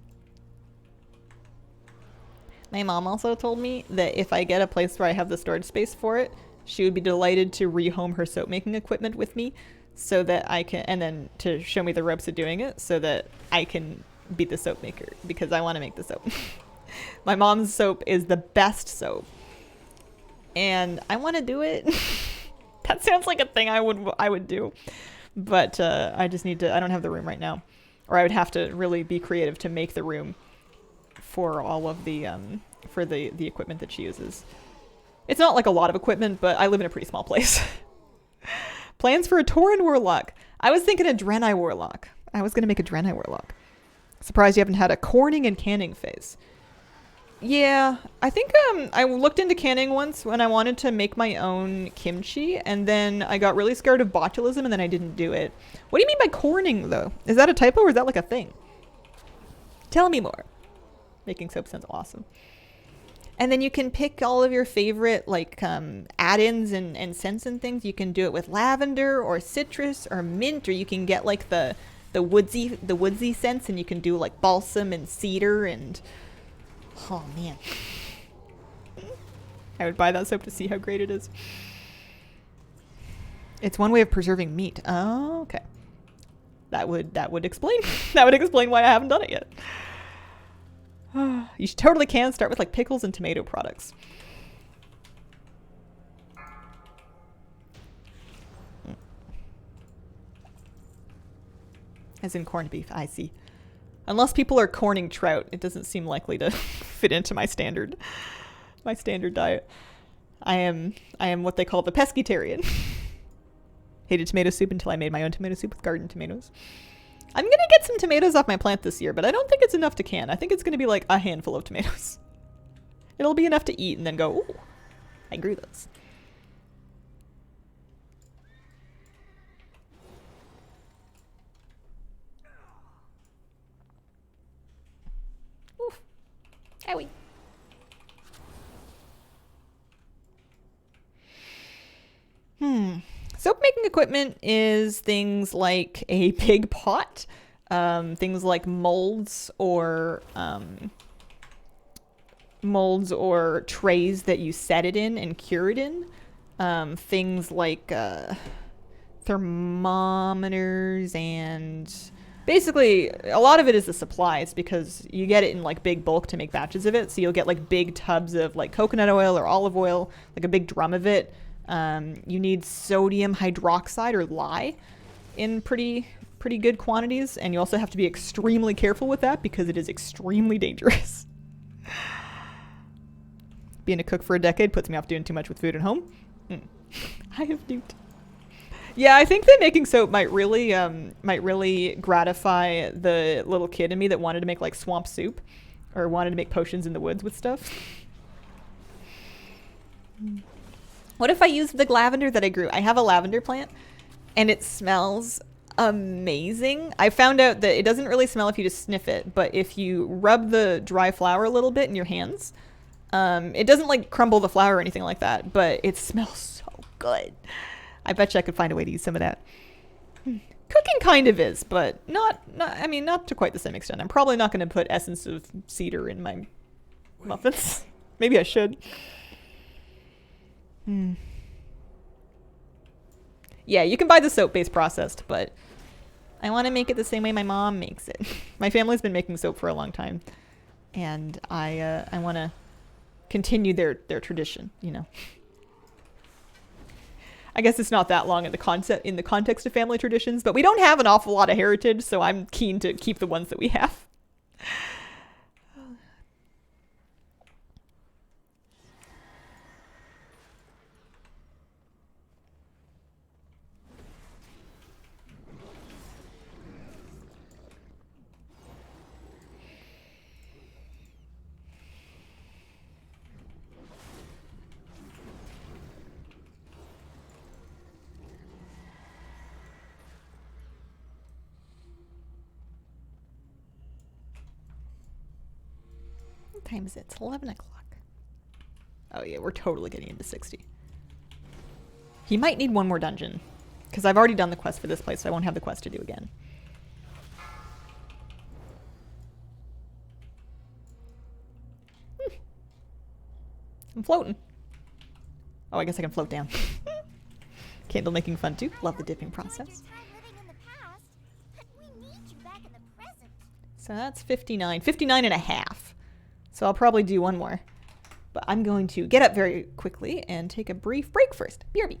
My mom also told me that if I get a place where I have the storage space for it, she would be delighted to rehome her soap making equipment with me so that I can, and then to show me the ropes of doing it so that I can be the soap maker because I want to make the soap. My mom's soap is the best soap and I want to do it. That sounds like a thing I would do, but I just need to, I don't have the room right now, or I would have to really be creative to make the room for all of the for the equipment that she uses. It's not like a lot of equipment, but I live in a pretty small place. Plans for a Tauren Warlock. I was thinking a Draenei Warlock. I was gonna make a Draenei Warlock. Surprised you haven't had a corning and canning phase. Yeah, I think I looked into canning once when I wanted to make my own kimchi, and then I got really scared of botulism, and then I didn't do it. What do you mean by corning, though? Is that a typo, or is that like a thing? Tell me more. Making soap sounds awesome. And then you can pick all of your favorite like add-ins and scents and things. You can do it with lavender or citrus or mint, or you can get like the woodsy scents, and you can do like balsam and cedar and oh man. I would buy that soap to see how great it is. It's one way of preserving meat. Oh, okay. That would explain that would explain why I haven't done it yet. You should totally can start with like pickles and tomato products. As in corned beef, I see. Unless people are corning trout, it doesn't seem likely to fit into my standard diet. I am what they call the pescatarian. Hated tomato soup until I made my own tomato soup with garden tomatoes. I'm gonna get some tomatoes off my plant this year, but I don't think it's enough to can. I think it's gonna be like a handful of tomatoes. It'll be enough to eat and then go, ooh, I grew those. Oof. Owie. Soap making equipment is things like a big pot, things like molds or trays that you set it in and cure it in. Things like thermometers, and basically a lot of it is the supplies because you get it in like big bulk to make batches of it. So you'll get like big tubs of like coconut oil or olive oil, like a big drum of it. You need sodium hydroxide or lye in pretty good quantities, and you also have to be extremely careful with that because it is extremely dangerous. Being a cook for a decade puts me off doing too much with food at home. I have duped. Yeah, I think that making soap might really gratify the little kid in me that wanted to make like swamp soup or wanted to make potions in the woods with stuff. What if I used the lavender that I grew? I have a lavender plant and it smells amazing. I found out that it doesn't really smell if you just sniff it, but if you rub the dry flower a little bit in your hands, it doesn't like crumble the flower or anything like that, but it smells so good. I bet you I could find a way to use some of that. Cooking kind of is, but not to quite the same extent. I'm probably not going to put essence of cedar in my muffins. Maybe I should. Yeah, you can buy the soap base processed, but I want to make it the same way my mom makes it. My family's been making soap for a long time, and I want to continue their tradition, you know. I guess it's not that long in the context of family traditions, but we don't have an awful lot of heritage, so I'm keen to keep the ones that we have. What time is it? It's 11 o'clock. Oh yeah, we're totally getting into 60. He might need one more dungeon, because I've already done the quest for this place, so I won't have the quest to do again. I'm floating. Oh, I guess I can float down. Candle making fun too. Love the dipping process.
Time living in the past, but we need you back in the present.
So that's 59. 59 and a half. So I'll probably do one more. But I'm going to get up very quickly and take a brief break first. BRB.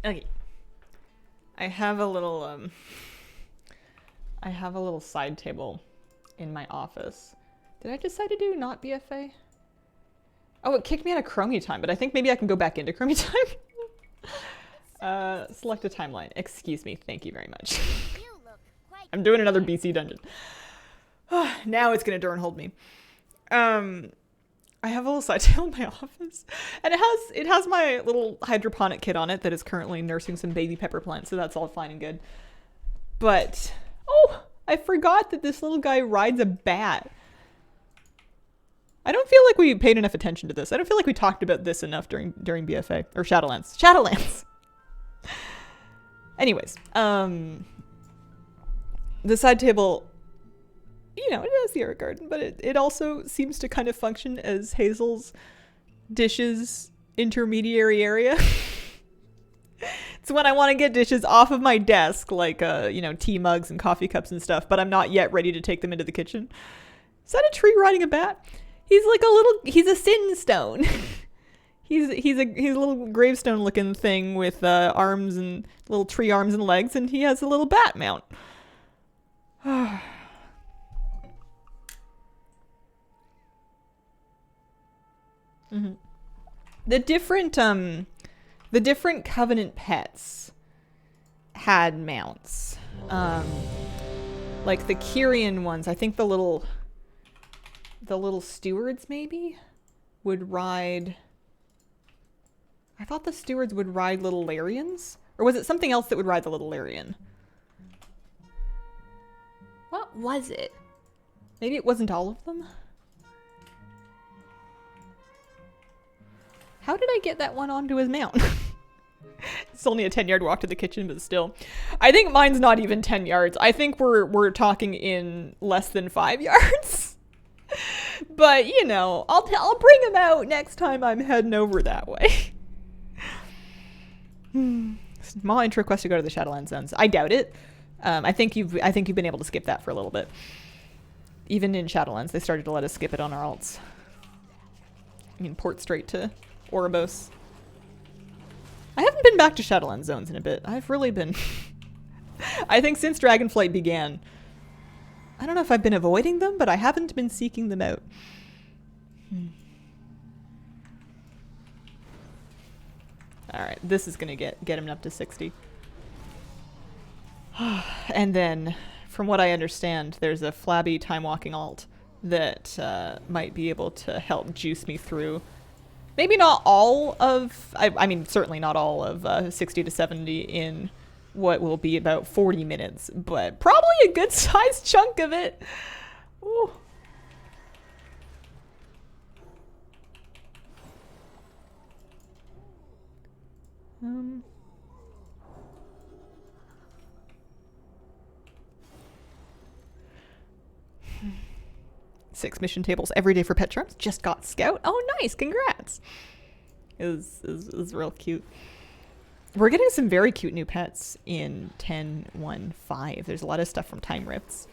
Okay. I have a little side table in my office. Did I decide to do not BFA? Oh, it kicked me out of Chromie time, but I think maybe I can go back into Chromie time. Select a timeline. Excuse me. Thank you very much.
You look quite
I'm doing another BC dungeon. Now it's gonna door and hold me. I have a little side table in my office, and it has my little hydroponic kit on it that is currently nursing some baby pepper plants, so that's all fine and good. But oh, I forgot that this little guy rides a bat. I don't feel like we paid enough attention to this. I don't feel like we talked about this enough during BFA or Shadowlands. Shadowlands. Anyways, the side table, you know, it has the art garden, but it also seems to kind of function as Hazel's dishes intermediary area. It's when I want to get dishes off of my desk, like, you know, tea mugs and coffee cups and stuff, but I'm not yet ready to take them into the kitchen. Is that a tree riding a bat? He's like he's a sin stone. he's a little gravestone looking thing with arms and little tree arms and legs, and he has a little bat mount. Mm-hmm. The different covenant pets had mounts. Like the Kyrian ones, I think the little stewards maybe would ride. I thought the stewards would ride little Larians, or was it something else that would ride the little Larian? What was it? Maybe it wasn't all of them. How did I get that one onto his mount? It's only a 10-yard walk to the kitchen, but still. I think mine's not even 10 yards. I think we're talking in less than 5 yards. But, you know, I'll bring him out next time I'm heading over that way. Small intro quest to go to the Shadowland Zones. I doubt it. I think you've been able to skip that for a little bit. Even in Shadowlands, they started to let us skip it on our alts. I mean, port straight to Oribos. I haven't been back to Shadowland Zones in a bit. I've really been... I think since Dragonflight began, I don't know if I've been avoiding them, but I haven't been seeking them out. Alright, this is gonna get him up to 60. And then, from what I understand, there's a flabby time-walking alt that might be able to help juice me through. Maybe not all of, I mean, certainly not all of 60 to 70 in what will be about 40 minutes, but probably a good sized chunk of it. Ooh. Six mission tables every day for pet charms. Just got Scout. Oh, nice. Congrats. It was real cute. We're getting some very cute new pets in 10.1.5. There's a lot of stuff from Time Rifts.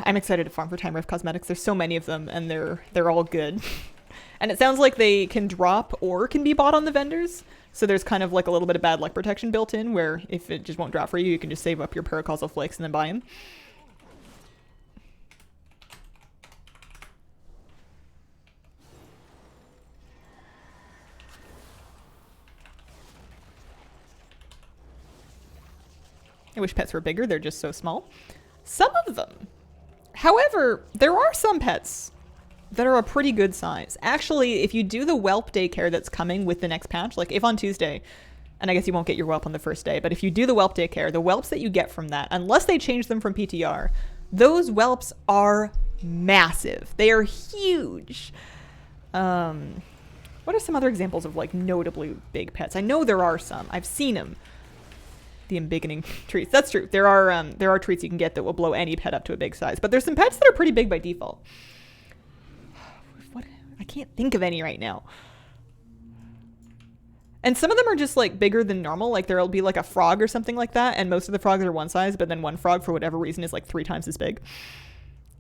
I'm excited to farm for Time Rift cosmetics. There's so many of them, and they're all good. And it sounds like they can drop or can be bought on the vendors. So there's kind of like a little bit of bad luck protection built in, where if it just won't drop for you, you can just save up your paracausal flakes and then buy them. I wish pets were bigger. They're just so small. Some of them. However, there are some pets that are a pretty good size. Actually, if you do the whelp daycare that's coming with the next patch, like if on Tuesday, and I guess you won't get your whelp on the first day, but if you do the whelp daycare, the whelps that you get from that, unless they change them from PTR, those whelps are massive. They are huge. What are some other examples of like notably big pets? I know there are some. I've seen them. The embiggening treats. That's true. There are treats you can get that will blow any pet up to a big size. But there's some pets that are pretty big by default. What? I can't think of any right now. And some of them are just like bigger than normal. Like there'll be like a frog or something like that, and most of the frogs are one size, but then one frog for whatever reason is like 3 times as big.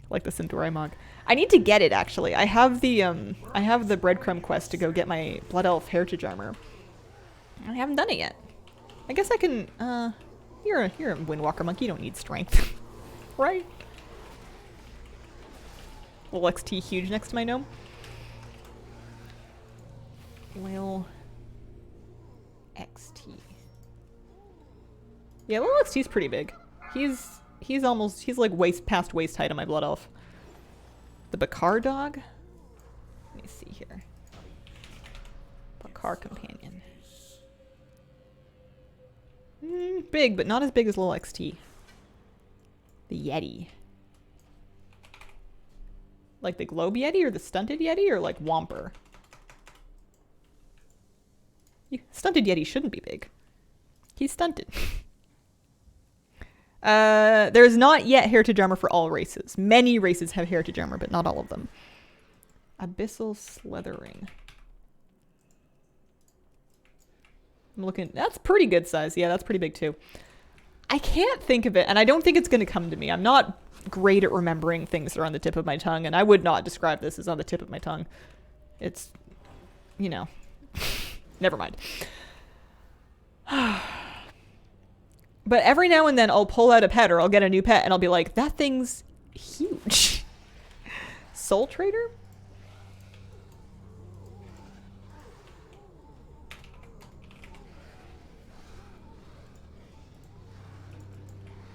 Like the Centauri Mog. I need to get it actually. I have the breadcrumb quest to go get my Blood Elf Heritage Armor. I haven't done it yet. I guess I can, you're a Windwalker Monk, you don't need strength. Right? Little XT huge next to my gnome. Lil XT. Yeah, Lil XT's pretty big. He's like past waist height on my Blood Elf. The Bakar dog? Let me see here. Bakar companion. Big, but not as big as Lil XT. The Yeti. Like the Globe Yeti or the Stunted Yeti or like Whomper? Stunted Yeti shouldn't be big. He's stunted. There is not yet Heritage Armor for all races. Many races have Heritage Armor, but not all of them. Abyssal Slithering. I'm looking, that's pretty good size. Yeah, that's pretty big too. I can't think of it, and I don't think it's going to come to me. I'm not great at remembering things that are on the tip of my tongue, and I would not describe this as on the tip of my tongue. It's, you know, never mind. But every now and then I'll pull out a pet or I'll get a new pet and I'll be like, that thing's huge. Soul Trader?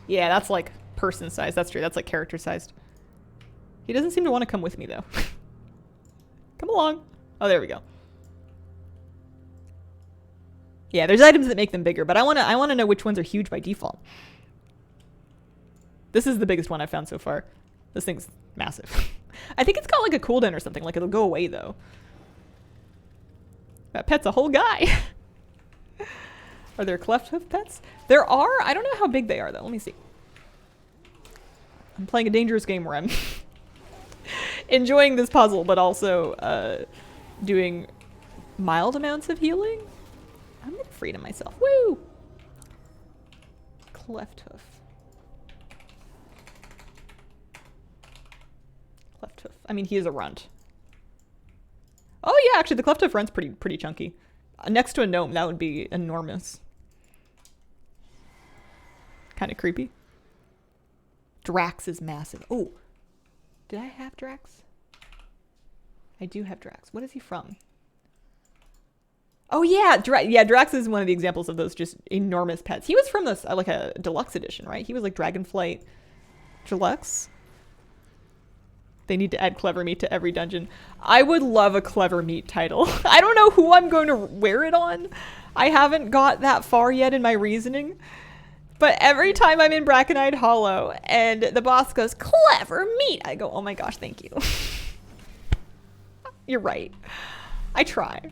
Yeah, that's like person sized. That's true. That's like character sized. He doesn't seem to want to come with me though. Come along. Oh, there we go. Yeah, there's items that make them bigger, but I wanna know which ones are huge by default. This is the biggest one I've found so far. This thing's massive. I think it's got like a cooldown or something. Like it'll go away though. That pet's a whole guy. Are there cleft hoof pets? There are. I don't know how big they are though. Let me see. I'm playing a dangerous game where I'm enjoying this puzzle, but also doing mild amounts of healing. I'm gonna freedom myself. Woo! Cleft hoof. Cleft hoof. I mean, he is a runt. Oh yeah, actually, the cleft hoof runt's pretty chunky. Next to a gnome, that would be enormous. Kind of creepy. Drax is massive. Oh, did I have Drax? I do have Drax. What is he from? Oh yeah, Drax is one of the examples of those just enormous pets. He was from this like a deluxe edition, right? He was like Dragonflight Deluxe. They need to add Clever Meat to every dungeon. I would love a Clever Meat title. I don't know who I'm going to wear it on. I haven't got that far yet in my reasoning. But every time I'm in Brackenide Hollow and the boss goes, Clever Meat, I go, oh my gosh, thank you. You're right. I try.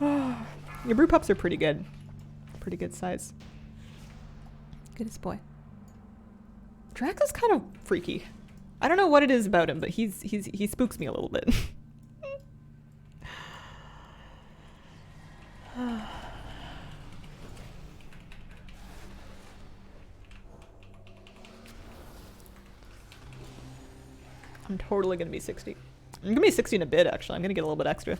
Your brew pups are pretty good. Pretty good size. Goodness boy. Drax is kind of freaky. I don't know what it is about him, but he spooks me a little bit. I'm totally gonna be 60. I'm gonna be 60 in a bit, actually. I'm gonna get a little bit extra.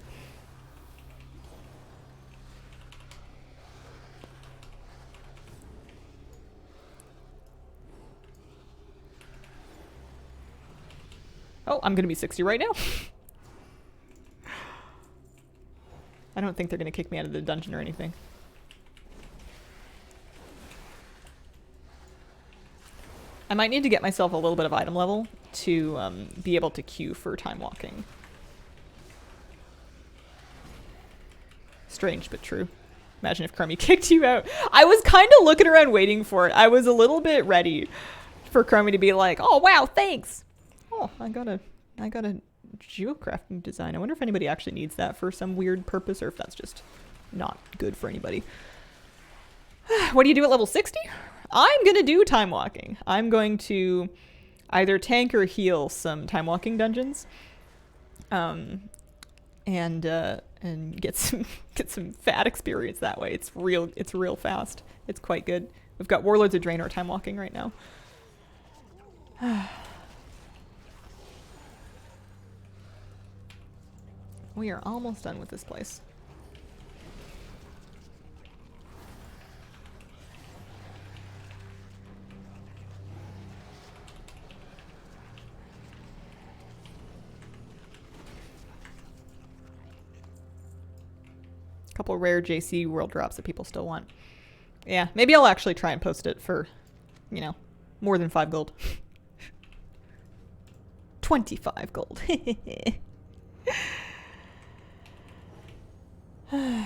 Oh, I'm gonna be 60 right now. I don't think they're gonna kick me out of the dungeon or anything. I might need to get myself a little bit of item level to be able to queue for time walking. Strange, but true. Imagine if Crummy kicked you out. I was kind of looking around waiting for it. I was a little bit ready for Crummy to be like, oh wow, thanks. Oh, I got a geocrafting design. I wonder if anybody actually needs that for some weird purpose or if that's just not good for anybody. What do you do at level 60? I'm going to do time walking. I'm going to either tank or heal some time walking dungeons. And get some fat experience that way. It's real fast. It's quite good. We've got Warlords of Draenor time walking right now. We are almost done with this place. Couple rare JC world drops that people still want. Yeah, maybe I'll actually try and post it for, you know, more than 5 gold. 25 gold. I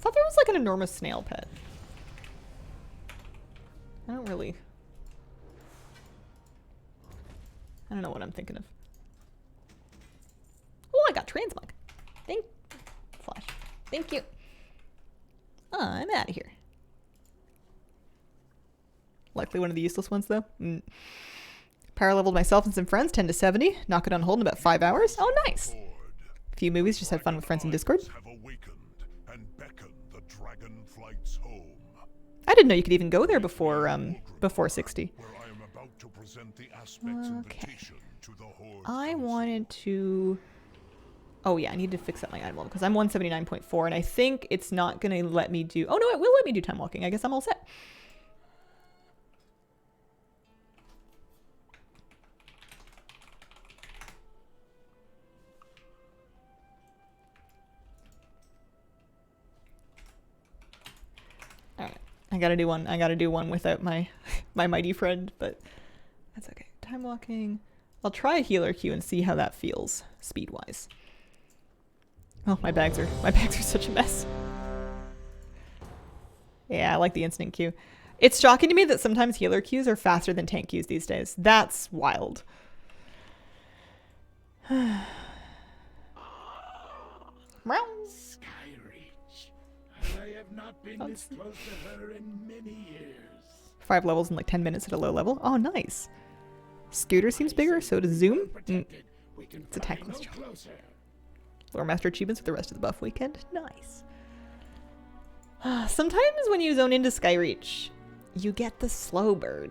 thought there was like an enormous snail pet. I don't know what I'm thinking of. Oh, I got Transmog. Thank you. Oh, I'm out of here. Likely one of the useless ones though. Power leveled myself and some friends 10 to 70. Knock it on hold in about 5 hours. Oh, nice. A few movies, just had fun with friends in Discord. I didn't know you could even go there before 60. Okay. I wanted to Oh yeah, I need to fix up my item level because I'm 179.4 and I think it's not going to let me do... Oh no, it will let me do time walking. I guess I'm all set. Alright, I gotta do one without my my mighty friend, but that's okay. Time walking. I'll try a healer queue and see how that feels speed-wise. Oh, my bags are such a mess. Yeah, I like the instant queue. It's shocking to me that sometimes healer queues are faster than tank queues these days. That's wild.
Skyreach. I have not been this close to her in many years.
5 levels in like 10 minutes at a low level. Oh, nice. Scooter seems bigger, so does Zoom. It's a tackless job. Lore Master achievements for the rest of the buff weekend. Nice. Sometimes when you zone into Skyreach, you get the slow bird.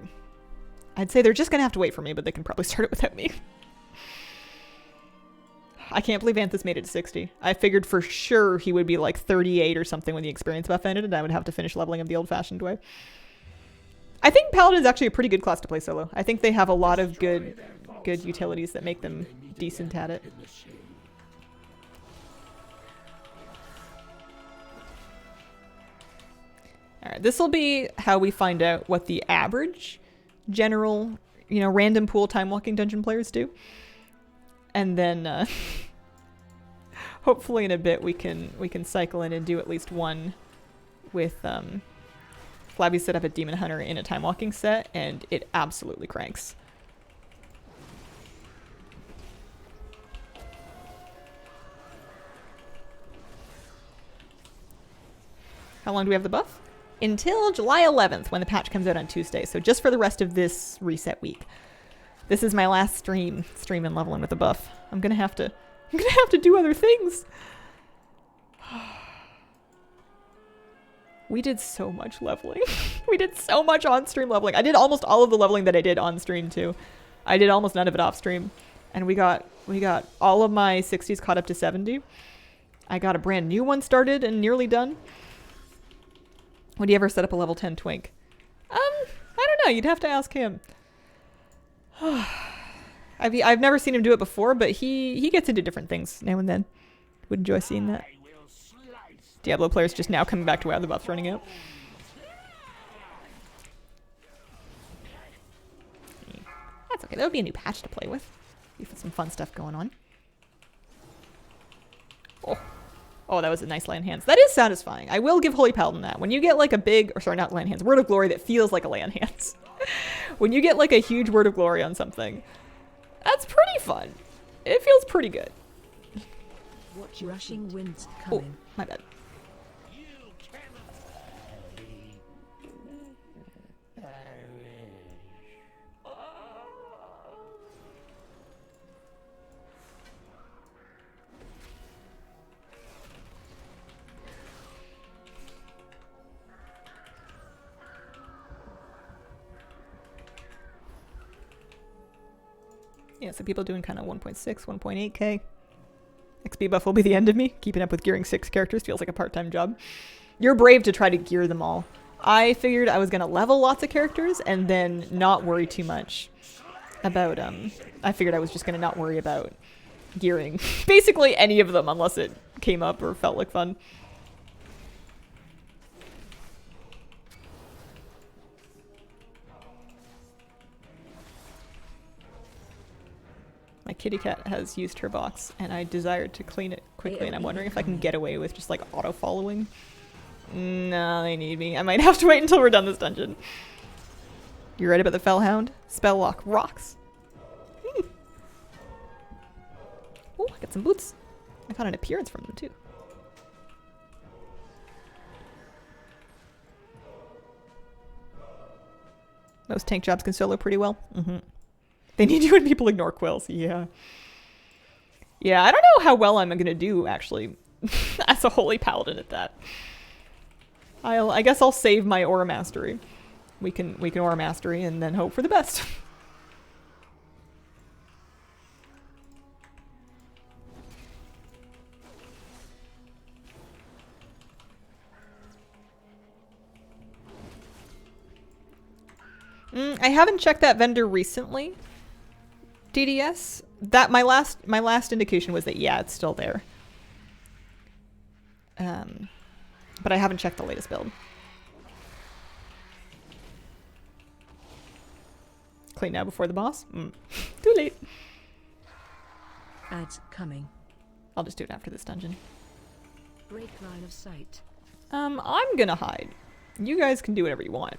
I'd say they're just gonna have to wait for me, but they can probably start it without me. I can't believe Anthus made it to 60. I figured for sure he would be like 38 or something when the experience buff ended, and I would have to finish leveling him the old-fashioned way. I think Paladin's actually a pretty good class to play solo. I think they have a lot of good utilities that make them decent at it. Alright, this will be how we find out what the average general, you know, random pool time walking dungeon players do. And then hopefully in a bit we can cycle in and do at least one with Flabby set up a Demon Hunter in a time walking set, and it absolutely cranks. How long do we have the buff? Until July 11th, when the patch comes out on Tuesday. So just for the rest of this reset week. This is my last stream and leveling with the buff. I'm gonna have to do other things. We did so much leveling. We did so much on-stream leveling. I did almost all of the leveling that I did on-stream too. I did almost none of it off-stream. And we got all of my 60s caught up to 70. I got a brand new one started and nearly done. Would you ever set up a level 10 twink? I don't know. You'd have to ask him. I've never seen him do it before, but he gets into different things now and then. Would enjoy seeing that. Diablo players just now coming back to where the buff's running out. That's okay. That would be a new patch to play with. With some fun stuff going on. Oh, that was a nice lay on hands. That is satisfying. I will give Holy Paladin that. When you get like a big, or sorry, not lay on hands, Word of Glory that feels like a lay on hands. When you get like a huge Word of Glory on something, that's pretty fun. It feels pretty good.
Watch rushing winds
Oh,
coming.
my bad. Yeah, so people doing kind of 1.6, 1.8k. XP buff will be the end of me. Keeping up with gearing 6 characters feels like a part-time job. You're brave to try to gear them all. I figured I was going to level lots of characters and then not worry too much about, I figured I was just going to not worry about gearing basically any of them unless it came up or felt like fun. My kitty cat has used her box, and I desired to clean it quickly, and I'm wondering if I can get away with just, like, auto-following. No, they need me. I might have to wait until we're done this dungeon. You right about the Fellhound? Spell lock rocks. Oh, I got some boots. I got an appearance from them, too. Most tank jobs can solo pretty well. They need you when people ignore quills. Yeah. Yeah, I don't know how well I'm gonna do, actually, as a holy paladin at that. I guess I'll save my aura mastery. We can aura mastery and then hope for the best. I haven't checked that vendor recently. DDS. That my last indication was that yeah, it's still there. But I haven't checked the latest build. Clean now before the boss? Too late.
Ads coming.
I'll just do it after this dungeon.
Break line of sight.
I'm gonna hide. You guys can do whatever you want.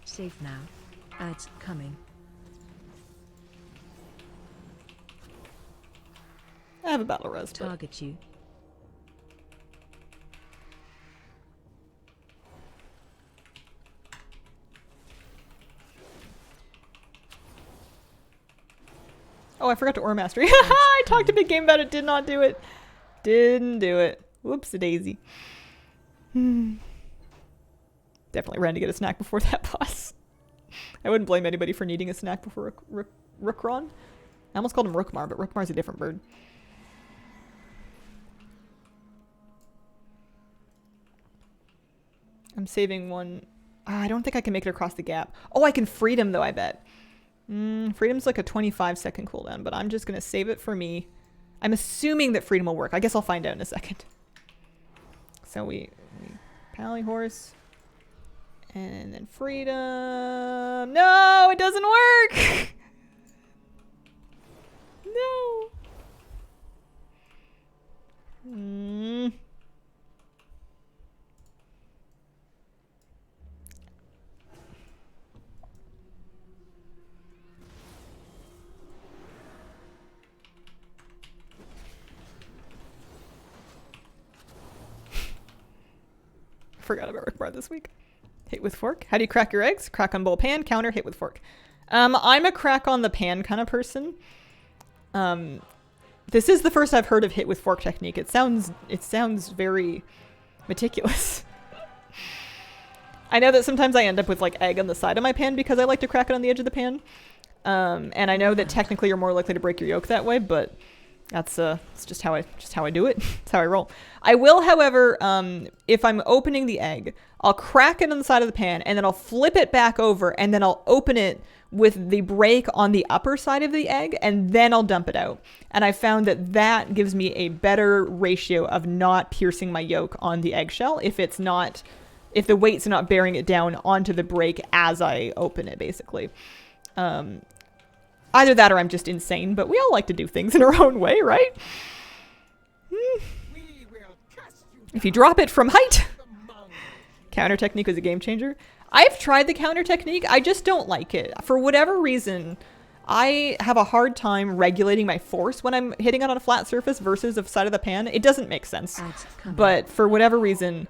Safe now. Ads coming.
I have a battle res, but
Target you.
oh, I forgot to ore mastery. I talked a big game about it, did not do it. Didn't do it. Whoopsie daisy. Definitely ran to get a snack before that boss. I wouldn't blame anybody for needing a snack before Rookron. I almost called him Rookmar, but Rookmar's a different bird. I'm saving one. I don't think I can make it across the gap. Oh, I can freedom though, I bet. Freedom's like a 25-second cooldown, but I'm just going to save it for me. I'm assuming that freedom will work. I guess I'll find out in a second. So we pally horse. And then freedom. No, it doesn't work. No. Forgot about Rick Bar this week. Hit with fork. How do you crack your eggs? Crack on bowl pan, counter, hit with fork. I'm a crack on the pan kind of person. This is the first I've heard of hit with fork technique. It sounds very meticulous. I know that sometimes I end up with like egg on the side of my pan because I like to crack it on the edge of the pan. And I know that technically you're more likely to break your yolk that way, but that's it's just how I do it. It's how I roll. I will, however, if I'm opening the egg, I'll crack it on the side of the pan and then I'll flip it back over and then I'll open it with the break on the upper side of the egg and then I'll dump it out. And I found that that gives me a better ratio of not piercing my yolk on the eggshell if the weight's not bearing it down onto the break as I open it, basically. Either that or I'm just insane, but we all like to do things in our own way, right? If you drop it from height. Counter technique was a game changer. I've tried the counter technique. I just don't like it. For whatever reason, I have a hard time regulating my force when I'm hitting it on a flat surface versus the side of the pan. It doesn't make sense. But for whatever reason,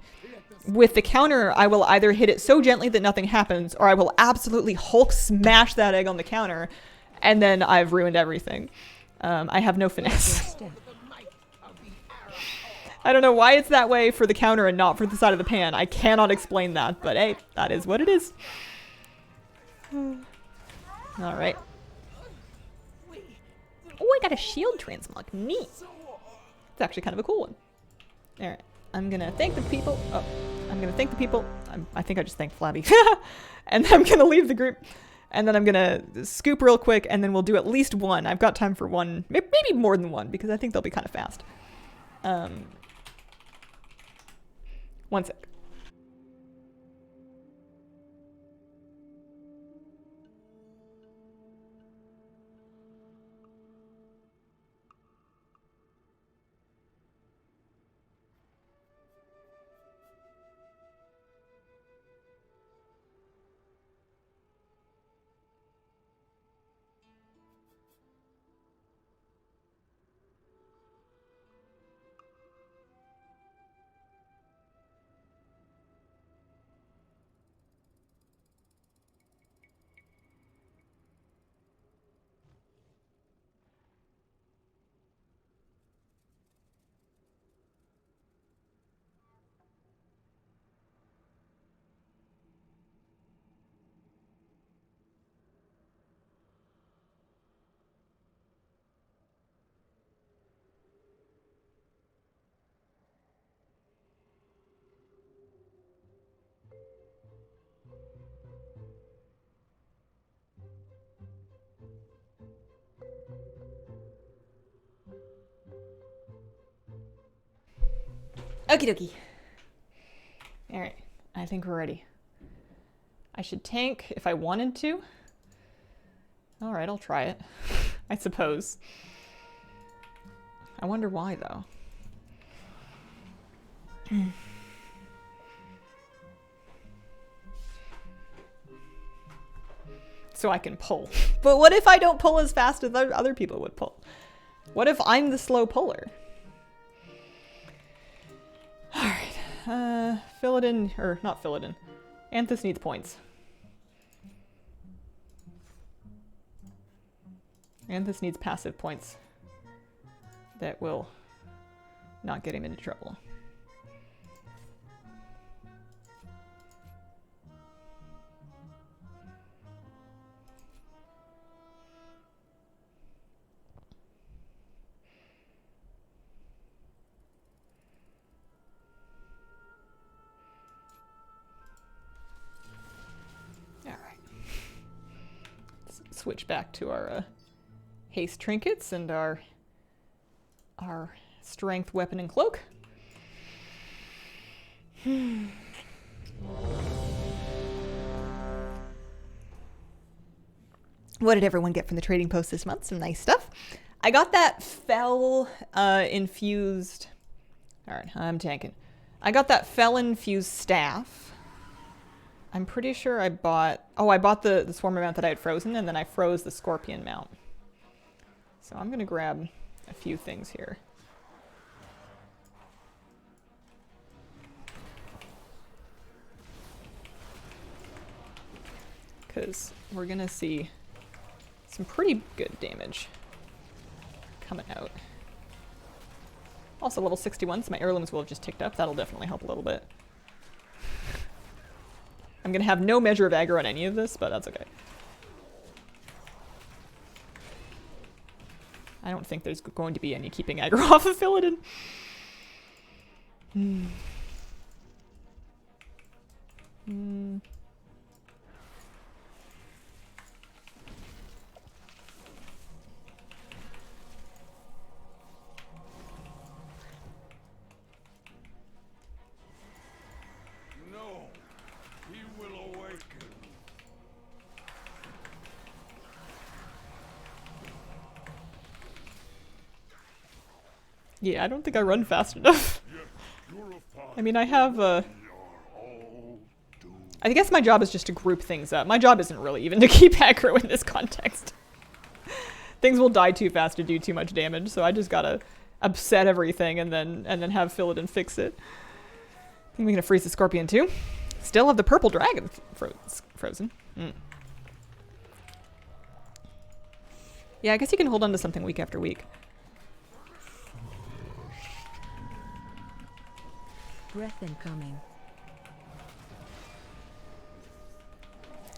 with the counter, I will either hit it so gently that nothing happens, or I will absolutely Hulk smash that egg on the counter, and then I've ruined everything. I have no finesse. I don't know why it's that way for the counter and not for the side of the pan. I cannot explain that, but hey, that is what it is. Alright. Oh, I got a shield transmog. Neat. It's actually kind of a cool one. Alright. I'm gonna thank the people. Oh, I'm gonna thank the people. I think I just thanked Flabby. And then I'm gonna leave the group. And then I'm gonna scoop real quick, and then we'll do at least one. I've got time for one, maybe more than one, because I think they'll be kind of fast. One sec. Okie dokie. Alright, I think we're ready. I should tank if I wanted to. Alright, I'll try it. I suppose. I wonder why, though. So I can pull. But what if I don't pull as fast as other people would pull? What if I'm the slow puller? Alright, fill it in, or not fill it in. Anthus needs points. Anthus needs passive points that will not get him into trouble. Switch back to our haste trinkets and our strength weapon and cloak. What did everyone get from the trading post this month? Some nice stuff. I got that fell infused. All right, I'm tanking. I got that fell infused staff. I'm pretty sure I bought... Oh, I bought the Swarmer mount that I had frozen, and then I froze the Scorpion mount. So I'm going to grab a few things here. Because we're going to see some pretty good damage coming out. Also level 61, so my heirlooms will have just ticked up. That'll definitely help a little bit. I'm going to have no measure of aggro on any of this, but that's okay. I don't think there's going to be any keeping aggro off of Philodin. Yeah, I don't think I run fast enough. I mean, I have, I guess my job is just to group things up. My job isn't really even to keep aggro in this context. Things will die too fast to do too much damage, so I just gotta upset everything and then have Philodin fix it. I think we're gonna freeze the Scorpion too. Still have the purple dragon frozen. Yeah, I guess you can hold on to something week after week.
Breath incoming.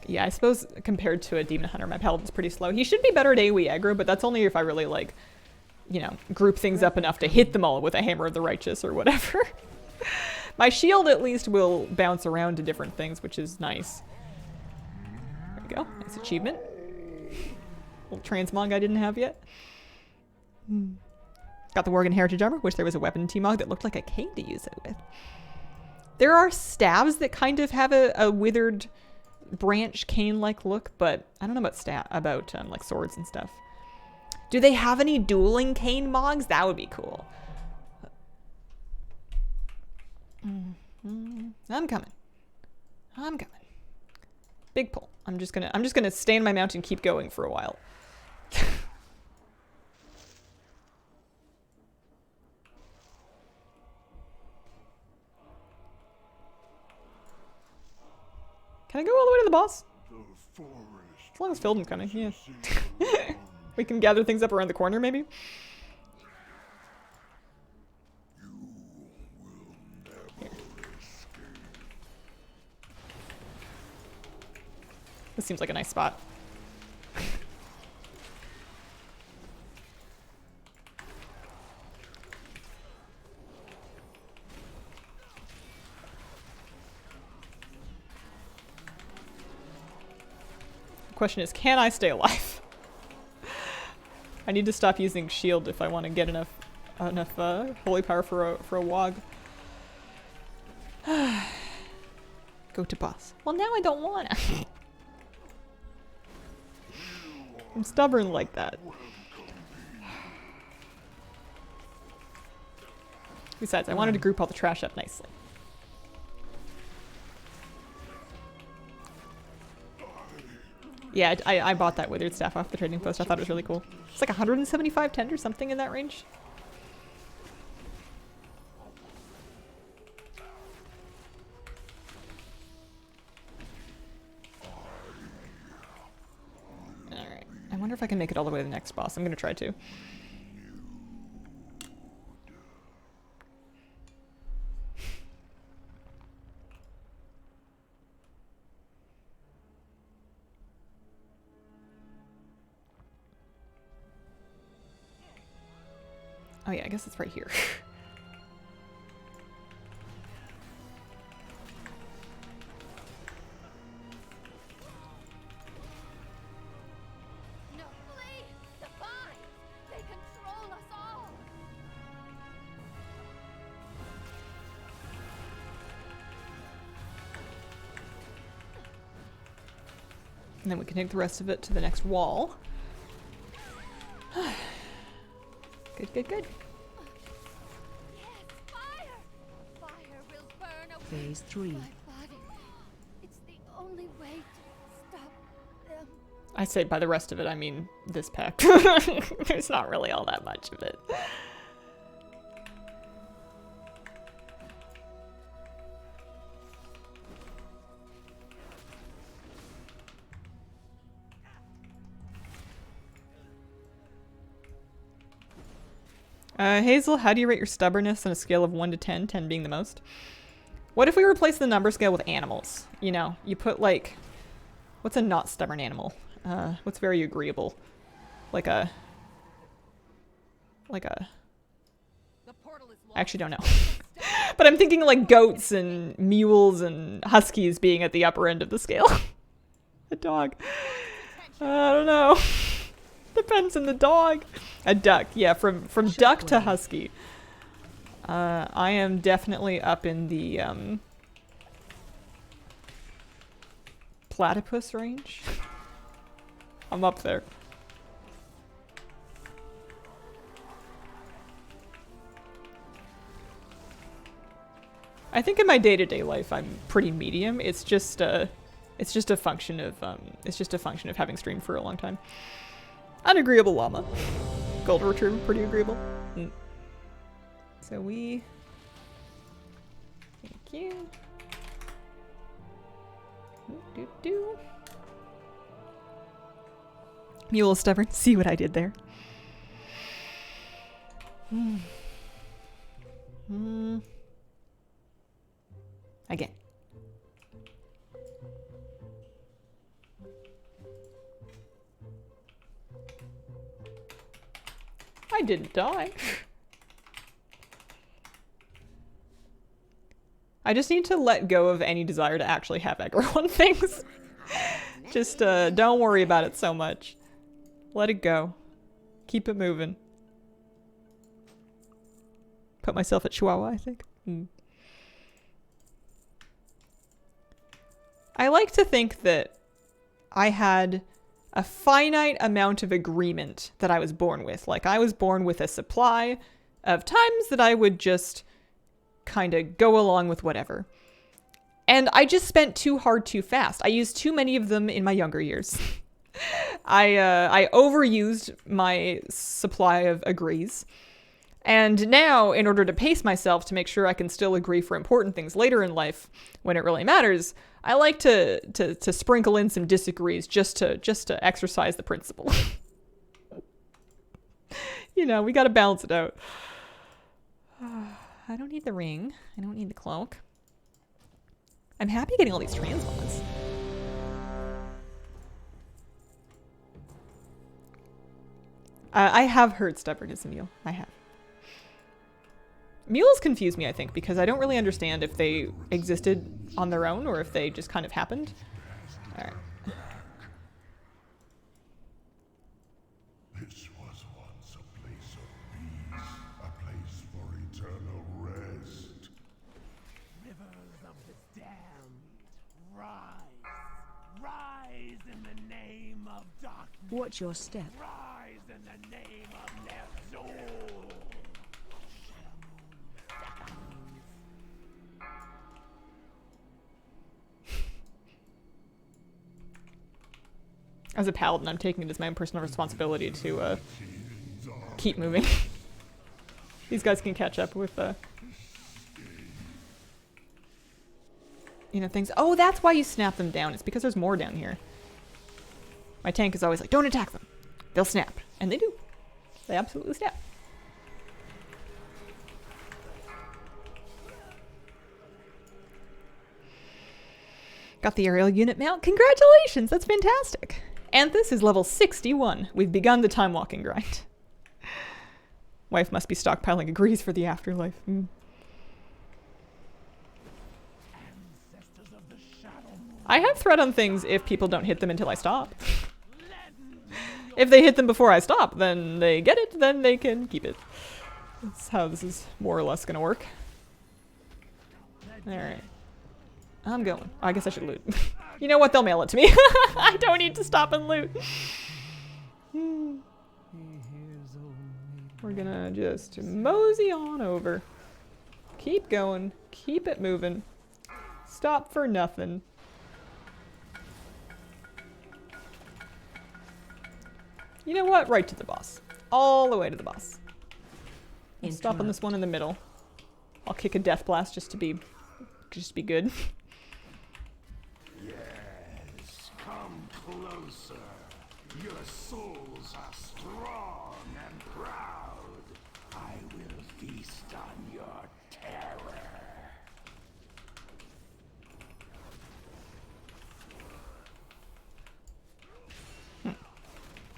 Yeah, I suppose compared to a Demon Hunter, my Paladin's pretty slow. He should be better at AoE aggro, but that's only if I really, like, you know, group things up enough to hit them all with a Hammer of the Righteous or whatever. My shield, at least, will bounce around to different things, which is nice. There we go. Nice achievement. Little Transmog I didn't have yet. Got the Worgen Heritage Armor. Wish there was a weapon T-Mog that looked like a cane to use it with. There are staves that kind of have a withered branch cane-like look, but I don't know about like swords and stuff. Do they have any dueling cane mogs? That would be cool. I'm coming. Big pull. I'm just gonna stay in my mount and keep going for a while. Can I go all the way to the boss? As long as Philodin's coming, yeah. We can gather things up around the corner, maybe? Here. This seems like a nice spot. Question is, can I stay alive? I need to stop using shield if I want to get enough holy power for a wog. Go to boss. Well, now I don't wanna. I'm stubborn like that. Besides, I wanted to group all the trash up nicely. Yeah, I bought that withered staff off the trading post. I thought it was really cool. It's like 175 tender, something in that range. Alright. I wonder if I can make it all the way to the next boss. I'm gonna try to. Oh yeah, I guess it's right here.
No, flee! The vines! They control us all!
And then we can take the rest of it to the next wall. Good, good, good.
Yes, fire! Fire will burn away
Phase 3.
my body. It's the only way to stop them.
I say by the rest of it, I mean this pack. There's not really all that much of it. Hazel, how do you rate your stubbornness on a scale of 1 to 10, 10 being the most? What if we replace the number scale with animals? You know, you put like, what's a not stubborn animal? What's very agreeable? Like a, I actually don't know. But I'm thinking like goats and mules and huskies being at the upper end of the scale. A dog. I don't know. Depends on the dog. A duck, yeah, from duck to husky. I am definitely up in the platypus range. I'm up there. I think in my day-to-day life I'm pretty medium. It's just a function of having streamed for a long time. Unagreeable llama. Golden retriever, pretty agreeable. So we... Thank you. Do. Mule is stubborn. See what I did there. Again. I didn't die. I just need to let go of any desire to actually have aggro on things. Just don't worry about it so much. Let it go. Keep it moving. Put myself at Chihuahua, I think. I like to think that I had a finite amount of agreement that I was born with. Like, I was born with a supply of times that I would just kind of go along with whatever. And I just spent too hard too fast. I used too many of them in my younger years. I overused my supply of agrees. And now, in order to pace myself to make sure I can still agree for important things later in life, when it really matters, I like to sprinkle in some disagrees just to exercise the principle. You know, we gotta balance it out. I don't need the ring. I don't need the cloak. I'm happy getting all these transmogs. I have heard stubbornness in Mule. I have. Mules confuse me, I think, because I don't really understand if they existed on their own or if they just kind of happened. Alright.
This was once a place of peace, a place for eternal rest.
Rivers darkness.
Watch your step.
Rise in the name of Neptune.
As a paladin, I'm taking it as my own personal responsibility to keep moving. These guys can catch up with you know, things. Oh, that's why you snap them down. It's because there's more down here. My tank is always like, don't attack them. They'll snap. And they do. They absolutely snap. Got the aerial unit mount. Congratulations! That's fantastic. Anthus is level 61. We've begun the time walking grind. Wife must be stockpiling agrees for the afterlife. Mm.
Ancestors of the shadow moon.
I have threat on things if people don't hit them until I stop. If they hit them before I stop, then they get it, then they can keep it. That's how this is more or less gonna work. Alright. I'm going. I guess I should loot. You know what? They'll mail it to me. I don't need to stop and loot. We're gonna just mosey on over. Keep going. Keep it moving. Stop for nothing. You know what? Right to the boss. All the way to the boss. I'll stop on this one in the middle. I'll kick a death blast just to be good.
Yes, come closer. Your souls are strong and proud. I will feast on your terror.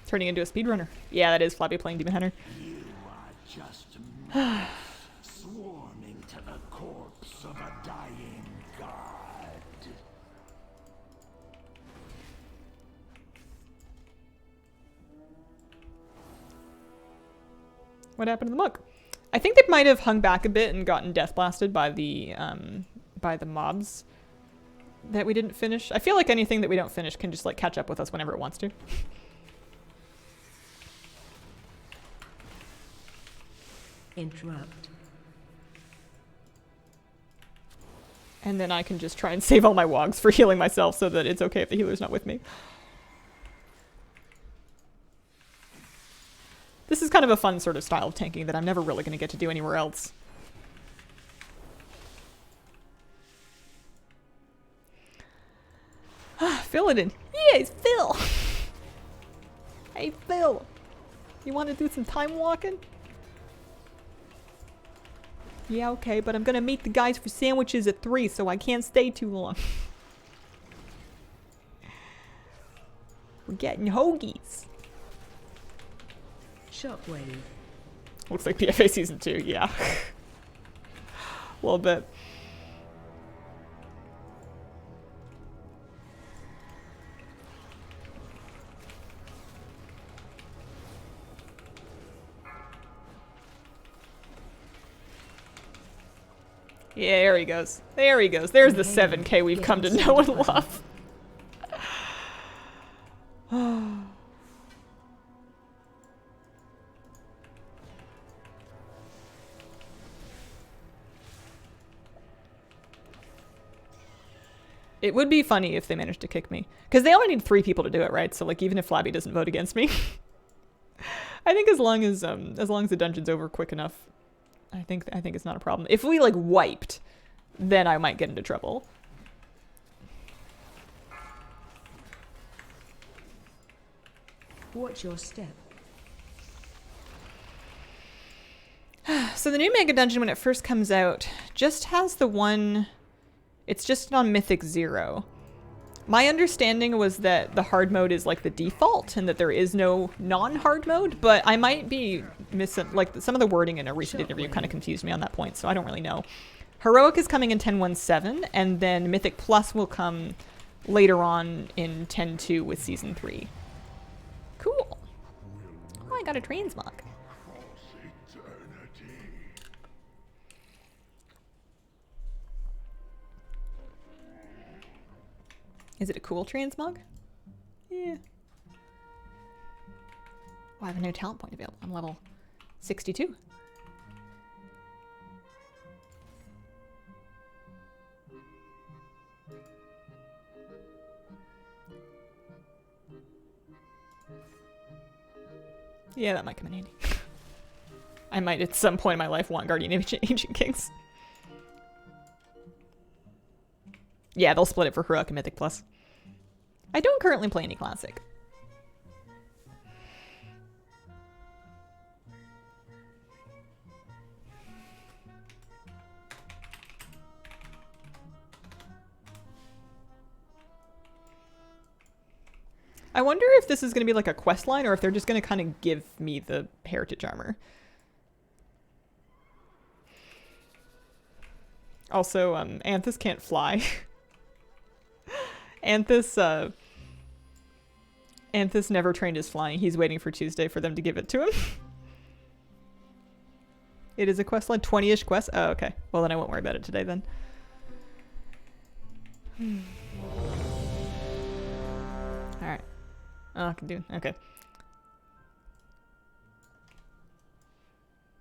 Turning into a speedrunner. Yeah, that is Flabby playing Demon Hunter.
You are just mice swarming to the corpse of a dying god.
What happened to the monk? I think they might have hung back a bit and gotten death blasted by the mobs that we didn't finish. I feel like anything that we don't finish can just like catch up with us whenever it wants to.
Interrupt.
And then I can just try and save all my wogs for healing myself so that it's okay if the healer's not with me. This is kind of a fun sort of style of tanking that I'm never really going to get to do anywhere else. Fill it in. Yeah, it's Phil. Hey, Phil. You want to do some time walking? Yeah, okay, but I'm gonna meet the guys for sandwiches at 3, so I can't stay too long. We're getting hoagies.
Shockwave.
Looks like PFA Season 2, yeah. A little bit. Yeah, there he goes. There he goes. There's the 7K we've come to know and love. It would be funny if they managed to kick me. Because they only need 3 people to do it, right? So like even if Flabby doesn't vote against me. I think as long as the dungeon's over quick enough, I think it's not a problem. If we like wiped, then I might get into trouble.
Watch your step.
So the new Mega Dungeon, when it first comes out, just has the one... It's just on Mythic 0. My understanding was that the hard mode is like the default and that there is no non-hard mode, but I might be missing... Like, some of the wording in a recent interview kind of confused me on that point, so I don't really know. Heroic is coming in 10.1.7, and then Mythic Plus will come later on in 10.2 with Season 3. Cool. Oh, I got a transmog. Is it a cool transmog? Yeah. Oh, I have a new talent point available. I'm level 62. Yeah, that might come in handy. I might at some point in my life want Guardian of Ancient Kings. Yeah, they'll split it for Heroic and Mythic Plus. I don't currently play any Classic. I wonder if this is going to be like a quest line or if they're just going to kind of give me the heritage armor. Also, Anthus can't fly. Anthus never trained his flying. He's waiting for Tuesday for them to give it to him. It is a quest line, 20-ish quest. Oh, okay. Well, then I won't worry about it today then. Alright. Oh, I can do. Okay.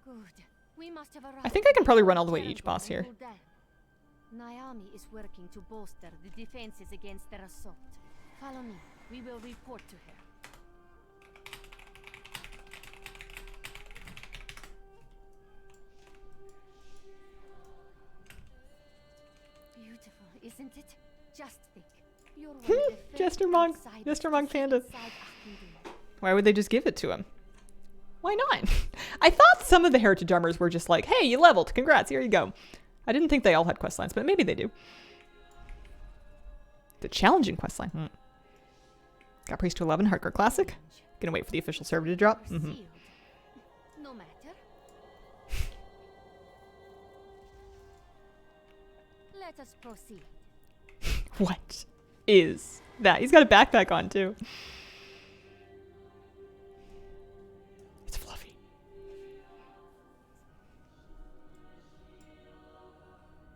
Good. We must have
I think I can probably run all the way to each boss here.
Naomi is working to bolster the defenses against their assault. Follow me. We will report to her. Beautiful, isn't it? Just think. You're one of the first
Jester Monk.
outsiders
Jester
to
Monk
see
Panda.
inside Akendon.
Why would they just give it to him? Why not? I thought some of the heritage armors were just like, hey, you leveled. Congrats, here you go. I didn't think they all had quest lines, but maybe they do. The challenging quest line. Got Priest to 11, Hardcore Classic. Gonna wait for the official server to drop.
Sealed. No matter. Let us proceed.
What is that? He's got a backpack on too. It's fluffy.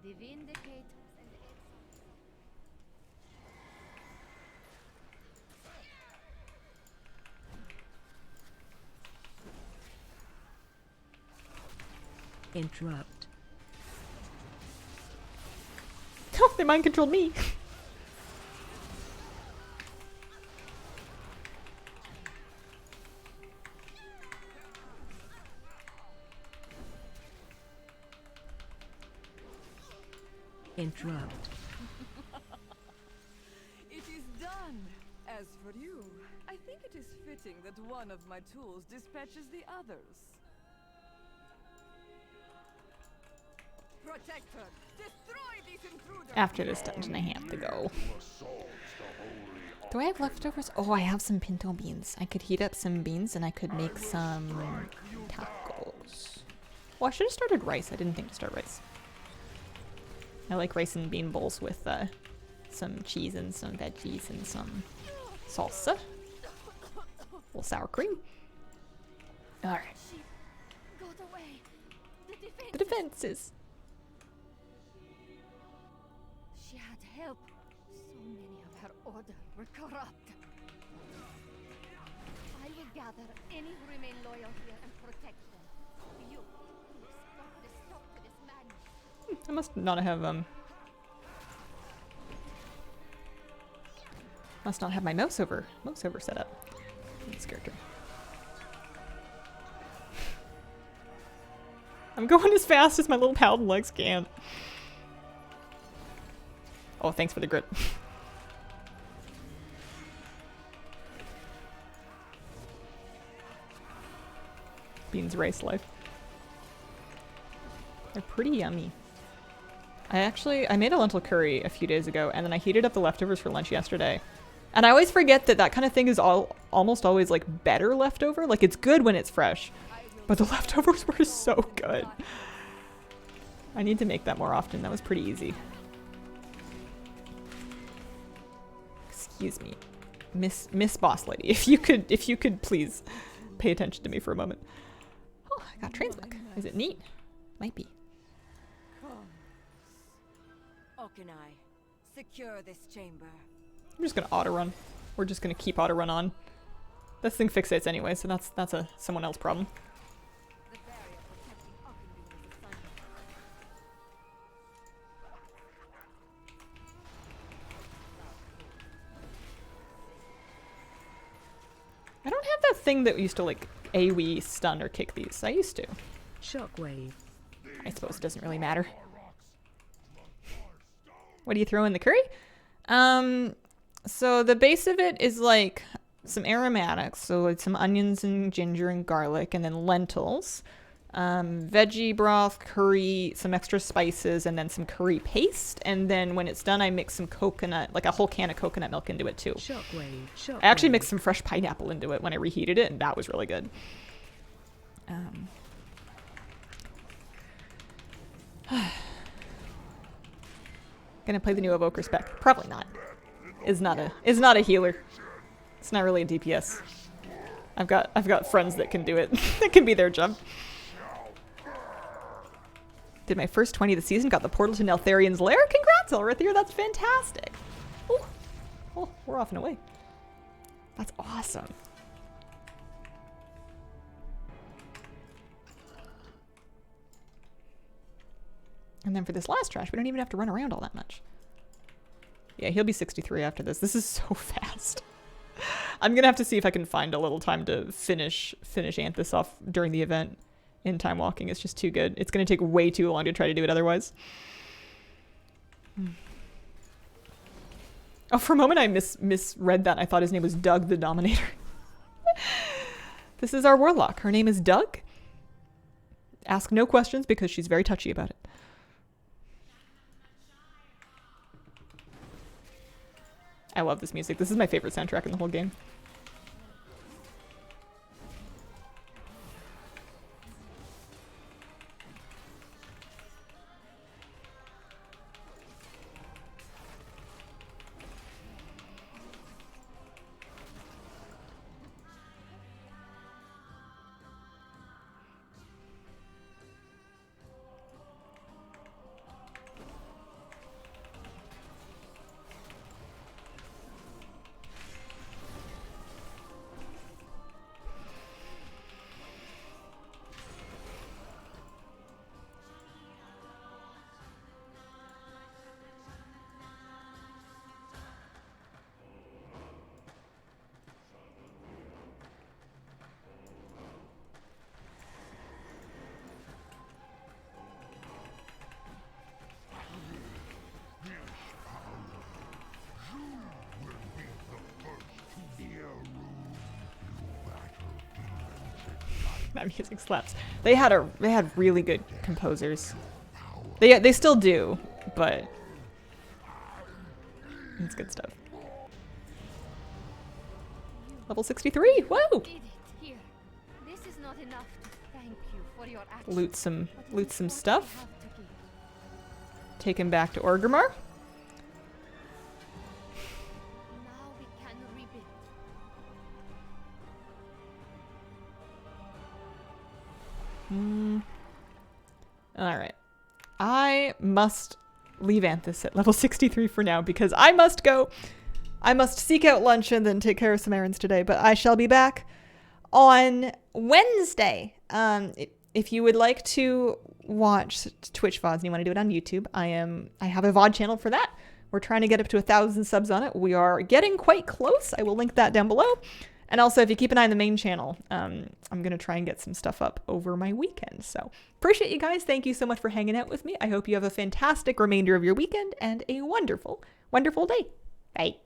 The Vindicators and the
Interrupt.
Oh, they mind controlled me.
Interrupt.
It is done. As for you, I think it is fitting that one of my tools dispatches the others. Protect her. Destroy these intruders.
After this dungeon, I have to go. Do I have leftovers? Oh, I have some pinto beans. I could heat up some beans and I could make some tacos. Oh, I should have started rice. I didn't think to start rice. I like rice and bean bowls with some cheese and some veggies and some salsa. A little sour cream. Alright.
She got away.
The defenses.
She had help. So many of her order were corrupt. I will gather any who remain loyal here and protect them. You must put a stop to this madness.
I must not have my mouse over set up. This character. I'm going as fast as my little paladin legs can. Oh, thanks for the grit. Beans rice life. They're pretty yummy. I made a lentil curry a few days ago, and then I heated up the leftovers for lunch yesterday. And I always forget that that kind of thing is almost always like better leftover. Like it's good when it's fresh, but the leftovers were so good. I need to make that more often. That was pretty easy. Excuse me, Miss Boss Lady, if you could please pay attention to me for a moment. Oh, I got Transmog. Is it neat? Might be.
Okanai, secure this chamber.
I'm just gonna auto run. We're just gonna keep auto run on. This thing fixates anyway, so that's a someone else problem.
The barrier protecting Ockenville is asunder.
I don't have that thing that used to like AoE stun or kick these. I used to.
Shockwave.
I suppose it doesn't really matter. What do you throw in the curry? So the base of it is like some aromatics, so like some onions and ginger and garlic, and then lentils, veggie broth, curry, some extra spices, and then some curry paste. And then when it's done, I mix some coconut, like a whole can of coconut milk into it too.
Shockwave. Shockwave.
I actually mixed some fresh pineapple into it when I reheated it, and that was really good. Gonna play the new Evoker spec? Probably not. Is not a healer. It's not really a DPS. I've got friends that can do it. It can be their job. Did my first 20 of the season, got the portal to Neltharian's lair. Congrats, Elrithier, that's fantastic. Ooh. Oh, we're off and away. That's awesome. And then for this last trash, we don't even have to run around all that much. Yeah, he'll be 63 after this. This is so fast. I'm gonna have to see if I can find a little time to finish Anthus off during the event. In time walking, it's just too good. It's gonna take way too long to try to do it otherwise. Oh, for a moment I misread that. I thought his name was Doug the Dominator. This is our warlock. Her name is Doug. Ask no questions because she's very touchy about it. I love this music. This is my favorite soundtrack in the whole game. That music slaps. They had really good composers. They still do, but it's good stuff. Level 63. Whoa!
Did it here. This is not enough to thank you for your action.
Loot some
but it is what we
stuff.
have to give.
Take him back to Orgrimmar.
Now we can rebuild.
Alright. I must leave Anthus at level 63 for now because I must go. I must seek out lunch and then take care of some errands today, but I shall be back on Wednesday. If you would like to watch Twitch VODs and you want to do it on YouTube, I have a VOD channel for that. We're trying to get up to 1,000 subs on it. We are getting quite close. I will link that down below. And also, if you keep an eye on the main channel, I'm going to try and get some stuff up over my weekend. So, appreciate you guys. Thank you so much for hanging out with me. I hope you have a fantastic remainder of your weekend and a wonderful, wonderful day. Bye.